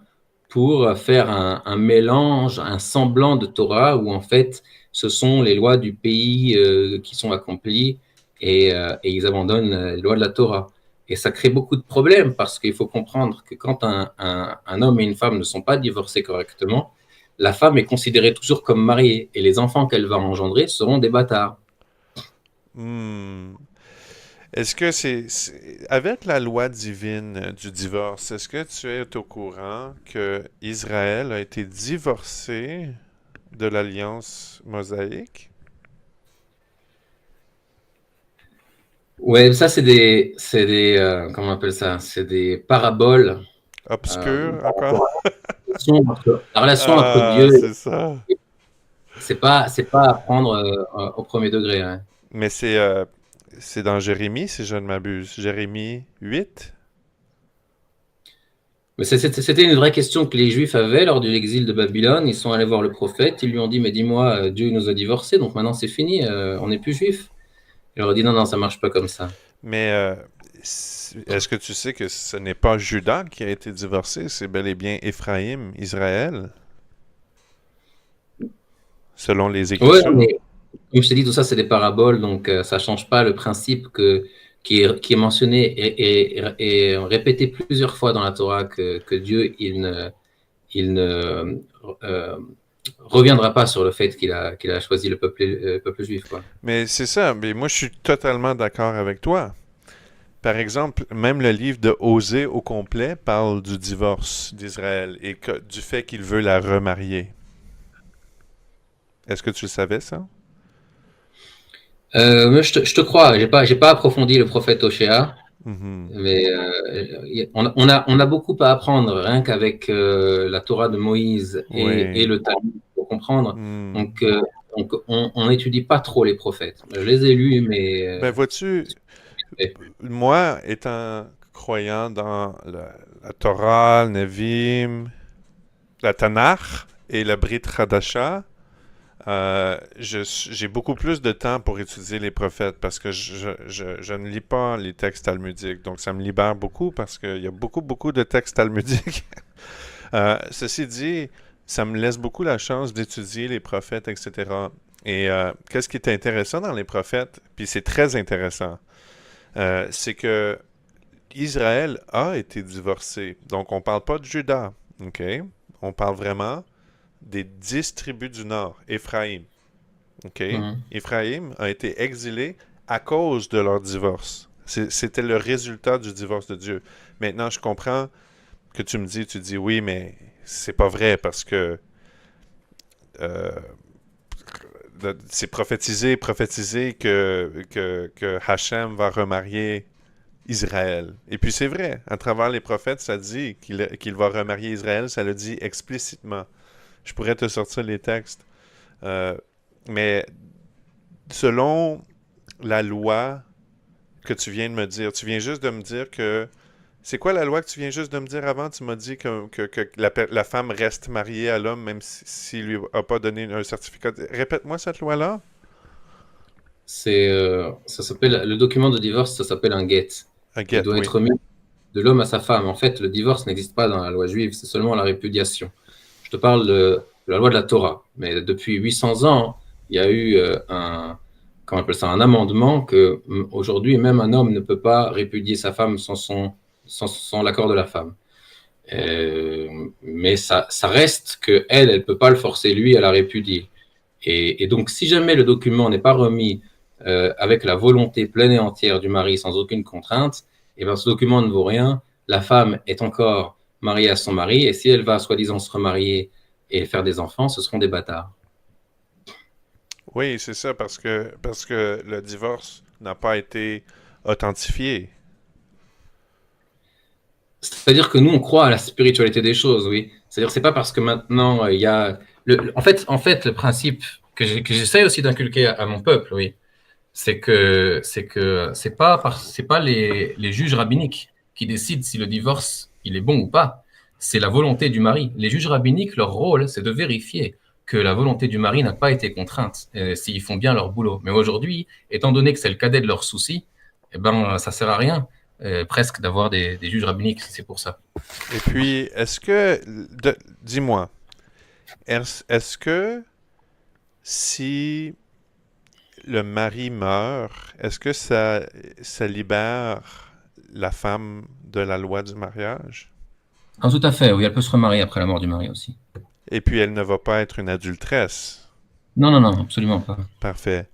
S3: pour faire un mélange, un semblant de Torah où en fait, ce sont les lois du pays qui sont accomplies et ils abandonnent les lois de la Torah. Et ça crée beaucoup de problèmes parce qu'il faut comprendre que quand un homme et une femme ne sont pas divorcés correctement, la femme est considérée toujours comme mariée et les enfants qu'elle va engendrer seront des bâtards.
S1: Hmm. Est-ce que avec la loi divine du divorce, est-ce que tu es au courant que Israël a été divorcé de l'alliance mosaïque?
S3: Ouais, ça comment on appelle ça? C'est des paraboles.
S1: Obscur encore?
S3: La relation entre
S1: Ah,
S3: Dieu,
S1: c'est ça.
S3: c'est pas à prendre au premier degré, hein.
S1: Mais c'est dans Jérémie, si je ne m'abuse. Jérémie 8?
S3: Mais c'était une vraie question que les Juifs avaient lors de l'exil de Babylone. Ils sont allés voir le prophète, ils lui ont dit, mais dis-moi, Dieu nous a divorcés, donc maintenant c'est fini, on n'est plus Juifs. Il leur a dit, non, non, ça marche pas comme ça.
S1: Mais est-ce que tu sais que ce n'est pas Juda qui a été divorcé, c'est bel et bien Éphraïm, Israël, selon les
S3: Ouais,
S1: Écritures?
S3: mais comme je t'ai dit, tout ça, c'est des paraboles, donc ça change pas le principe qui est mentionné et répété plusieurs fois dans la Torah que Dieu, il ne euh, reviendra pas sur le fait qu'il a choisi le peuple juif, quoi.
S1: Mais c'est ça, mais moi je suis totalement d'accord avec toi. Par exemple, même le livre de Osée au complet parle du divorce d'Israël et du fait qu'il veut la remarier. Est-ce que tu le savais, ça?
S3: Mais je te crois, j'ai pas approfondi le prophète Oshéa,
S1: Mhm.
S3: mais on a beaucoup à apprendre rien qu'avec la Torah de Moïse et
S1: Oui.
S3: le Talmud pour comprendre.
S1: Hmm.
S3: Donc on n'étudie pas trop les prophètes. Je les ai lus, mais
S1: Ben vois-tu, moi étant croyant dans la Torah, le Nevi'im, la Tanakh et le Brit Hadasha, j'ai beaucoup plus de temps pour étudier les prophètes parce que je ne lis pas les textes talmudiques. Donc, ça me libère beaucoup parce qu'il y a beaucoup, beaucoup de textes talmudiques. Ceci dit, ça me laisse beaucoup la chance d'étudier les prophètes, etc. Et qu'est-ce qui est intéressant dans les prophètes, puis c'est très intéressant, c'est que Israël a été divorcé. Donc, on ne parle pas de Juda, OK? On parle vraiment des 10 tribus du Nord, Éphraïm. OK?
S3: mhm.
S1: Éphraïm a été exilé à cause de leur divorce. C'était le résultat du divorce de Dieu. Maintenant, je comprends que tu dis oui, mais c'est pas vrai parce que euh, c'est prophétisé que Hachem va remarier Israël. Et puis c'est vrai, à travers les prophètes, ça dit qu'il va remarier Israël, ça le dit explicitement. Je pourrais te sortir les textes. Euh, mais selon la loi que tu viens de me dire, tu viens juste de me dire que... C'est quoi la loi que tu viens juste de me dire avant? Tu m'as dit que la femme reste mariée à l'homme même s'il lui a pas donné un certificat. Répète-moi cette loi-là.
S3: Ça s'appelle le document de divorce, ça s'appelle un get.
S1: Un
S3: Il
S1: get,
S3: doit
S1: oui.
S3: être remis de l'homme à sa femme. En fait, le divorce n'existe pas dans la loi juive, c'est seulement la répudiation. Je te parle de la loi de la Torah. Mais depuis 800 ans, il y a eu comment on appelle ça, un amendement que aujourd'hui, même un homme ne peut pas répudier sa femme sans l'accord de la femme. Mais ça reste que elle peut pas le forcer lui à la répudier. Et donc, si jamais le document n'est pas remis avec la volonté pleine et entière du mari sans aucune contrainte, et ben ce document ne vaut rien. la femme est encore mariée à son mari, et si elle va soi-disant se remarier et faire des enfants, ce seront des bâtards.
S1: Oui, c'est ça, parce que le divorce n'a pas été authentifié.
S3: C'est-à-dire que nous, on croit à la spiritualité des choses, oui. C'est-à-dire que c'est pas parce que maintenant il y a... en fait, le principe que j'essaie aussi d'inculquer à mon peuple, oui, c'est que c'est pas les juges rabbiniques qui décident si le divorce il est bon ou pas. C'est la volonté du mari. Les juges rabbiniques, leur rôle, c'est de vérifier que la volonté du mari n'a pas été contrainte, s'ils font bien leur boulot. Mais aujourd'hui, étant donné que c'est le cadet de leurs soucis, eh ben, ça sert à rien, presque d'avoir des juges rabbiniques, si c'est pour ça.
S1: Et puis, dis-moi, est-ce que si le mari meurt, est-ce que ça libère la femme de la loi du mariage?
S2: Ah, tout à fait, oui, elle peut se remarier après la mort du mari aussi.
S1: Et puis, elle ne va pas être une adultéresse.
S2: Non, non, non, absolument pas.
S1: Parfait.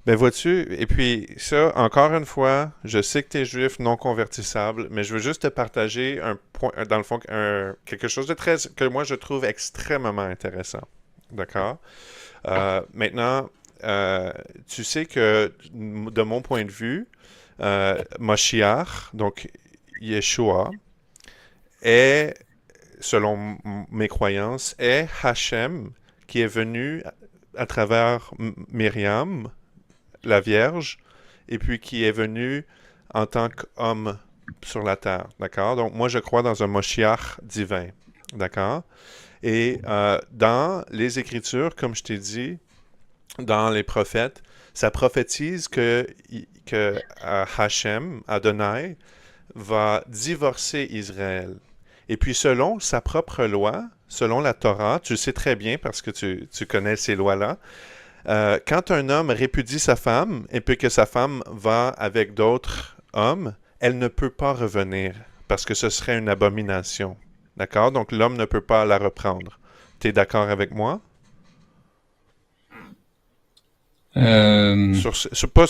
S1: Ben vois-tu, et puis ça, encore une fois, je sais que tu es juif non convertissable, mais je veux juste te partager un point, dans le fond, quelque chose de très, que moi je trouve extrêmement intéressant. D'accord? Maintenant, tu sais que de mon point de vue, Moshiach, donc Yeshua, est, selon mes croyances, est Hachem qui est venu à travers Myriam, la Vierge, et puis qui est venu en tant qu'homme sur la terre, d'accord? Donc, moi, je crois dans un Moshiach divin, d'accord? Et dans les Écritures, comme je t'ai dit, dans les prophètes, ça prophétise que Hachem, Adonai, va divorcer Israël. Et puis, selon sa propre loi, selon la Torah, tu le sais très bien parce que tu connais ces lois-là, quand un homme répudie sa femme et puis que sa femme va avec d'autres hommes, elle ne peut pas revenir parce que ce serait une abomination. D'accord? Donc l'homme ne peut pas la reprendre. Tu es d'accord avec moi?
S2: Euh,
S1: Pas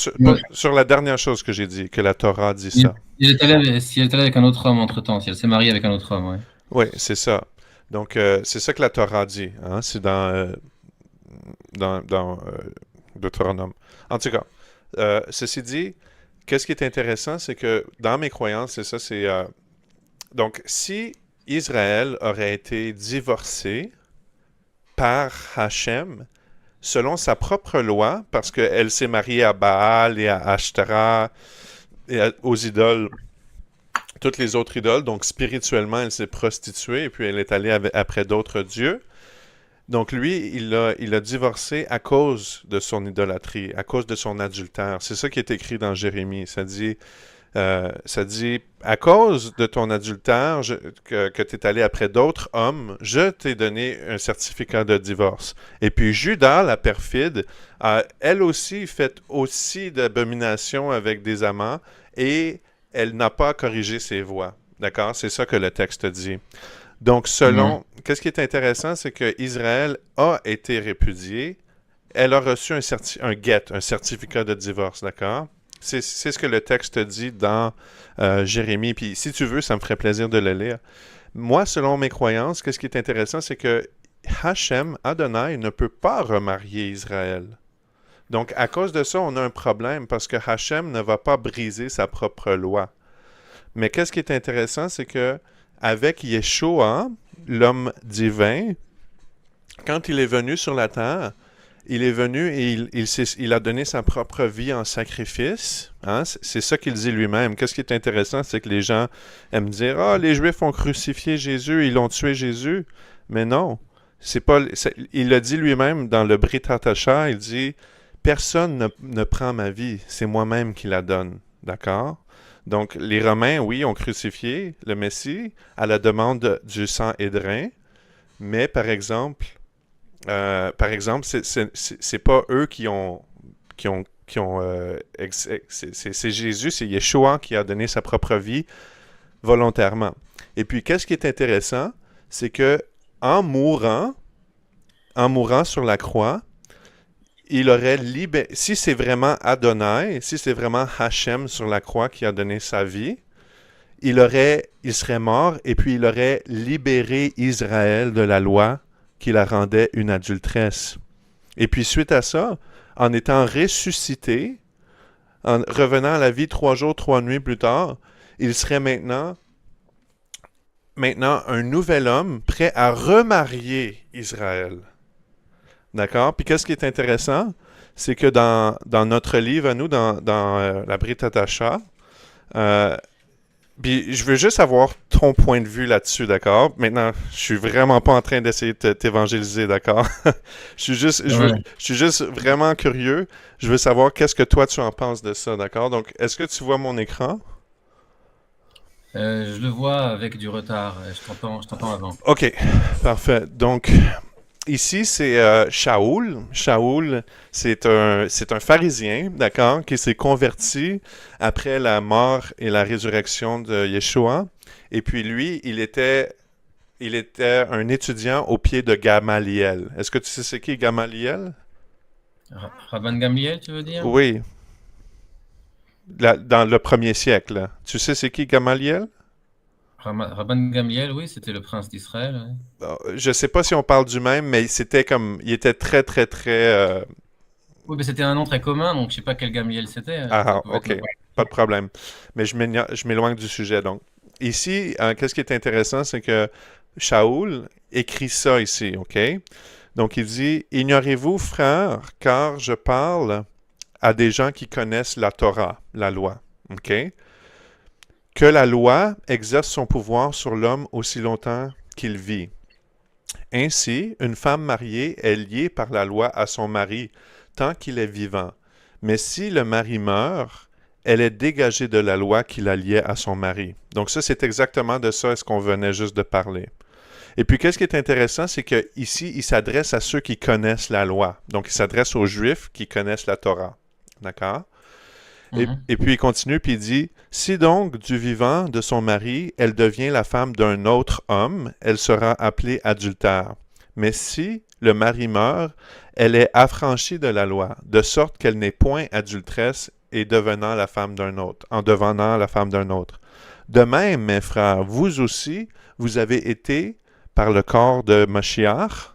S1: sur la dernière chose que j'ai dit, que la Torah dit ça.
S2: si elle est allée avec un autre homme entre-temps, si elle s'est mariée avec un autre homme, ouais.
S1: Oui, c'est ça. Donc, c'est ça que la Torah dit. Hein? C'est dans Deutéronome. En tout cas, ceci dit, qu'est-ce qui est intéressant, c'est que dans mes croyances, c'est ça, donc, si Israël aurait été divorcé par Hachem, selon sa propre loi, parce qu'elle s'est mariée à Baal et à Ashtara et aux idoles, toutes les autres idoles, donc spirituellement, elle s'est prostituée et puis elle est allée après d'autres dieux. Donc lui, il a divorcé à cause de son idolâtrie, à cause de son adultère. C'est ça qui est écrit dans Jérémie. Ça dit, à cause de ton adultère, que tu es allé après d'autres hommes, je t'ai donné un certificat de divorce. Et puis Judas, la perfide, a elle aussi fait aussi d'abominations avec des amants et elle n'a pas corrigé ses voies. D'accord? C'est ça que le texte dit. Donc, qu'est-ce qui est intéressant, c'est que Israël a été répudié. Elle a reçu un certificat de divorce, d'accord? C'est ce que le texte dit dans Jérémie. Puis, si tu veux, ça me ferait plaisir de le lire. Moi, selon mes croyances, qu'est-ce qui est intéressant, c'est que Hachem, Adonai, ne peut pas remarier Israël. Donc, à cause de ça, on a un problème parce que Hachem ne va pas briser sa propre loi. Mais qu'est-ce qui est intéressant, c'est que avec Yeshua, l'homme divin, quand il est venu sur la terre, il est venu et il a donné sa propre vie en sacrifice. Hein? C'est ça qu'il dit lui-même. Qu'est-ce qui est intéressant, c'est que les gens aiment dire « Ah, les Juifs ont crucifié Jésus, ils ont tué Jésus. » Mais non, il l'a dit lui-même dans le Brit Hadashah, il dit « Personne ne prend ma vie, c'est moi-même qui la donne. » D'accord? Donc, les Romains, oui, ont crucifié le Messie à la demande du sang édrin, mais par exemple, c'est pas eux c'est Jésus, c'est Yeshua qui a donné sa propre vie volontairement. Et puis, qu'est-ce qui est intéressant, c'est que en mourant sur la croix, il aurait libéré. Si c'est vraiment Adonai, si c'est vraiment Hachem sur la croix qui a donné sa vie, il serait mort et puis il aurait libéré Israël de la loi qui la rendait une adultéresse. Et puis suite à ça, en étant ressuscité, en revenant à la vie 3 jours, 3 nuits plus tard, il serait maintenant un nouvel homme prêt à remarier Israël. D'accord? Puis qu'est-ce qui est intéressant? C'est que dans notre livre à nous, dans la Brit Hadasha, puis je veux juste avoir ton point de vue là-dessus, d'accord? Maintenant, je suis vraiment pas en train d'essayer de t'évangéliser, d'accord? Je suis juste vraiment curieux. Je veux savoir qu'est-ce que toi tu en penses de ça, d'accord? Donc, est-ce que tu vois mon écran?
S2: Je le vois avec du retard. Je t'entends avant.
S1: OK, parfait. Donc, ici, c'est Shaoul. Shaoul, c'est un pharisien, d'accord, qui s'est converti après la mort et la résurrection de Yeshua. Et puis lui, il était un étudiant au pied de Gamaliel. Est-ce que tu sais c'est qui Gamaliel?
S2: Rabban Gamliel, tu veux dire?
S1: Oui, dans le 1er siècle. Là. Tu sais c'est qui Gamaliel?
S2: Rabban Gamliel, oui, c'était le prince d'Israël. Ouais.
S1: Je sais pas si on parle du même, mais il était très, très, très...
S2: Oui, mais c'était un nom très commun, donc je sais pas quel Gamliel c'était.
S1: Ah, ok, pas de problème. Mais je m'éloigne du sujet, donc. Ici, qu'est-ce qui est intéressant, c'est que Shaoul écrit ça ici, ok? Donc, il dit, ignorez-vous, frères, car je parle à des gens qui connaissent la Torah, la loi, ok? Que la loi exerce son pouvoir sur l'homme aussi longtemps qu'il vit. Ainsi, une femme mariée est liée par la loi à son mari tant qu'il est vivant. Mais si le mari meurt, elle est dégagée de la loi qui la liait à son mari. Donc ça, c'est exactement de ça ce qu'on venait juste de parler. Et puis, qu'est-ce qui est intéressant, c'est qu'ici, il s'adresse à ceux qui connaissent la loi. Donc, il s'adresse aux Juifs qui connaissent la Torah. D'accord? Et puis il continue, puis il dit, si donc du vivant de son mari, elle devient la femme d'un autre homme, elle sera appelée adultère. Mais si le mari meurt, elle est affranchie de la loi, de sorte qu'elle n'est point adulteresse et en devenant la femme d'un autre. De même, mes frères, vous aussi, vous avez été, par le corps de Mashiach,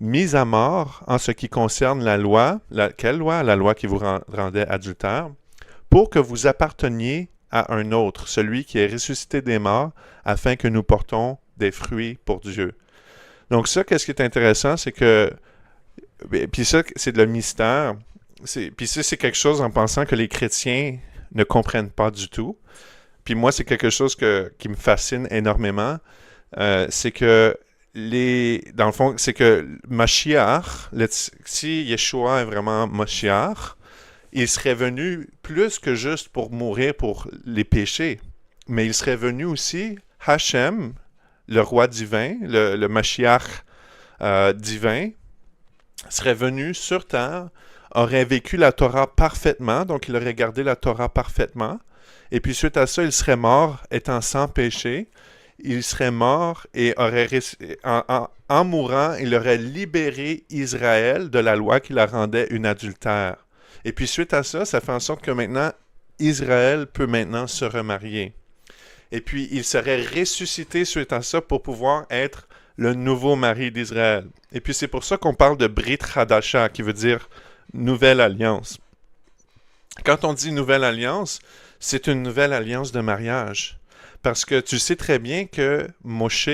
S1: mis à mort en ce qui concerne la loi. Quelle loi? La loi qui vous rendait adultère. Pour que vous apparteniez à un autre, celui qui est ressuscité des morts, afin que nous portons des fruits pour Dieu. Donc ça, qu'est-ce qui est intéressant, c'est que, puis ça, c'est le mystère, puis ça, c'est quelque chose en pensant que les chrétiens ne comprennent pas du tout. Puis moi, c'est quelque chose qui me fascine énormément, c'est que dans le fond, c'est que Mashiach, si Yeshua est vraiment Mashiach, il serait venu plus que juste pour mourir pour les péchés, mais il serait venu aussi, Hachem, le roi divin, le Mashiach divin, serait venu sur terre, aurait vécu la Torah parfaitement, donc il aurait gardé la Torah parfaitement, et puis suite à ça, il serait mort étant sans péché, il serait mort et en mourant, il aurait libéré Israël de la loi qui la rendait une adultère. Et puis suite à ça, ça fait en sorte que maintenant, Israël peut maintenant se remarier. Et puis, il serait ressuscité suite à ça pour pouvoir être le nouveau mari d'Israël. Et puis, c'est pour ça qu'on parle de Brit Hadasha, qui veut dire nouvelle alliance. Quand on dit nouvelle alliance, c'est une nouvelle alliance de mariage. Parce que tu sais très bien que Moshe,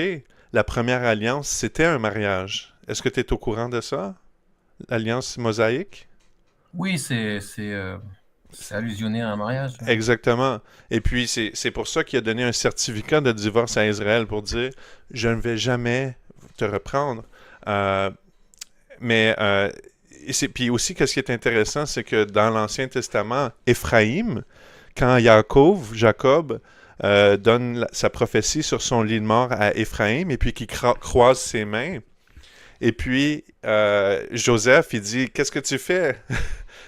S1: la première alliance, c'était un mariage. Est-ce que tu es au courant de ça? L'alliance mosaïque?
S2: Oui, c'est allusionné à un mariage.
S1: Exactement. Et puis, c'est pour ça qu'il a donné un certificat de divorce à Israël pour dire « Je ne vais jamais te reprendre. » Puis aussi, qu'est-ce qui est intéressant, c'est que dans l'Ancien Testament, Éphraïm, quand Jacob, donne sa prophétie sur son lit de mort à Éphraïm, et puis qu'il croise ses mains, et puis Joseph, il dit « Qu'est-ce que tu fais? »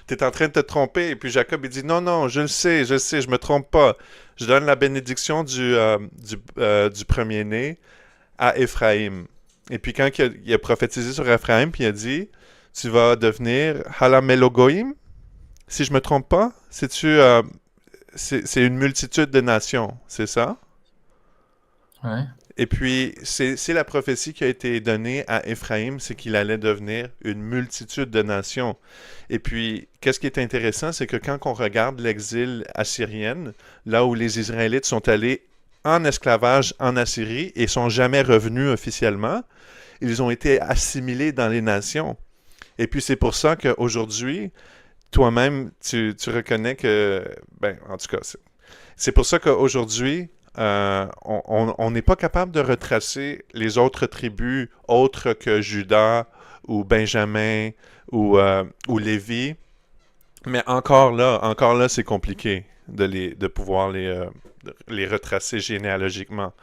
S1: Tu es en train de te tromper. Et puis Jacob, il dit, non, non, je le sais, je me trompe pas. Je donne la bénédiction du premier-né à Éphraïm. Et puis quand il a prophétisé sur Éphraïm, puis il a dit, tu vas devenir Halamelogoïm, si je me trompe pas. C'est une multitude de nations, c'est ça?
S2: Ouais.
S1: Et puis, c'est la prophétie qui a été donnée à Éphraïm, c'est qu'il allait devenir une multitude de nations. Et puis, qu'est-ce qui est intéressant, c'est que quand on regarde l'exil assyrien, là où les Israélites sont allés en esclavage en Assyrie et sont jamais revenus officiellement, ils ont été assimilés dans les nations. Et puis, c'est pour ça qu'aujourd'hui, toi-même, tu reconnais que, ben, en tout cas, c'est pour ça qu'aujourd'hui, on n'est pas capable de retracer les autres tribus autres que Judas ou Benjamin ou Lévi. Mais encore là, c'est compliqué de pouvoir les retracer généalogiquement.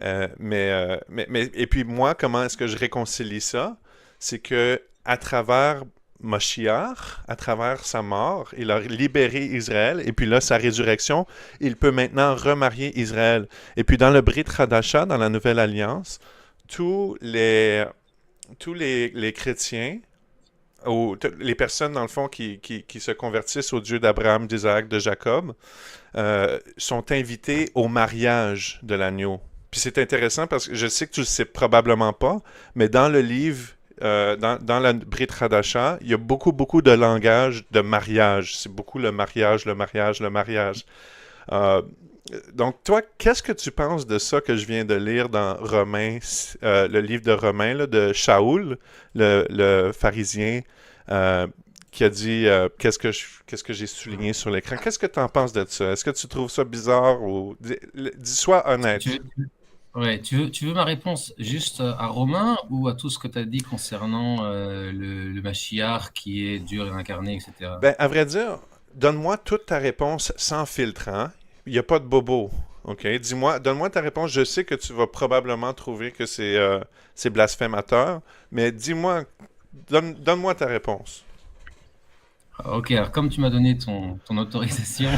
S1: Et puis moi, comment est-ce que je réconcilie ça? C'est que à travers Moshiach, à travers sa mort, il a libéré Israël, et puis là, sa résurrection, il peut maintenant remarier Israël. Et puis dans le Brit Hadasha, dans la Nouvelle Alliance, tous les, tous les chrétiens, ou les personnes, dans le fond, qui se convertissent au Dieu d'Abraham, d'Isaac, de Jacob, sont invités au mariage de l'agneau. Puis c'est intéressant parce que je sais que tu le sais probablement pas, mais dans le livre, dans la Brit Hadasha, il y a beaucoup, beaucoup de langage de mariage. C'est beaucoup le mariage, le mariage, le mariage. Euh, donc, toi, qu'est-ce que tu penses de ça que je viens de lire dans Romains, le livre de Romains, là, de Shaoul, le pharisien, qui a dit qu'est-ce que j'ai souligné sur l'écran. Qu'est-ce que tu en penses de ça? Est-ce que tu trouves ça bizarre ou dis-sois honnête.
S2: Ouais, tu veux ma réponse juste à Romain ou à tout ce que tu as dit concernant le Mashiach qui est Dieu réincarné, etc.
S1: Ben, à vrai dire, donne-moi toute ta réponse sans filtre, hein? Il n'y a pas de bobo. OK? Dis-moi, donne-moi ta réponse. Je sais que tu vas probablement trouver que c'est blasphémateur, mais dis-moi, donne-moi ta réponse.
S2: Ok, alors comme tu m'as donné ton autorisation,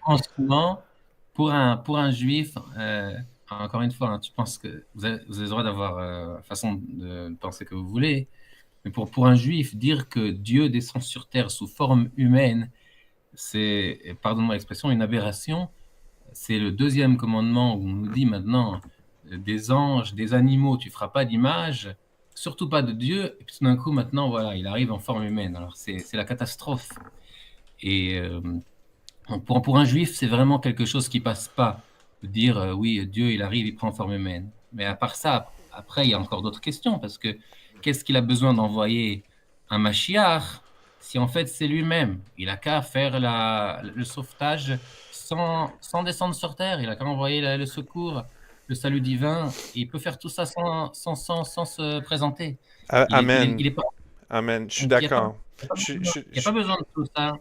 S2: franchement, pour un juif, encore une fois, hein, tu penses que vous avez le droit d'avoir la façon de penser que vous voulez, mais pour un juif, dire que Dieu descend sur terre sous forme humaine, c'est, pardonne-moi l'expression, une aberration. C'est le deuxième commandement où on nous dit maintenant des anges, des animaux, tu feras pas d'image, surtout pas de Dieu. Et puis tout d'un coup, maintenant, voilà, il arrive en forme humaine. Alors c'est la catastrophe. Et pour un juif, c'est vraiment quelque chose qui passe pas. De dire oui, Dieu, il arrive, il prend forme humaine. Mais à part ça, après, il y a encore d'autres questions parce que qu'est-ce qu'il a besoin d'envoyer un Mashiach si en fait c'est lui-même? Il a qu'à faire le sauvetage sans descendre sur terre. Il a qu'à envoyer le secours, le salut divin. Et il peut faire tout ça sans se présenter.
S1: Amen.
S2: Il est pas,
S1: Amen. Je suis
S2: donc,
S1: d'accord.
S2: il y a pas besoin de tout ça.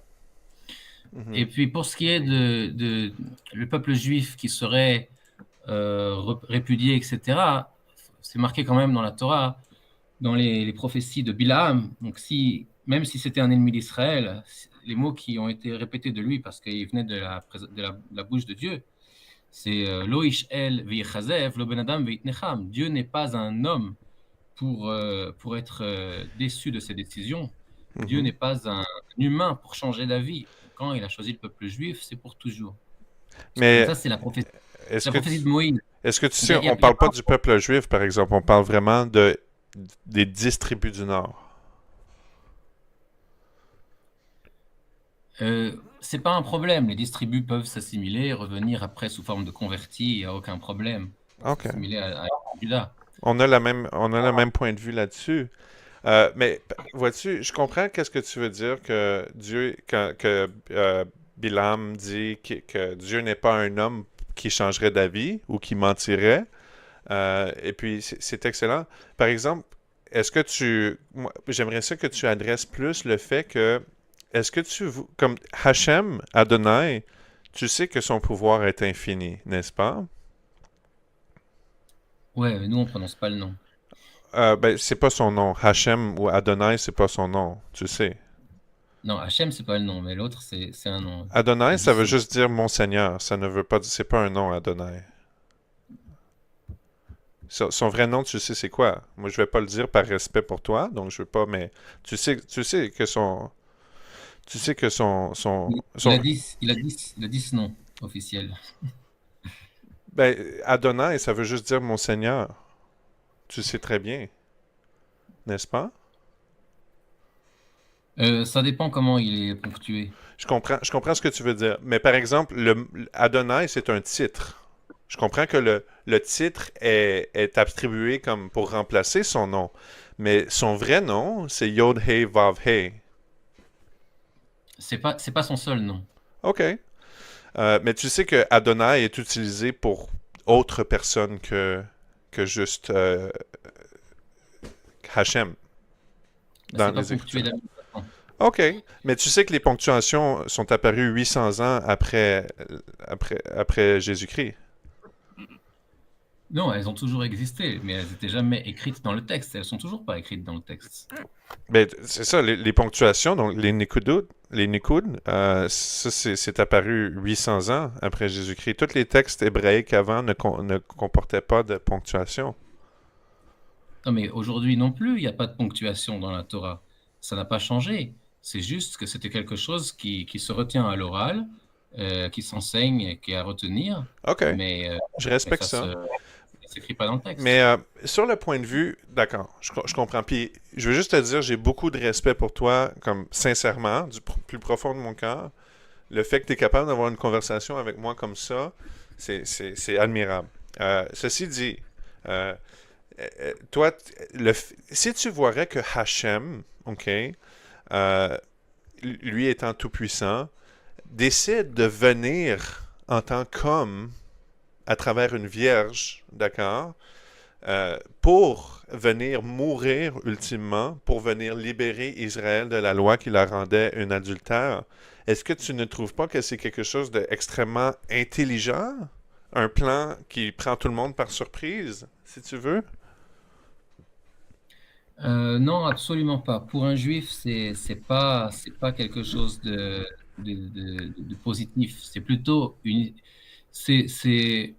S2: Et
S1: Mhm.
S2: puis pour ce qui est de le peuple juif qui serait répudié, etc., c'est marqué quand même dans la Torah, dans les prophéties de Bilaam. Donc même si c'était un ennemi d'Israël, les mots qui ont été répétés de lui parce qu'il venait de la bouche de Dieu, c'est Lo ish el v'yichazev, lo ben adam v'yitnecham. Dieu n'est pas un homme pour être déçu de ses décisions. Dieu
S1: Mhm.
S2: n'est pas un humain pour changer d'avis. Quand il a choisi le peuple juif, c'est pour toujours. Et
S1: Mais
S2: ça, c'est
S1: est-ce
S2: la
S1: que
S2: prophétie de Moïse.
S1: est-ce que tu
S2: Il y
S1: sais,
S2: a, il y
S1: on
S2: a- il y a
S1: parle pas
S2: pas-
S1: du peuple juif, par exemple, on parle vraiment des 10 tribus du Nord.
S2: c'est pas un problème. Les distribus peuvent s'assimiler, revenir après sous forme de convertis, il n'y a aucun problème.
S1: OK.
S2: S'assimiler à Judas.
S1: On a le même point de vue là-dessus. Mais vois-tu, je comprends qu'est-ce que tu veux dire que Bilam dit que Dieu n'est pas un homme qui changerait d'avis ou qui mentirait. Et puis c'est excellent. Par exemple, j'aimerais ça que tu adresses plus le fait que est-ce que comme Hachem Adonai, tu sais que son pouvoir est infini, n'est-ce pas?
S2: Ouais, mais nous, on prononce pas le nom.
S1: Ben, c'est pas son nom. Hachem ou Adonai, c'est pas son nom, tu sais.
S2: Non, Hachem, c'est pas le nom, mais l'autre, c'est un nom.
S1: Adonai,
S2: Il dit
S1: ça veut
S2: son.
S1: juste dire mon Seigneur. Ça ne veut pas dire, c'est pas un nom, Adonai. Son vrai nom, tu sais c'est quoi? Moi, je vais pas le dire par respect pour toi, donc je veux pas, mais tu sais que tu sais que
S2: Il a 10 noms officiels.
S1: Ben, Adonai, ça veut juste dire mon Seigneur. Tu sais très bien, n'est-ce pas?
S2: Ça dépend comment il est ponctué.
S1: Je comprends ce que tu veux dire. Mais par exemple, Adonai, c'est un titre. Je comprends que le titre est attribué comme pour remplacer son nom. Mais son vrai nom, c'est Yod-Heh Vav-Heh.
S2: C'est pas son seul nom.
S1: OK. Mais tu sais que Adonai est utilisé pour autre personne que juste Hachem dans
S2: C'est pas
S1: les
S2: ponctué
S1: Écritures.
S2: de la même façon.
S1: OK. Mais tu sais que les ponctuations sont apparues 800 ans après Jésus-Christ.
S2: Non, elles ont toujours existé, mais elles n'étaient jamais écrites dans le texte. Elles sont toujours pas écrites dans le texte.
S1: Ben, c'est ça, les ponctuations, donc les Nikuds, ça c'est apparu 800 ans après Jésus-Christ. Tous les textes hébraïques avant ne comportaient pas de ponctuation.
S2: Non, mais aujourd'hui non plus, il n'y a pas de ponctuation dans la Torah. Ça n'a pas changé. C'est juste que c'était quelque chose qui se retient à l'oral, qui s'enseigne, qui est à retenir,
S1: OK,
S2: mais, euh,
S1: je
S2: mais
S1: respecte
S2: ça
S1: ça.
S2: ne s'écrit pas dans le
S1: Mais
S2: texte.
S1: sur le point de vue, d'accord, je comprends. Puis je veux juste te dire, j'ai beaucoup de respect pour toi, comme sincèrement, plus profond de mon cœur. Le fait que tu es capable d'avoir une conversation avec moi comme ça, c'est admirable. Ceci dit, euh, toi, si tu voirais que Hachem, OK, euh, lui étant tout-puissant, décide de venir en tant qu'homme à travers une vierge, d'accord, pour venir mourir ultimement, pour venir libérer Israël de la loi qui la rendait un adultère, est-ce que tu ne trouves pas que c'est quelque chose d'extrêmement intelligent? Un plan qui prend tout le monde par surprise, si tu veux?
S2: Non, absolument pas. Pour un juif, c'est pas quelque chose de positif. C'est plutôt c'est ce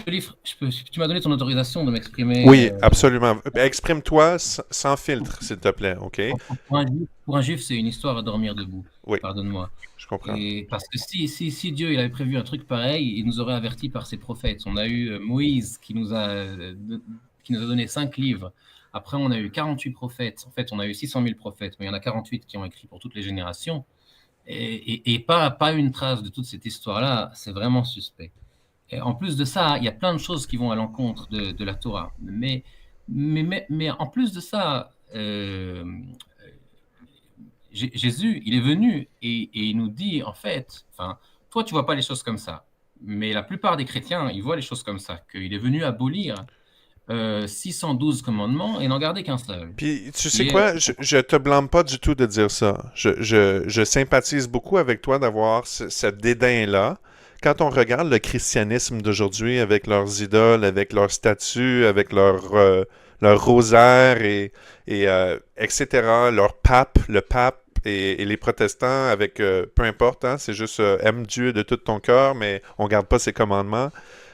S2: livre, tu m'as donné ton autorisation de m'exprimer.
S1: Oui, absolument. Exprime-toi sans filtre, s'il te plaît, OK?
S2: Pour un juif, c'est une histoire à dormir debout.
S1: Oui,
S2: Pardonne-moi.
S1: je comprends.
S2: Et parce que si Dieu il avait prévu un truc pareil, il nous aurait avertis par ses prophètes. On a eu Moïse qui nous a donné 5 livres. Après, on a eu 48 prophètes. En fait, on a eu 600 000 prophètes, mais il y en a 48 qui ont écrit pour toutes les générations. Et pas une trace de toute cette histoire-là. C'est vraiment suspect. Et en plus de ça, il y a plein de choses qui vont à l'encontre de la Torah. Mais en plus de ça, Jésus, il est venu et il nous dit, en fait, enfin, toi, tu vois pas les choses comme ça. Mais la plupart des chrétiens, ils voient les choses comme ça, qu'il est venu abolir 612 commandements et n'en garder qu'un seul,
S1: Puis, tu sais
S2: qui est
S1: quoi, je te blâme pas du tout de dire ça. Je sympathise beaucoup avec toi d'avoir ce dédain-là. Quand on regarde le christianisme d'aujourd'hui avec leurs idoles, avec leurs statues, avec leur rosaire et etc., leur pape, le pape et les protestants avec, peu importe, hein, c'est juste aime Dieu de tout ton cœur, mais on garde pas ses commandements.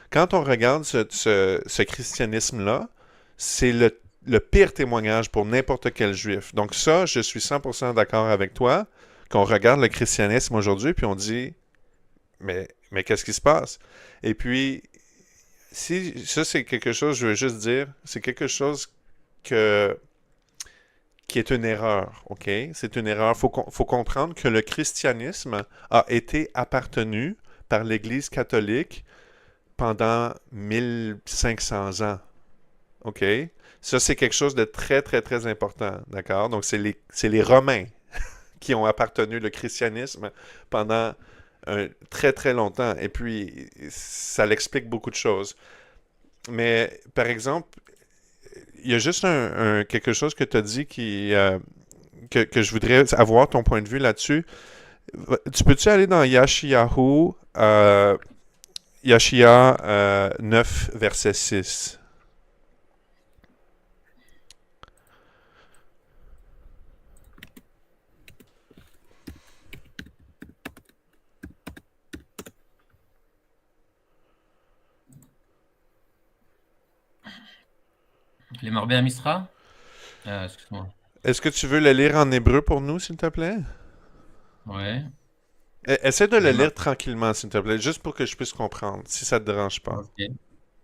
S1: Quand on regarde ce christianisme-là, c'est le pire témoignage pour n'importe quel juif. Donc ça, je suis 100% d'accord avec toi, qu'on regarde le christianisme aujourd'hui, puis on dit, mais qu'est-ce qui se passe? Et puis, si ça c'est quelque chose, je veux juste dire, c'est quelque chose que, qui est une erreur, OK? C'est une erreur. Faut comprendre que le christianisme a été appartenu par l'Église catholique pendant 1500 ans. OK? Ça, c'est quelque chose de très, très, très important. D'accord? Donc, c'est les Romains qui ont appartenu le christianisme pendant très, très longtemps. Et puis, ça l'explique beaucoup de choses. Mais, par exemple, il y a juste quelque chose que tu as dit que je voudrais avoir ton point de vue là-dessus. Tu peux-tu aller dans Yashiyahu, Yashia 9, verset 6?
S2: les Marbé à Misra. Excuse-moi.
S1: Est-ce que tu veux le lire en hébreu pour nous, s'il te plaît?
S2: Ouais.
S1: Essaie de le
S2: Les mar-
S1: lire tranquillement, s'il te plaît, juste pour que je puisse comprendre, si ça te dérange pas.
S2: ok.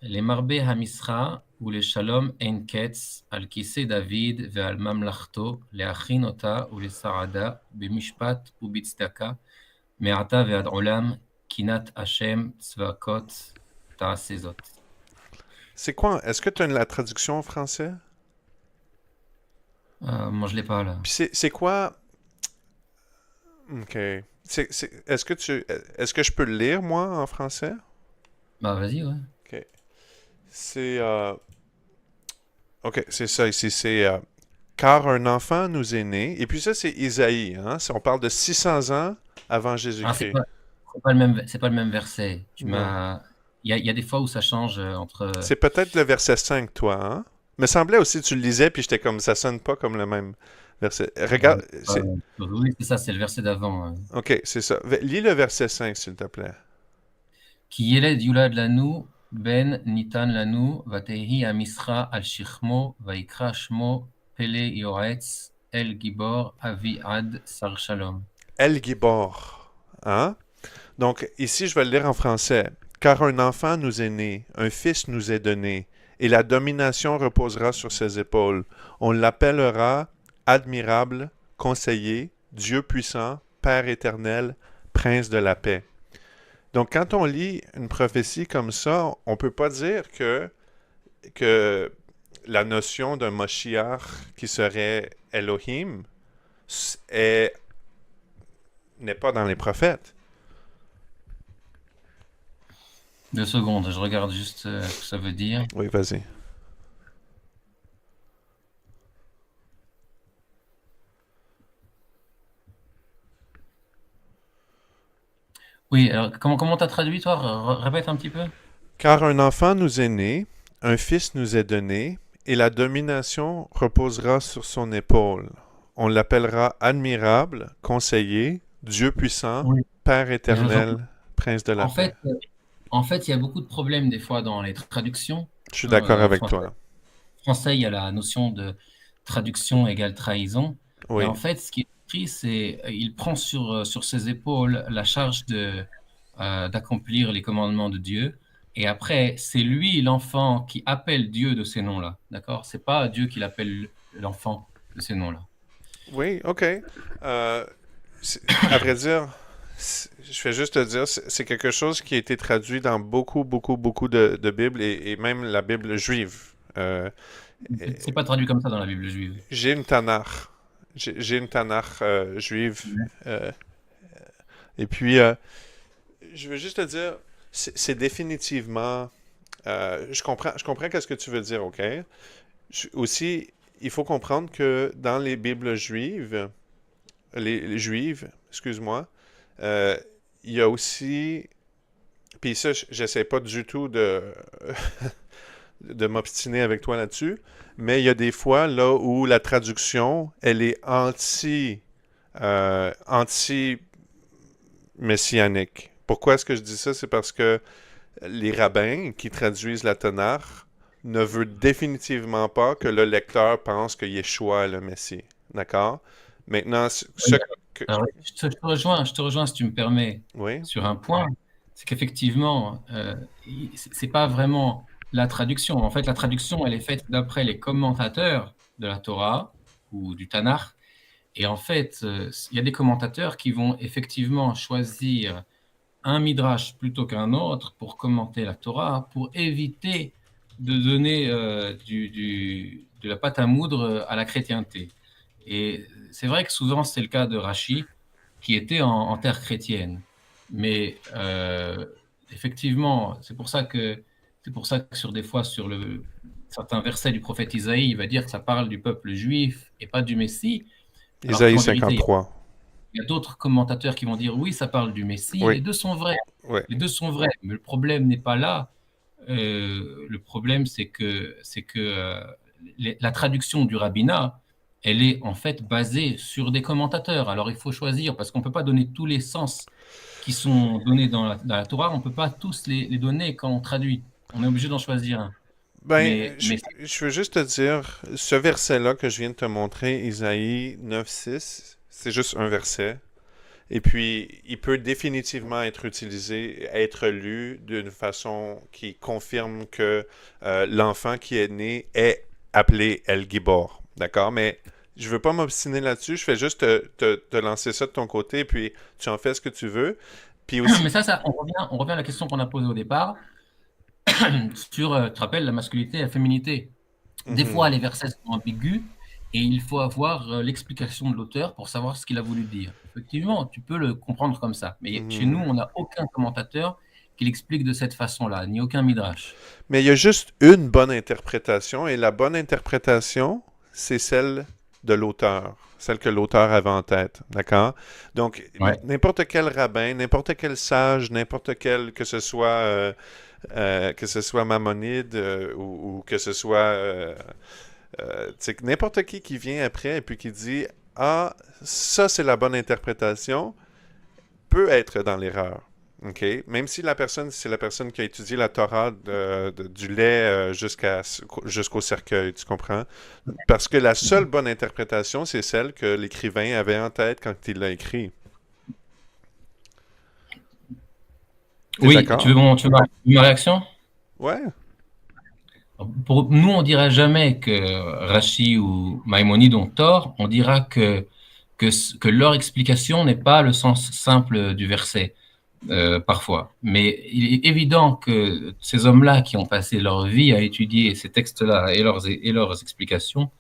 S2: Les marbé hamisra ou les shalom en ketz al kisei David ve'al mamlachto le'achin ota ou les sarada b'mishpat ou b'tzdaka me'ata ve'ad olam kinat Hashem tzvakot ta'asezot.
S1: C'est quoi? Est-ce que tu as la traduction en français?
S2: Moi, je l'ai pas là.
S1: Puis c'est quoi? Ok. Est-ce que je peux le lire, moi, en français?
S2: Bah, vas-y, ouais.
S1: Ok. C'est, ok, c'est ça ici. C'est, car un enfant nous est né. Et puis ça, c'est Isaïe, hein? On parle de 600 ans avant
S2: Ah,
S1: Jésus-Christ.
S2: c'est pas le même, c'est pas le même verset.
S1: Non.
S2: Il y a des fois où ça change entre.
S1: C'est peut-être le verset 5, toi, hein? Me semblait aussi que tu le lisais, puis j'étais comme, ça sonne pas comme le même verset.
S2: euh,
S1: Regarde, c'est...
S2: oui, c'est ça, c'est le verset d'avant.
S1: Ok, c'est ça. Lis le verset 5, s'il te plaît.
S2: Ki yeled yulad lanu ben nitan lanu vatehi amisra al shichmo vaikra shmo pele yoretz el gibor avi ad sar shalom.
S1: El Gibor, hein? Donc, ici, je vais le lire en français. Car un enfant nous est né, un fils nous est donné, et la domination reposera sur ses épaules. On l'appellera admirable, conseiller, Dieu puissant, Père éternel, Prince de la paix. Donc, quand on lit une prophétie comme ça, on ne peut pas dire que la notion d'un Moshiach qui serait Elohim est- n'est pas dans les prophètes.
S2: 2 secondes, je regarde juste ce que ça veut dire.
S1: Oui, vas-y.
S2: Oui, alors comment t'as traduit toi? Répète un petit peu.
S1: Car un enfant nous est né, un fils nous est donné, et la domination reposera sur son épaule. On l'appellera admirable, conseiller, Dieu puissant,
S2: Oui.
S1: Père
S2: Mais
S1: éternel, Prince de la
S2: en
S1: paix.
S2: fait, en fait, il y a beaucoup de problèmes des fois dans les traductions.
S1: Je suis d'accord avec
S2: Français,
S1: toi.
S2: français, il y a la notion de traduction égale trahison. Et
S1: Oui.
S2: en fait, ce qui est écrit, c'est il prend sur ses épaules la charge d'accomplir les commandements de Dieu. Et après, c'est lui, l'enfant, qui appelle Dieu de ces noms-là. D'accord? C'est pas Dieu qui l'appelle l'enfant de ces noms-là.
S1: Oui, OK. À vrai dire, je vais juste te dire, c'est quelque chose qui a été traduit dans beaucoup, beaucoup, beaucoup de Bibles et même la Bible juive.
S2: C'est pas traduit comme ça dans la Bible juive.
S1: J'ai une Tanakh. J'ai une Tanakh juive. euh, et puis, je veux juste te dire, c'est définitivement... je comprends qu'est-ce que tu veux dire, OK? Aussi, il faut comprendre que dans les Bibles juives, les juives, excuse-moi, euh, il y a aussi... Puis ça, j'essaie pas du tout de m'obstiner avec toi là-dessus, mais il y a des fois là où la traduction, elle est anti-messianique. Pourquoi est-ce que je dis ça? C'est parce que les rabbins qui traduisent la Tanakh ne veulent définitivement pas que le lecteur pense que Yeshua est le Messie. D'accord? Maintenant,
S2: Oui. Alors, je te rejoins si tu me permets
S1: oui,
S2: sur un point, c'est qu'effectivement, c'est pas vraiment la traduction. En fait, la traduction, elle est faite d'après les commentateurs de la Torah ou du Tanakh. Et en fait, il y a des commentateurs qui vont effectivement choisir un midrash plutôt qu'un autre pour commenter la Torah, pour éviter de donner de la pâte à moudre à la chrétienté. Et c'est vrai que souvent c'est le cas de Rachi, qui était en terre chrétienne. Mais effectivement, c'est pour ça que sur des fois certains versets du prophète Isaïe, il va dire que ça parle du peuple juif et pas du Messie, alors
S1: Isaïe
S2: qu'en vérité,
S1: 53.
S2: il y a d'autres commentateurs qui vont dire oui, ça parle du Messie.
S1: Oui,
S2: Les deux sont vrais.
S1: oui.
S2: Les deux sont vrais. Mais le problème n'est pas là. Le problème, c'est que la traduction du rabbinat, elle est en fait basée sur des commentateurs. Alors il faut choisir parce qu'on ne peut pas donner tous les sens qui sont donnés dans la Torah. On ne peut pas tous les donner quand on traduit. On est obligé d'en choisir un.
S1: Ben,
S2: Mais
S1: je veux juste te dire, ce verset-là que je viens de te montrer, Isaïe 9:6, c'est juste un verset. Et puis, il peut définitivement être utilisé, être lu d'une façon qui confirme que l'enfant qui est né est appelé El Gibor. D'accord? Mais je veux pas m'obstiner là-dessus. Je fais juste te lancer ça de ton côté, puis tu en fais ce que tu veux. Puis aussi.
S2: Mais ça, on revient à la question qu'on a posée au départ sur, tu te rappelles, la masculinité et la féminité. Des fois,
S1: Mhm,
S2: les versets sont ambigus et il faut avoir l'explication de l'auteur pour savoir ce qu'il a voulu dire. Effectivement, tu peux le comprendre comme ça. Mais chez nous,
S1: mhm.
S2: on n'a aucun commentateur qui l'explique de cette façon-là, ni aucun midrash.
S1: Mais il y a juste une bonne interprétation, et la bonne interprétation, c'est celle de l'auteur, celle que l'auteur avait en tête, d'accord? Donc,
S2: Ouais.
S1: n'importe quel rabbin, n'importe quel sage, n'importe quel, que ce soit Mamonide ou que ce soit tu sais, n'importe qui vient après et puis qui dit ah, ça c'est la bonne interprétation, peut être dans l'erreur. OK? Même si la personne, c'est la personne qui a étudié la Torah du lait jusqu'au cercueil, tu comprends? Parce que la seule bonne interprétation, c'est celle que l'écrivain avait en tête quand il l'a écrit. T'es
S2: Oui, tu veux,
S1: d'accord?
S2: tu veux ma réaction?
S1: Ouais.
S2: Pour nous, on dira jamais que Rashi ou Maïmonide ont tort. On dira que leur explication n'est pas le sens simple du verset, parfois. Mais il est évident que ces hommes-là qui ont passé leur vie à étudier ces textes-là et leurs explications,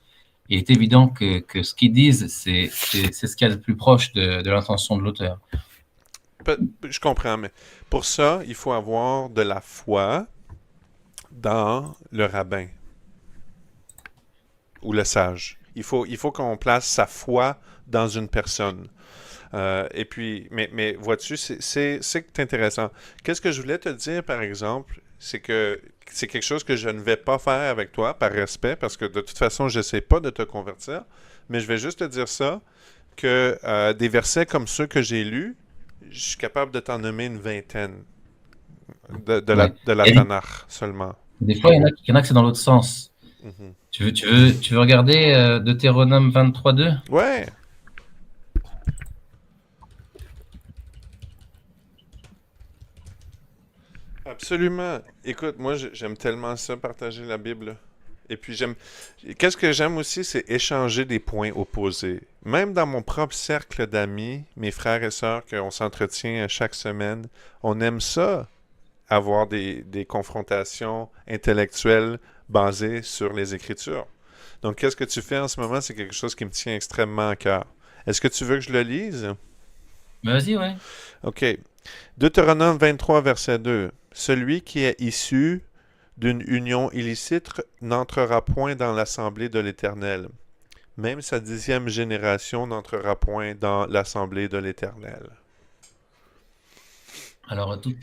S2: il est évident que ce qu'ils disent, c'est ce qu'il y a de plus proche de l'intention de l'auteur.
S1: Je comprends, mais pour ça, il faut avoir de la foi dans le rabbin ou le sage. Il faut qu'on place sa foi dans une personne. Et puis, mais vois-tu, c'est intéressant. Qu'est-ce que je voulais te dire, par exemple, c'est que c'est quelque chose que je ne vais pas faire avec toi, par respect, parce que de toute façon, je ne sais pas de te convertir, mais je vais juste te dire ça, que des versets comme ceux que j'ai lus, je suis capable de t'en nommer une vingtaine
S2: Ouais.
S1: de la
S2: Et
S1: Tanakh seulement.
S2: des fois, il y en a que c'est dans l'autre sens.
S1: Mhm.
S2: Tu veux regarder Deutéronome 23.2?
S1: Ouais, absolument. Écoute, moi, j'aime tellement ça, partager la Bible. Et puis j'aime. Qu'est-ce que j'aime aussi, c'est échanger des points opposés. Même dans mon propre cercle d'amis, mes frères et sœurs qu'on s'entretient chaque semaine, on aime ça, avoir des confrontations intellectuelles basées sur les Écritures. Donc, qu'est-ce que tu fais en ce moment? C'est quelque chose qui me tient extrêmement à cœur. Est-ce que tu veux que je le lise?
S2: Ben, vas-y, ouais.
S1: OK. Deutéronome 23, verset 2. Celui qui est issu d'une union illicite n'entrera point dans l'assemblée de l'Éternel. Même sa 10e génération n'entrera point dans l'assemblée de l'Éternel.
S2: Alors, toutes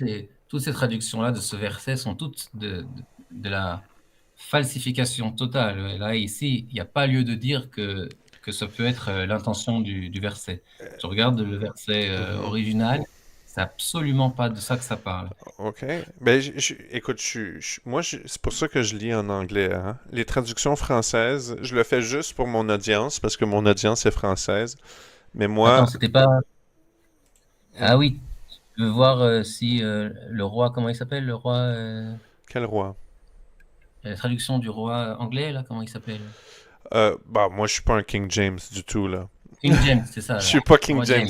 S2: ces traductions-là de ce verset sont toutes de la falsification totale. Là, ici, il n'y a pas lieu de dire que ça peut être l'intention du verset. Tu regardes le verset
S1: Mhm.
S2: original, c'est absolument pas de ça que ça parle.
S1: OK. Ben, écoute, c'est pour ça que je lis en anglais, hein. Les traductions françaises, je le fais juste pour mon audience, parce que mon audience est française. Mais
S2: Attends,
S1: moi,
S2: c'était pas.
S1: hmm,
S2: Ah oui, tu veux voir si le roi, comment il s'appelle, le roi,
S1: quel roi?
S2: la traduction du roi anglais, là, comment il s'appelle?
S1: Bah, moi, je suis pas un King James du tout, là.
S2: King James, c'est ça,
S1: Je
S2: là.
S1: suis pas King
S2: Roi
S1: James.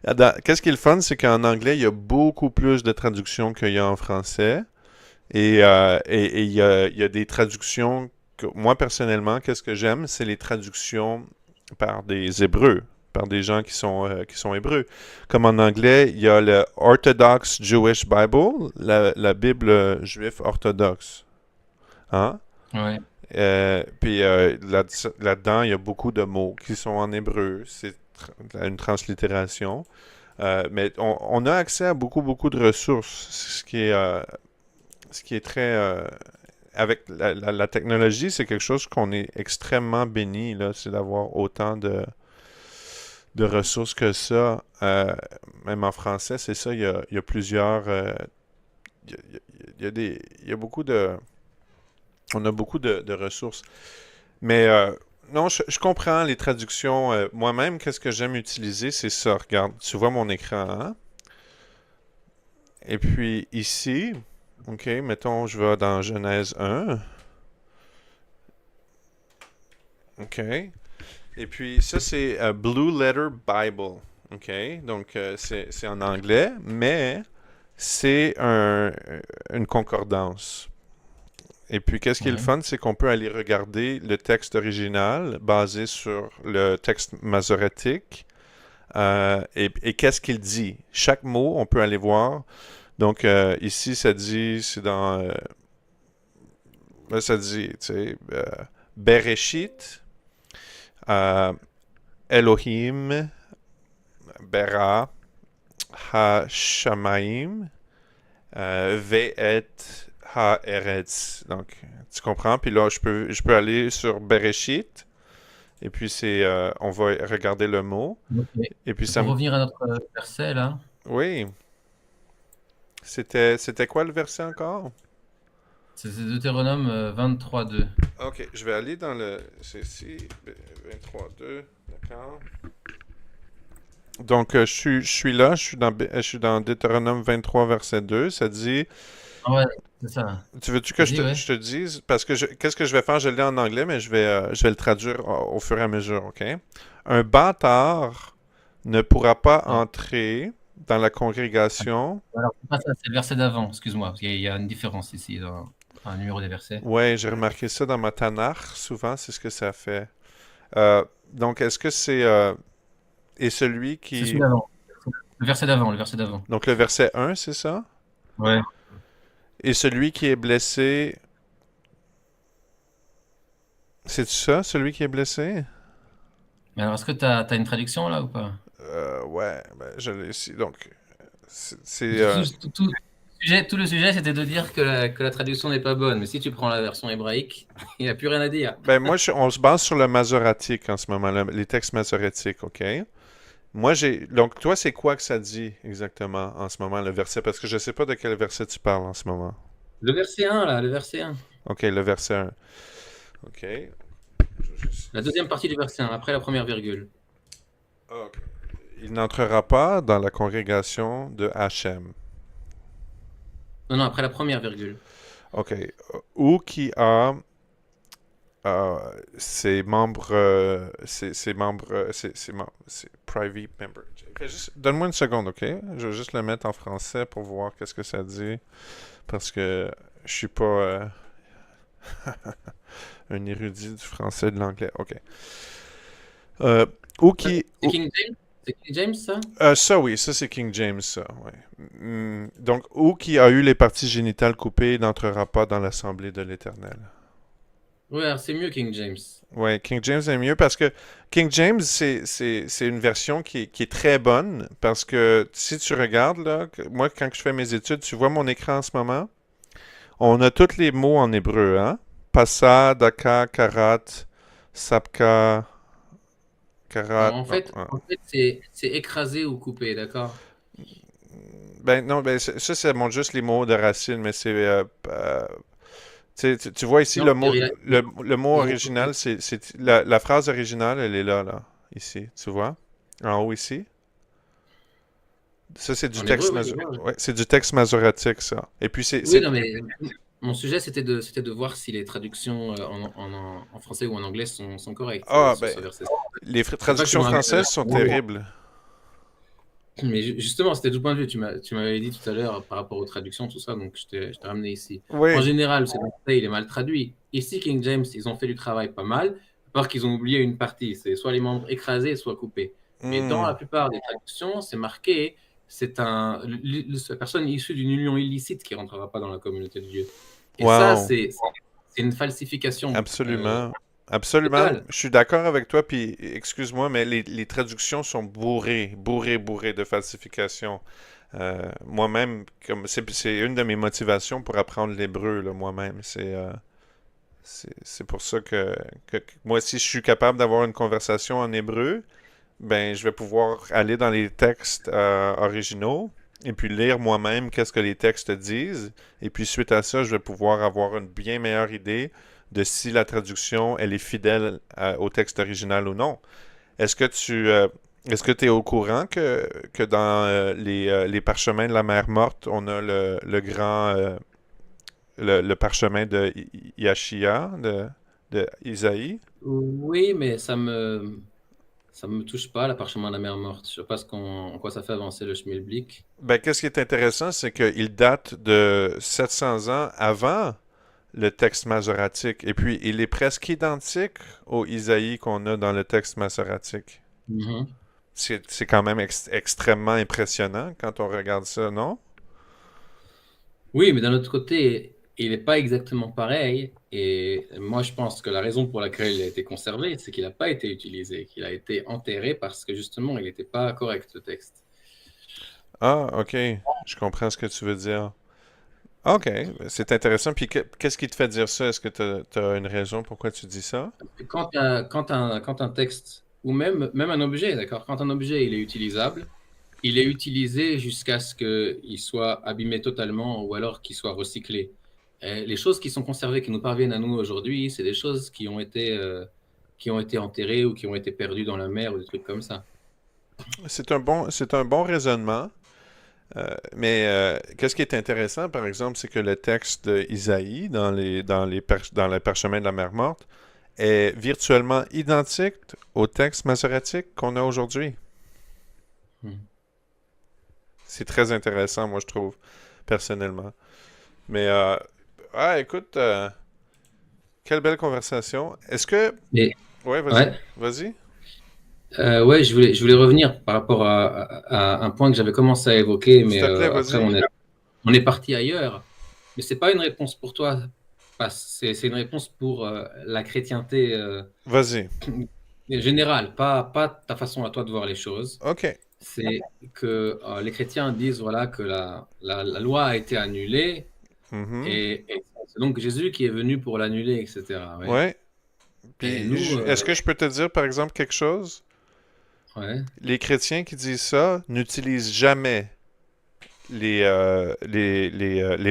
S2: James.
S1: Qu'est-ce qui est le fun, c'est qu'en anglais, il y a beaucoup plus de traductions qu'il y a en français. Et il y a des traductions que moi, personnellement, qu'est-ce que j'aime, c'est les traductions par des Hébreux, par des gens qui sont Hébreux. Comme en anglais, il y a le Orthodox Jewish Bible, la Bible juive orthodoxe. Hein?
S2: Ouais.
S1: Là-dedans, il y a beaucoup de mots qui sont en hébreu. C'est une translittération. Mais on a accès à beaucoup, beaucoup de ressources, ce qui est très... avec la technologie, c'est quelque chose qu'on est extrêmement béni, là, c'est d'avoir autant de ressources que ça. Même en français, c'est ça, il y a plusieurs... il y a beaucoup de... On a beaucoup de ressources. Mais Non, je comprends les traductions. Moi-même, qu'est-ce que j'aime utiliser, c'est ça. Regarde, tu vois mon écran, hein? Et puis ici, OK, mettons, je vais dans Genèse 1. OK. Et puis ça, c'est Blue Letter Bible. OK? Donc, c'est en anglais, mais c'est une concordance. Et puis, qu'est-ce qui est le
S2: Ouais.
S1: fun, c'est qu'on peut aller regarder le texte original basé sur le texte masorétique. Et qu'est-ce qu'il dit? Chaque mot, on peut aller voir. Donc, ici, ça dit, c'est dans... là, ça dit, tu sais, Bereshit, euh, Elohim, Bera, Ha-Shamaim, Ve'et, Ha-Eretz. Donc, tu comprends? Puis là, je peux aller sur Bereshit. Et puis, on va regarder le mot.
S2: Ok.
S1: Et puis,
S2: Pour revenir à notre verset, là,
S1: oui. C'était quoi le verset encore?
S2: c'est Deutéronome 23:2.
S1: Ok, je vais aller dans le... C'est ici, 23.2, d'accord. Donc, je suis là, je suis dans Deutéronome 23, verset 2. Ça dit...
S2: Ah ouais, c'est ça.
S1: Tu veux-tu que
S2: Vas-y, ouais.
S1: je te dise? Parce que qu'est-ce que je vais faire? Je l'ai en anglais, mais je vais le traduire au fur et à mesure, OK? Un bâtard ne pourra pas
S2: Ah,
S1: entrer dans la congrégation.
S2: alors, c'est pas ça, c'est le verset d'avant, excuse-moi, parce qu'il y a une différence ici dans un numéro des versets.
S1: Ouais, j'ai remarqué ça dans ma Tanakh. Souvent, c'est ce que ça fait. Euh, donc, est-ce que c'est... et celui
S2: C'est celui
S1: qui...
S2: d'avant. Le verset d'avant, le verset d'avant.
S1: Donc, le verset 1, c'est ça?
S2: Ouais.
S1: Et celui qui est blessé... C'est ça, celui qui est blessé?
S2: Mais alors, est-ce que tu as une traduction là ou pas?
S1: Ouais, ben, je l'ai ici. Donc, c'est...
S2: Tout le sujet, c'était de dire que la traduction n'est pas bonne. Mais si tu prends la version hébraïque, il n'y a plus rien à dire.
S1: ben, moi, on se base sur le masorétique en ce moment, les textes masorétiques, OK? Moi, j'ai... Donc, toi, c'est quoi que ça dit exactement en ce moment, le verset? Parce que je sais pas de quel verset tu parles en ce moment.
S3: Le verset 1, là, le verset 1.
S1: OK, le verset 1. OK.
S3: La deuxième partie du verset 1, après la première virgule.
S1: OK. Il n'entrera pas dans la congrégation de Hachem.
S3: Non, non, après la première virgule.
S1: OK. Ou qui a euh, ses membres, c'est private member. Donne-moi une seconde, OK? Je vais juste le mettre en français pour voir qu'est-ce que ça dit. Parce que je suis pas un érudit du français et de l'anglais. OK. Euh, ou qui...
S3: C'est King James? C'est King James, ça?
S1: Ça oui, ça c'est King James, ça, ouais. Donc, ou qui a eu les parties génitales coupées n'entrera pas dans l'assemblée de l'Éternel.
S3: Ouais, alors c'est mieux King James.
S1: Ouais, King James est mieux parce que King James, c'est une version qui est très bonne parce que si tu regardes, là, moi, quand je fais mes études, tu vois mon écran en ce moment, on a tous les mots en hébreu, hein? Passa, Daka, Karat, Sapka,
S3: Alors,
S1: Karat.
S3: en fait c'est écrasé ou coupé, d'accord?
S1: Ben non, ben ça montre juste les mots de racine, mais c'est tu vois ici
S3: Non,
S1: le mot
S3: c'est-à-dire,
S1: le mot
S3: ils ont
S1: original, la phrase originale, elle est là, ici, tu vois? En haut ici. Ça, c'est du
S3: en hébreu,
S1: texte
S3: oui, je vois.
S1: ouais, c'est du texte masorétique, ça. Et puis
S3: Oui, non, mais mon sujet, c'était de voir si les traductions en français ou en anglais sont correctes
S1: ah
S3: sur
S1: ben
S3: ce verset.
S1: les
S3: C'est pas que tu
S1: traductions
S3: m'as
S1: françaises sont terribles.
S3: mais justement, c'était tout point de vue. Tu m'avais dit tout à l'heure par rapport aux traductions, tout ça, donc je t'ai ramené ici. En
S1: Oui.
S3: général, ce verset, il est mal traduit. Ici, King James, ils ont fait du travail pas mal, à part qu'ils ont oublié une partie. C'est soit les membres écrasés, soit coupés. Mais dans la plupart des traductions, c'est marqué, la personne issue d'une union illicite qui rentrera pas dans la communauté de Dieu. Et ça,
S1: Wow.
S3: c'est une falsification
S1: Absolument. Absolument.
S3: totale.
S1: Je suis d'accord avec toi, puis excuse-moi, mais les traductions sont bourrées de falsifications. Moi-même, comme c'est une de mes motivations pour apprendre l'hébreu, là, moi-même. C'est pour ça que moi, si je suis capable d'avoir une conversation en hébreu, ben, je vais pouvoir aller dans les textes originaux et puis lire moi-même qu'est-ce que les textes disent. Et puis suite à ça, je vais pouvoir avoir une bien meilleure idée de si la traduction elle est fidèle au texte original ou non. Est-ce que est-ce que tu es au courant que dans les parchemins de la mer morte, on a le grand le parchemin de Yashia, de Isaïe?
S3: Oui, mais ça me touche pas, la parchemin de la mer morte. Je sais pas en quoi ça fait avancer le schmilblick.
S1: Ben, qu'est-ce qui est intéressant, c'est qu'il date de 700 ans avant le texte masorétique. Et puis, il est presque identique au Isaïe qu'on a dans le texte masorétique.
S3: Mhm.
S1: C'est quand même extrêmement impressionnant quand on regarde ça, non?
S3: Oui, mais d'un autre côté, il n'est pas exactement pareil. Et moi, je pense que la raison pour laquelle il a été conservé, c'est qu'il n'a pas été utilisé, qu'il a été enterré parce que justement, il n'était pas correct, le texte.
S1: Ah, ok. Je comprends ce que tu veux dire. Ok, c'est intéressant. Puis qu'est-ce qui te fait dire ça? Est-ce que tu as une raison pourquoi tu dis ça?
S3: Quand un texte, ou même un objet, d'accord, quand un objet il est utilisable, il est utilisé jusqu'à ce qu'il soit abîmé totalement ou alors qu'il soit recyclé. Et les choses qui sont conservées, qui nous parviennent à nous aujourd'hui, c'est des choses qui ont été enterrées ou qui ont été perdues dans la mer ou des trucs comme ça.
S1: C'est un bon raisonnement. Mais qu'est-ce qui est intéressant, par exemple, c'est que le texte d'Isaïe dans les parchemins de la mer morte est virtuellement identique au texte masorétique qu'on a aujourd'hui.
S3: Hmm.
S1: C'est très intéressant, moi, je trouve, personnellement. Mais, écoute, quelle belle conversation. Est-ce que...
S3: Et,
S1: Ouais, vas-y,
S3: ouais,
S1: vas-y.
S3: ouais, je voulais revenir par rapport à un point que j'avais commencé à évoquer,
S1: S'il
S3: mais
S1: te plaît,
S3: après
S1: vas-y.
S3: on est parti ailleurs. Mais c'est pas une réponse pour toi, c'est une réponse pour la chrétienté
S1: Vas-y.
S3: générale, pas ta façon à toi de voir les choses.
S1: OK.
S3: C'est que les chrétiens disent voilà, que la loi a été annulée
S1: Mhm.
S3: et c'est donc Jésus qui est venu pour l'annuler, etc. Ouais.
S1: Ouais.
S3: Et
S1: Puis,
S3: nous,
S1: est-ce que je peux te dire, par exemple, quelque chose?
S3: ouais,
S1: Les chrétiens qui disent ça n'utilisent jamais les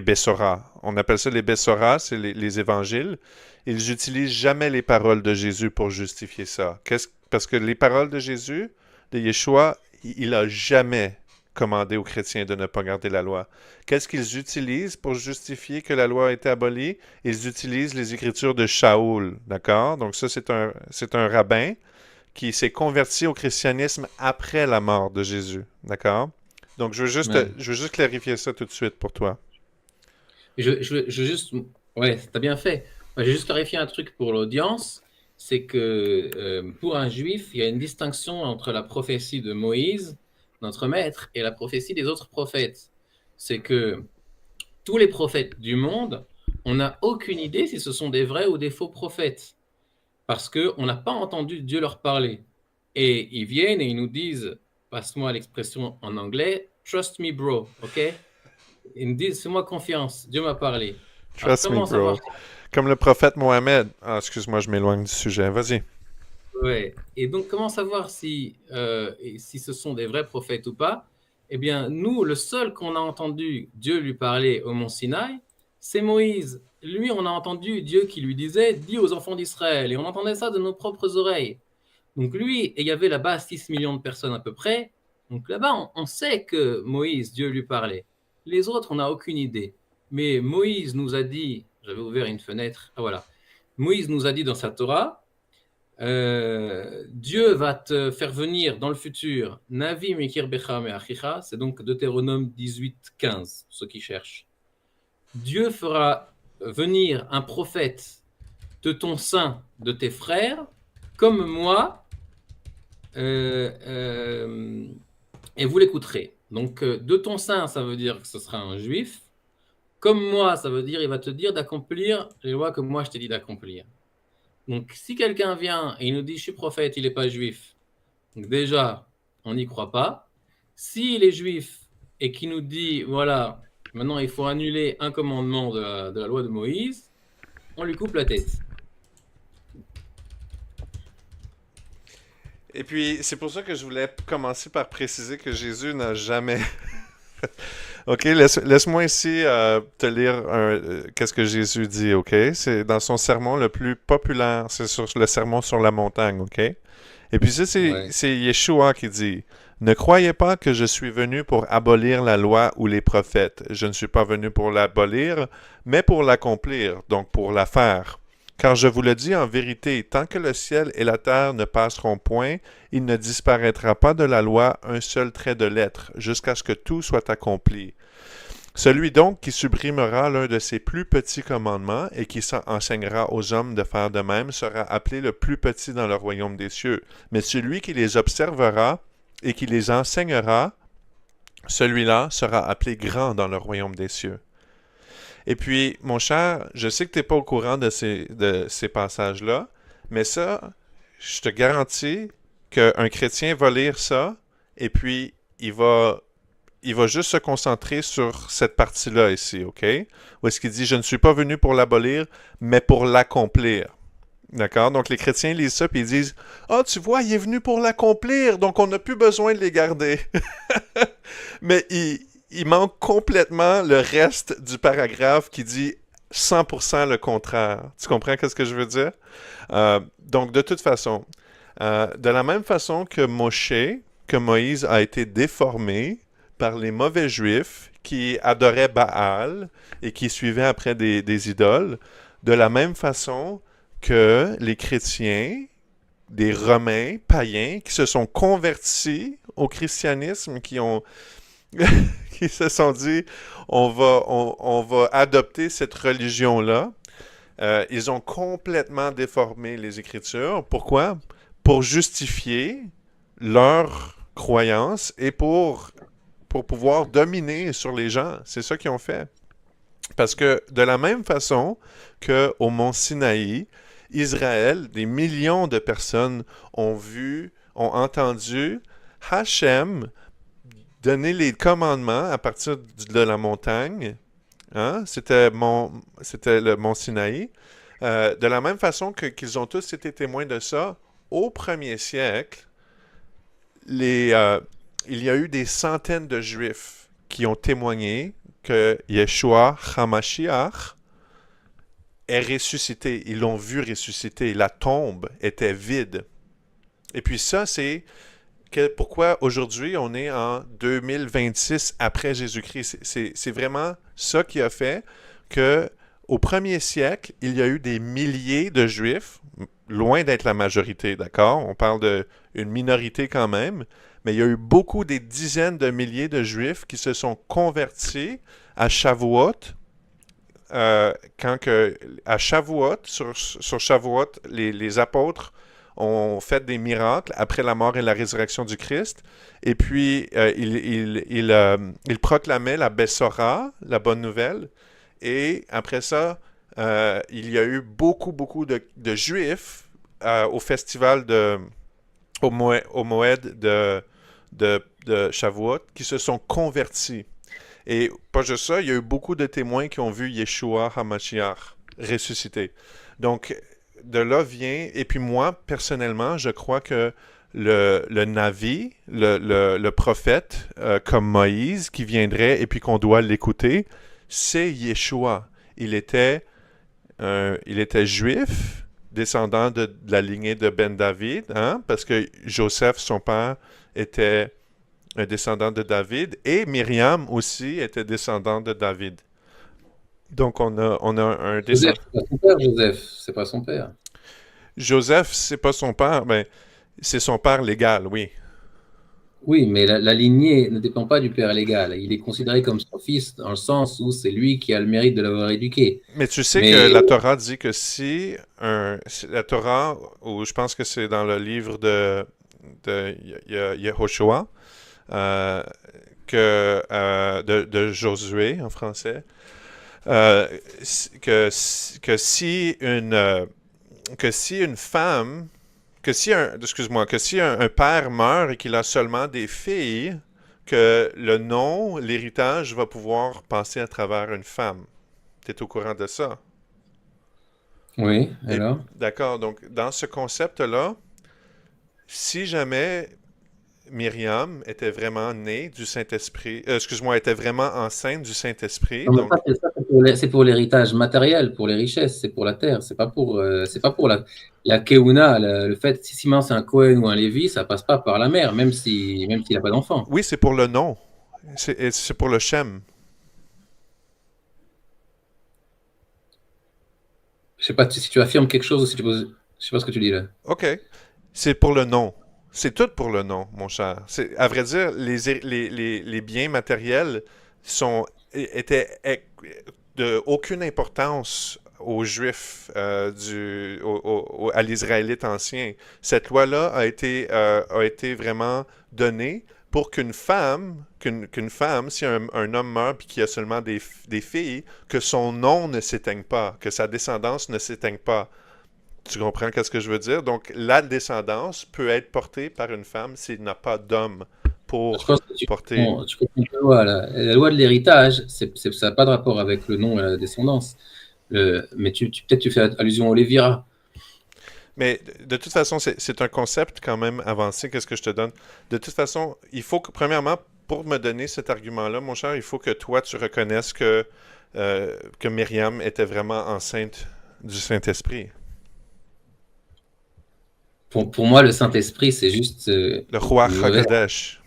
S1: Bessoras. On appelle ça les Bessoras, c'est les évangiles. Ils n'utilisent jamais les paroles de Jésus pour justifier ça. Parce que les paroles de Jésus, de Yeshua, il a jamais commandé aux chrétiens de ne pas garder la loi. Qu'est-ce qu'ils utilisent pour justifier que la loi a été abolie? Ils utilisent les écritures de Shaoul, d'accord? Donc ça, c'est un rabbin qui s'est converti au christianisme après la mort de Jésus, d'accord? Donc,
S3: ouais.
S1: je veux juste clarifier ça tout de suite pour toi.
S3: Je veux juste, ouais, t'as bien fait. Moi, j'ai juste clarifié un truc pour l'audience, c'est que pour un juif, il y a une distinction entre la prophétie de Moïse, notre maître, et la prophétie des autres prophètes. C'est que tous les prophètes du monde, on n'a aucune idée si ce sont des vrais ou des faux prophètes, parce qu'on n'a pas entendu Dieu leur parler. Et ils viennent et ils nous disent, passe-moi l'expression en anglais, trust me bro, ok? Ils me disent, fais-moi confiance, Dieu m'a parlé. Alors
S1: Trust me,
S3: comment savoir
S1: bro. Comme le prophète Mohammed. Ah, excuse-moi, je m'éloigne du sujet. Vas-y.
S3: ouais. Et donc, comment savoir si ce sont des vrais prophètes ou pas? Eh bien, nous, le seul qu'on a entendu Dieu lui parler au mont Sinaï, c'est Moïse. Lui, on a entendu Dieu qui lui disait, dis aux enfants d'Israël. Et on entendait ça de nos propres oreilles. Donc lui, et il y avait là-bas 6 millions de personnes à peu près. Donc là-bas, on sait que Moïse, Dieu lui parlait. Les autres, on n'a aucune idée. Mais Moïse nous a dit, j'avais ouvert une fenêtre, ah voilà, Moïse nous a dit dans sa Torah, Dieu va te faire venir dans le futur, Navi Mekir Becha Meachicha, c'est donc Deutéronome 18, 15, pour ceux qui cherchent. Dieu fera venir un prophète de ton sein, de tes frères, comme moi, et vous l'écouterez. Donc, de ton sein, ça veut dire que ce sera un juif. Comme moi, ça veut dire il va te dire d'accomplir les lois que moi je t'ai dit d'accomplir. Donc, si quelqu'un vient et il nous dit je suis prophète, il n'est pas juif, donc déjà, on n'y croit pas. S'il est juif et qu'il nous dit voilà, maintenant il faut annuler un commandement de la loi de Moïse, on lui coupe la tête.
S1: Et puis, c'est pour ça que je voulais commencer par préciser que Jésus n'a jamais... OK, laisse-moi ici te lire qu'est-ce que Jésus dit, OK? C'est dans son sermon le plus populaire, c'est sur le sermon sur la montagne, OK? Et puis ça,
S3: Ouais.
S1: c'est Yeshua qui dit, ne croyez pas que je suis venu pour abolir la loi ou les prophètes. Je ne suis pas venu pour l'abolir, mais pour l'accomplir, donc pour la faire. Car je vous le dis en vérité, tant que le ciel et la terre ne passeront point, il ne disparaîtra pas de la loi un seul trait de lettre, jusqu'à ce que tout soit accompli. Celui donc qui supprimera l'un de ses plus petits commandements et qui enseignera aux hommes de faire de même sera appelé le plus petit dans le royaume des cieux. Mais celui qui les observera et qui les enseignera, celui-là sera appelé grand dans le royaume des cieux. Et puis, mon cher, je sais que tu n'es pas au courant de ces passages-là, mais ça, je te garantis qu'un chrétien va lire ça et puis il va juste se concentrer sur cette partie-là ici, OK? Où est-ce qu'il dit, je ne suis pas venu pour l'abolir, mais pour l'accomplir. D'accord? Donc les chrétiens lisent ça puis ils disent, ah, tu vois, il est venu pour l'accomplir, donc on n'a plus besoin de les garder. Mais il manque complètement le reste du paragraphe qui dit 100% le contraire. Tu comprends ce que je veux dire? Donc de toute façon, de la même façon que que Moïse a été déformé par les mauvais juifs qui adoraient Baal et qui suivaient après des idoles, de la même façon que les chrétiens, des Romains païens qui se sont convertis au christianisme, qui se sont dit on va adopter cette religion-là. Ils ont complètement déformé les Écritures. Pourquoi? Pour justifier leur croyance et pour pouvoir dominer sur les gens. C'est ça qu'ils ont fait. Parce que de la même façon qu'au mont Sinaï, Israël, des millions de personnes ont entendu Hachem donner les commandements à partir de la montagne. Hein? C'était le mont Sinaï. De la même façon qu'ils ont tous été témoins de ça, au premier siècle, il y a eu des centaines de Juifs qui ont témoigné que Yeshua HaMashiach est ressuscité. Ils l'ont vu ressusciter. La tombe était vide. Et puis ça, c'est pourquoi aujourd'hui on est en 2026 après Jésus-Christ. C'est vraiment ça qui a fait que au premier siècle, il y a eu des milliers de Juifs, loin d'être la majorité, d'accord? On parle d'une minorité quand même, mais il y a eu des dizaines de milliers de Juifs qui se sont convertis à Shavuot, à Shavuot, sur Shavuot, les apôtres ont fait des miracles après la mort et la résurrection du Christ. Et puis, ils proclamaient la Bessora, la bonne nouvelle. Et après ça, il y a eu beaucoup de Juifs au festival au Moed de Shavuot qui se sont convertis. Et pas juste ça, il y a eu beaucoup de témoins qui ont vu Yeshua HaMashiach ressusciter. Donc, de là vient, et puis moi, personnellement, je crois que le Navi, le prophète, comme Moïse, qui viendrait et puis qu'on doit l'écouter, c'est Yeshua. Il était juif, descendant de la lignée de Ben David, hein, parce que Joseph, son père, était un descendant de David, et Myriam aussi était descendant de David. Donc, on a un
S3: Joseph,
S1: descendant.
S3: c'est pas son père, Joseph, c'est pas son père.
S1: Joseph, c'est pas son père, mais c'est son père légal, oui.
S3: Oui, mais la lignée ne dépend pas du père légal. Il est considéré comme son fils dans le sens où c'est lui qui a le mérite de l'avoir éduqué.
S1: Mais tu sais que
S3: Mais
S1: la Torah dit que la Torah, ou je pense que c'est dans le livre de Yehoshua, euh, de Josué en français, euh, que si une femme, que si un père meurt et qu'il a seulement des filles, que l'héritage va pouvoir passer à travers une femme. Tu es au courant de ça?
S3: oui,
S1: Et
S3: alors?
S1: d'accord, donc dans ce concept-là, si jamais Myriam était vraiment née du Saint-Esprit, excuse-moi, était vraiment enceinte du Saint-Esprit.
S3: Non, mais
S1: Donc,
S3: ça, c'est pour l'héritage matériel, pour les richesses, c'est pour la terre, c'est pas pour la keuna, le fait, si maintenant c'est un Cohen ou un Lévi, ça passe pas par la mère, même s'il n'a pas d'enfant.
S1: oui, c'est pour le nom. C'est pour le Shem.
S3: Je sais pas si tu affirmes quelque chose ou si tu poses, je sais pas ce que tu dis là.
S1: OK. C'est pour le nom. C'est tout pour le nom, mon cher. À vrai dire, les biens matériels étaient de aucune importance aux Juifs, à l'Israélite ancien. Cette loi-là a été vraiment donnée pour qu'une femme, si un homme meurt et qu'il y a seulement des filles, que son nom ne s'éteigne pas, que sa descendance ne s'éteigne pas. Tu comprends qu'est-ce que je veux dire? Donc, la descendance peut être portée par une femme s'il n'a pas d'homme
S3: Je
S1: pour
S3: pense que
S1: porter.
S3: tu comprends la loi, là. La loi de l'héritage, ça n'a pas de rapport avec le nom et la descendance. Mais peut-être tu fais allusion au Lévira.
S1: Mais de toute façon, c'est un concept quand même avancé. Qu'est-ce que je te donne? De toute façon, il faut que, premièrement, pour me donner cet argument-là, mon cher, il faut que toi, tu reconnaisses que Myriam était vraiment enceinte du Saint-Esprit.
S3: Pour moi, le Saint-Esprit, c'est juste
S1: Le Ruach
S3: le
S1: HaKodesh.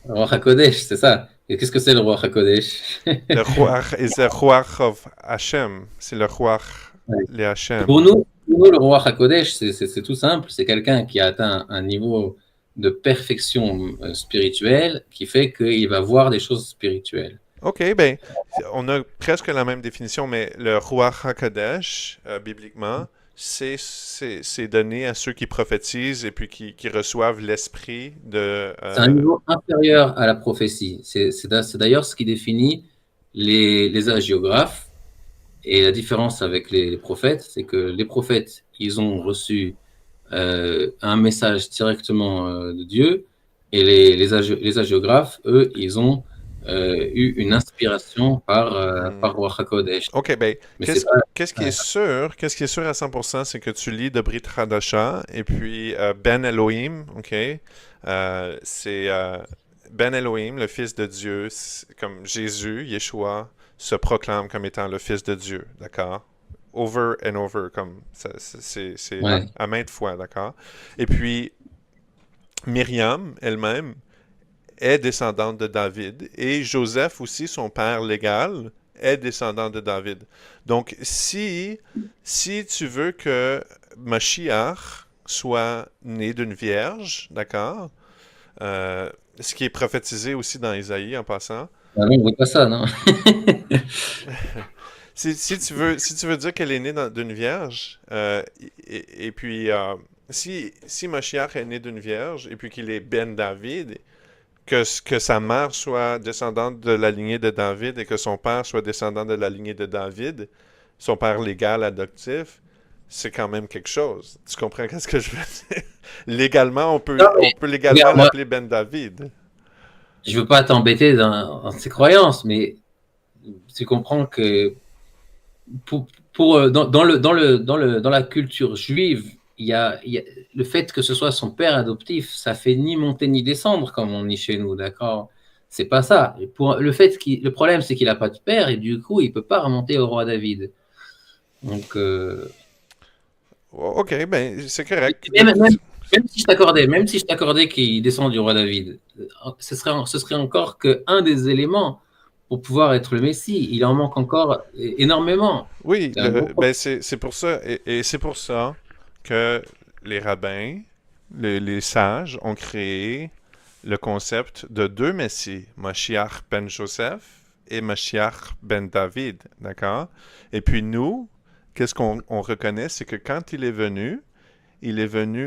S3: Roi HaKodesh, c'est ça. Et qu'est-ce que c'est le Roi HaKodesh?
S1: Le Ruach is the Ruach of Hashem. C'est le Ruach,
S3: Ouais.
S1: les Hashem.
S3: Pour nous, le Roi HaKodesh, c'est tout simple. C'est quelqu'un qui a atteint un niveau de perfection spirituelle qui fait qu'il va voir des choses spirituelles.
S1: OK, ben, on a presque la même définition, mais le Ruach HaKodesh, bibliquement, c'est donné à ceux qui prophétisent et puis qui reçoivent l'esprit de...
S3: C'est un niveau inférieur à la prophétie. C'est d'ailleurs ce qui définit les hagiographes. Et la différence avec les prophètes, c'est que les prophètes, ils ont reçu un message directement de Dieu, et les hagiographes, eux, ils ont eu une inspiration par Ruach HaKodesh.
S1: OK, ben,
S3: Mais c'est pas.
S1: qu'est-ce qui est sûr à 100%, c'est que tu lis de Brit Hadasha et puis Ben Elohim, OK? Ben Elohim, le Fils de Dieu, comme Jésus, Yeshua, se proclame comme étant le Fils de Dieu, d'accord? Over and over, comme c'est
S3: Ouais.
S1: à maintes fois, d'accord? Et puis, Myriam elle-même est descendante de David et Joseph aussi, son père légal, est descendant de David. Donc, si tu veux que Mashiach soit né d'une vierge, d'accord? Ce qui est prophétisé aussi dans Isaïe en passant.
S3: Ah non, on veut pas ça, non?
S1: Si tu veux dire qu'elle est née d'une vierge, et puis si Mashiach est né d'une vierge, et puis qu'il est Ben David, que sa mère soit descendante de la lignée de David et que son père soit descendant de la lignée de David, son père légal adoptif, c'est quand même quelque chose. Tu comprends qu'est-ce que je veux dire? Légalement,
S3: Non, mais
S1: on peut légalement
S3: regarde, moi,
S1: l'appeler Ben David.
S3: je veux pas t'embêter dans ces croyances, mais tu comprends que dans la culture juive, il y a le fait que ce soit son père adoptif, ça fait ni monter ni descendre, comme on dit chez nous, d'accord? C'est pas ça. Le problème, c'est qu'il n'a pas de père et du coup, il peut pas remonter au roi David. Donc,
S1: OK, ben c'est correct.
S3: même si je t'accordais qu'il descend du roi David, ce serait encore qu'un des éléments pour pouvoir être le Messie. Il en manque encore énormément.
S1: Oui,
S3: C'est un gros problème.
S1: ben c'est pour ça, et c'est pour ça que les rabbins, les sages, ont créé le concept de deux messies, Mashiach ben Joseph et Mashiach ben David, d'accord? Et puis nous, qu'est-ce qu'on reconnaît, c'est que quand il est venu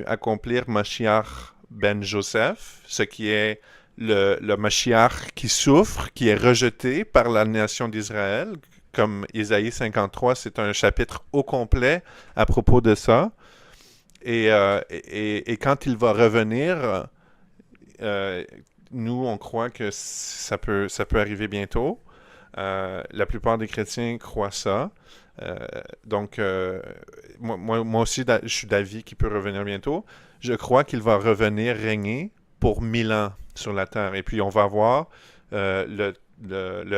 S1: accomplir Mashiach ben Joseph, ce qui est le Mashiach qui souffre, qui est rejeté par la nation d'Israël, comme Isaïe 53, c'est un chapitre au complet à propos de ça. Et quand il va revenir, euh, nous, on croit que ça peut arriver bientôt. La plupart des chrétiens croient ça. Donc, moi aussi, je suis d'avis qu'il peut revenir bientôt. Je crois qu'il va revenir régner pour 1000 ans sur la terre. Et puis on va avoir le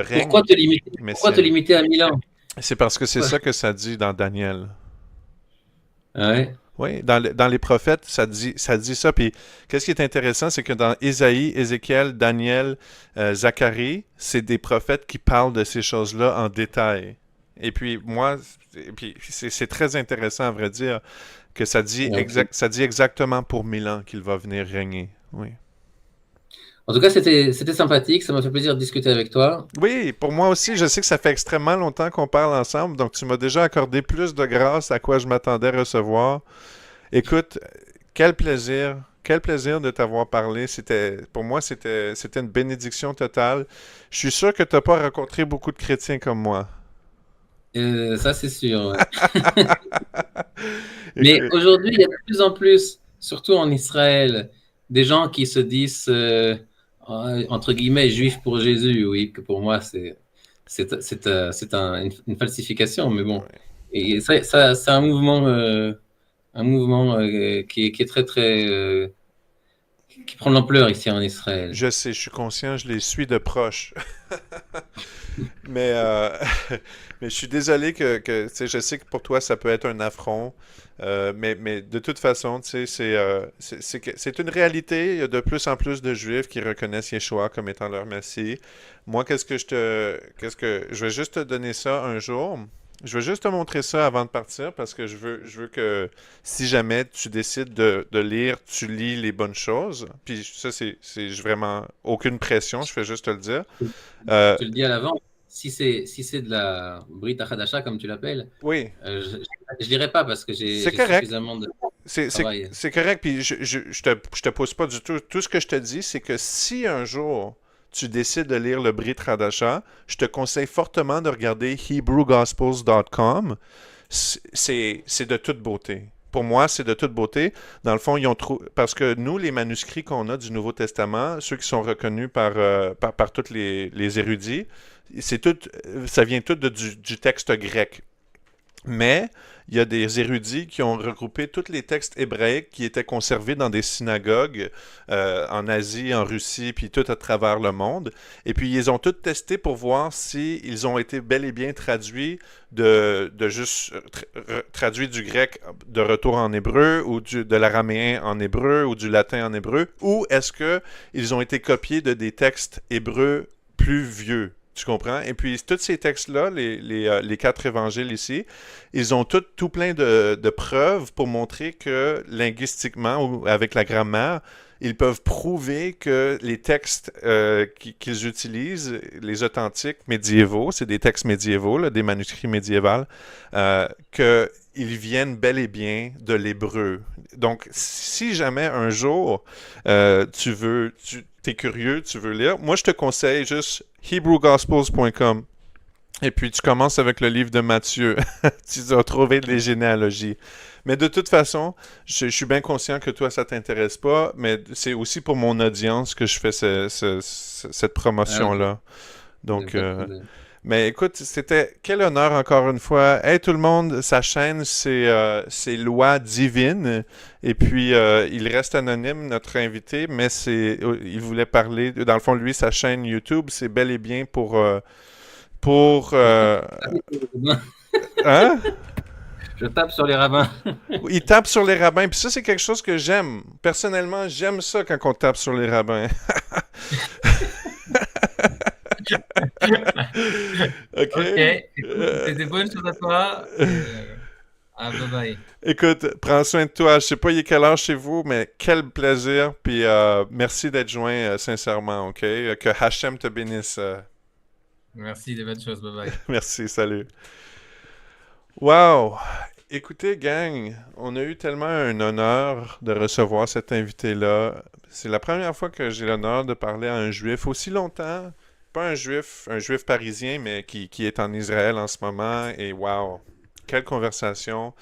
S1: règne
S3: Pourquoi te
S1: messianique.
S3: limiter à 1000 ans?
S1: C'est parce que c'est
S3: Pourquoi?
S1: ça que ça dit dans Daniel.
S3: Ah ouais.
S1: Oui, dans les prophètes, ça dit ça. Puis, qu'est-ce qui est intéressant, c'est que dans Ésaïe, Ézéchiel, Daniel, Zacharie, c'est des prophètes qui parlent de ces choses-là en détail. Et puis, c'est très intéressant, à vrai dire, que
S3: Ok.
S1: ça dit exactement pour 1000 ans qu'il va venir régner. Oui.
S3: En tout cas, c'était sympathique. Ça m'a fait plaisir de discuter avec toi.
S1: Oui, pour moi aussi, je sais que ça fait extrêmement longtemps qu'on parle ensemble, donc tu m'as déjà accordé plus de grâce à quoi je m'attendais recevoir. Écoute, quel plaisir de t'avoir parlé. Pour moi, c'était une bénédiction totale. Je suis sûr que tu n'as pas rencontré beaucoup de chrétiens comme moi.
S3: Ça, c'est sûr. Ouais. Mais
S1: Écoute,
S3: aujourd'hui, il y a de plus en plus, surtout en Israël, des gens qui se disent, entre guillemets, juifs pour Jésus. Oui, que pour moi, c'est une falsification, mais bon.
S1: ouais.
S3: Et ça, c'est un mouvement qui est très, très, qui prend de l'ampleur ici en Israël.
S1: Je sais, je suis conscient, je les suis de proche. Mais, mais je suis désolé tu sais, je sais que pour toi, ça peut être un affront. Mais de toute façon, tu sais, c'est une réalité. Il y a de plus en plus de Juifs qui reconnaissent Yeshua comme étant leur Messie. Moi, je vais juste te donner ça un jour. Je vais juste te montrer ça avant de partir parce que je veux que si jamais tu décides de lire, tu lis les bonnes choses. Puis ça, c'est vraiment aucune pression, je fais juste te le dire.
S3: Je
S1: Euh,
S3: te le dis à l'avance, si c'est de la Brit Hadasha, comme tu l'appelles,
S1: oui,
S3: je dirais pas parce que
S1: c'est
S3: j'ai
S1: correct.
S3: suffisamment de
S1: C'est c'est-
S3: travail.
S1: c'est correct, puis je te pousse pas du tout. Tout ce que je te dis, c'est que si un jour tu décides de lire le Brit Hadasha, je te conseille fortement de regarder HebrewGospels.com. C'est de toute beauté. Pour moi, c'est de toute beauté. Dans le fond, parce que nous, les manuscrits qu'on a du Nouveau Testament, ceux qui sont reconnus par tous les érudits, ça vient tout du texte grec. Mais il y a des érudits qui ont regroupé tous les textes hébraïques qui étaient conservés dans des synagogues en Asie, en Russie, puis tout à travers le monde. Et puis ils ont tous testé pour voir si ils ont été bel et bien traduits de juste traduits du grec de retour en hébreu ou de l'araméen en hébreu ou du latin en hébreu, ou est-ce que ils ont été copiés de des textes hébreux plus vieux. Tu comprends? Et puis, tous ces textes-là, les quatre évangiles ici, ils ont tout plein de preuves pour montrer que linguistiquement ou avec la grammaire, ils peuvent prouver que les textes qu'ils utilisent, les authentiques médiévaux, c'est des textes médiévaux, là, des manuscrits médiévaux, qu'ils viennent bel et bien de l'hébreu. Donc, si jamais un jour tu es curieux, tu veux lire, moi je te conseille juste HebrewGospels.com. Et puis tu commences avec le livre de Matthieu. Tu vas trouver les généalogies. Mais de toute façon, je suis bien conscient que toi, ça t'intéresse pas, mais c'est aussi pour mon audience que je fais cette
S3: Ah, ok,
S1: promotion-là. Donc,
S3: pas de problème.
S1: mais écoute, c'était quel honneur encore une fois. Hey tout le monde, sa chaîne c'est Loi Divine et puis il reste anonyme notre invité, mais il voulait parler. Dans le fond, lui, sa chaîne YouTube, c'est bel et bien pour
S3: Je tape sur les rabbins.
S1: hein?
S3: Je tape sur les rabbins.
S1: Il tape sur les rabbins. Puis ça, c'est quelque chose que j'aime. Personnellement, j'aime ça quand on tape sur les rabbins. OK?
S2: Ok, écoute, c'était bonne chose à toi. Bye bye.
S1: Écoute, prends soin de toi. Je sais pas il est quelle heure chez vous, mais quel plaisir. Puis merci d'être joint sincèrement, OK? Que Hachem te bénisse.
S2: Merci, des bonnes choses. Bye bye.
S1: Merci, salut. Wow! Écoutez, gang, on a eu tellement un honneur de recevoir cet invité-là. C'est la première fois que j'ai l'honneur de parler à un juif aussi longtemps. Pas un juif parisien, mais qui est en Israël en ce moment. Et wow! Quelle conversation!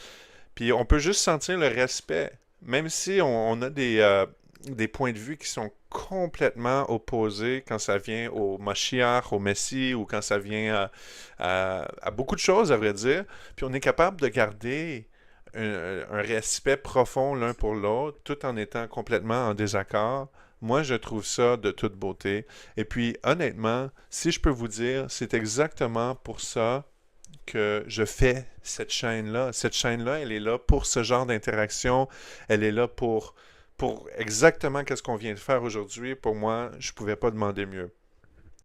S1: Puis on peut juste sentir le respect, même si on a des points de vue qui sont complètement opposés quand ça vient au Mashiach, au Messie, ou quand ça vient à beaucoup de choses, à vrai dire. Puis on est capable de garder un respect profond l'un pour l'autre, tout en étant complètement en désaccord. Moi, je trouve ça de toute beauté. Et puis, honnêtement, si je peux vous dire, c'est exactement pour ça que je fais cette chaîne-là. Cette chaîne-là, elle est là pour ce genre d'interaction. Elle est là pour exactement qu'est-ce qu'on vient de faire aujourd'hui. Pour moi, je ne pouvais pas demander mieux.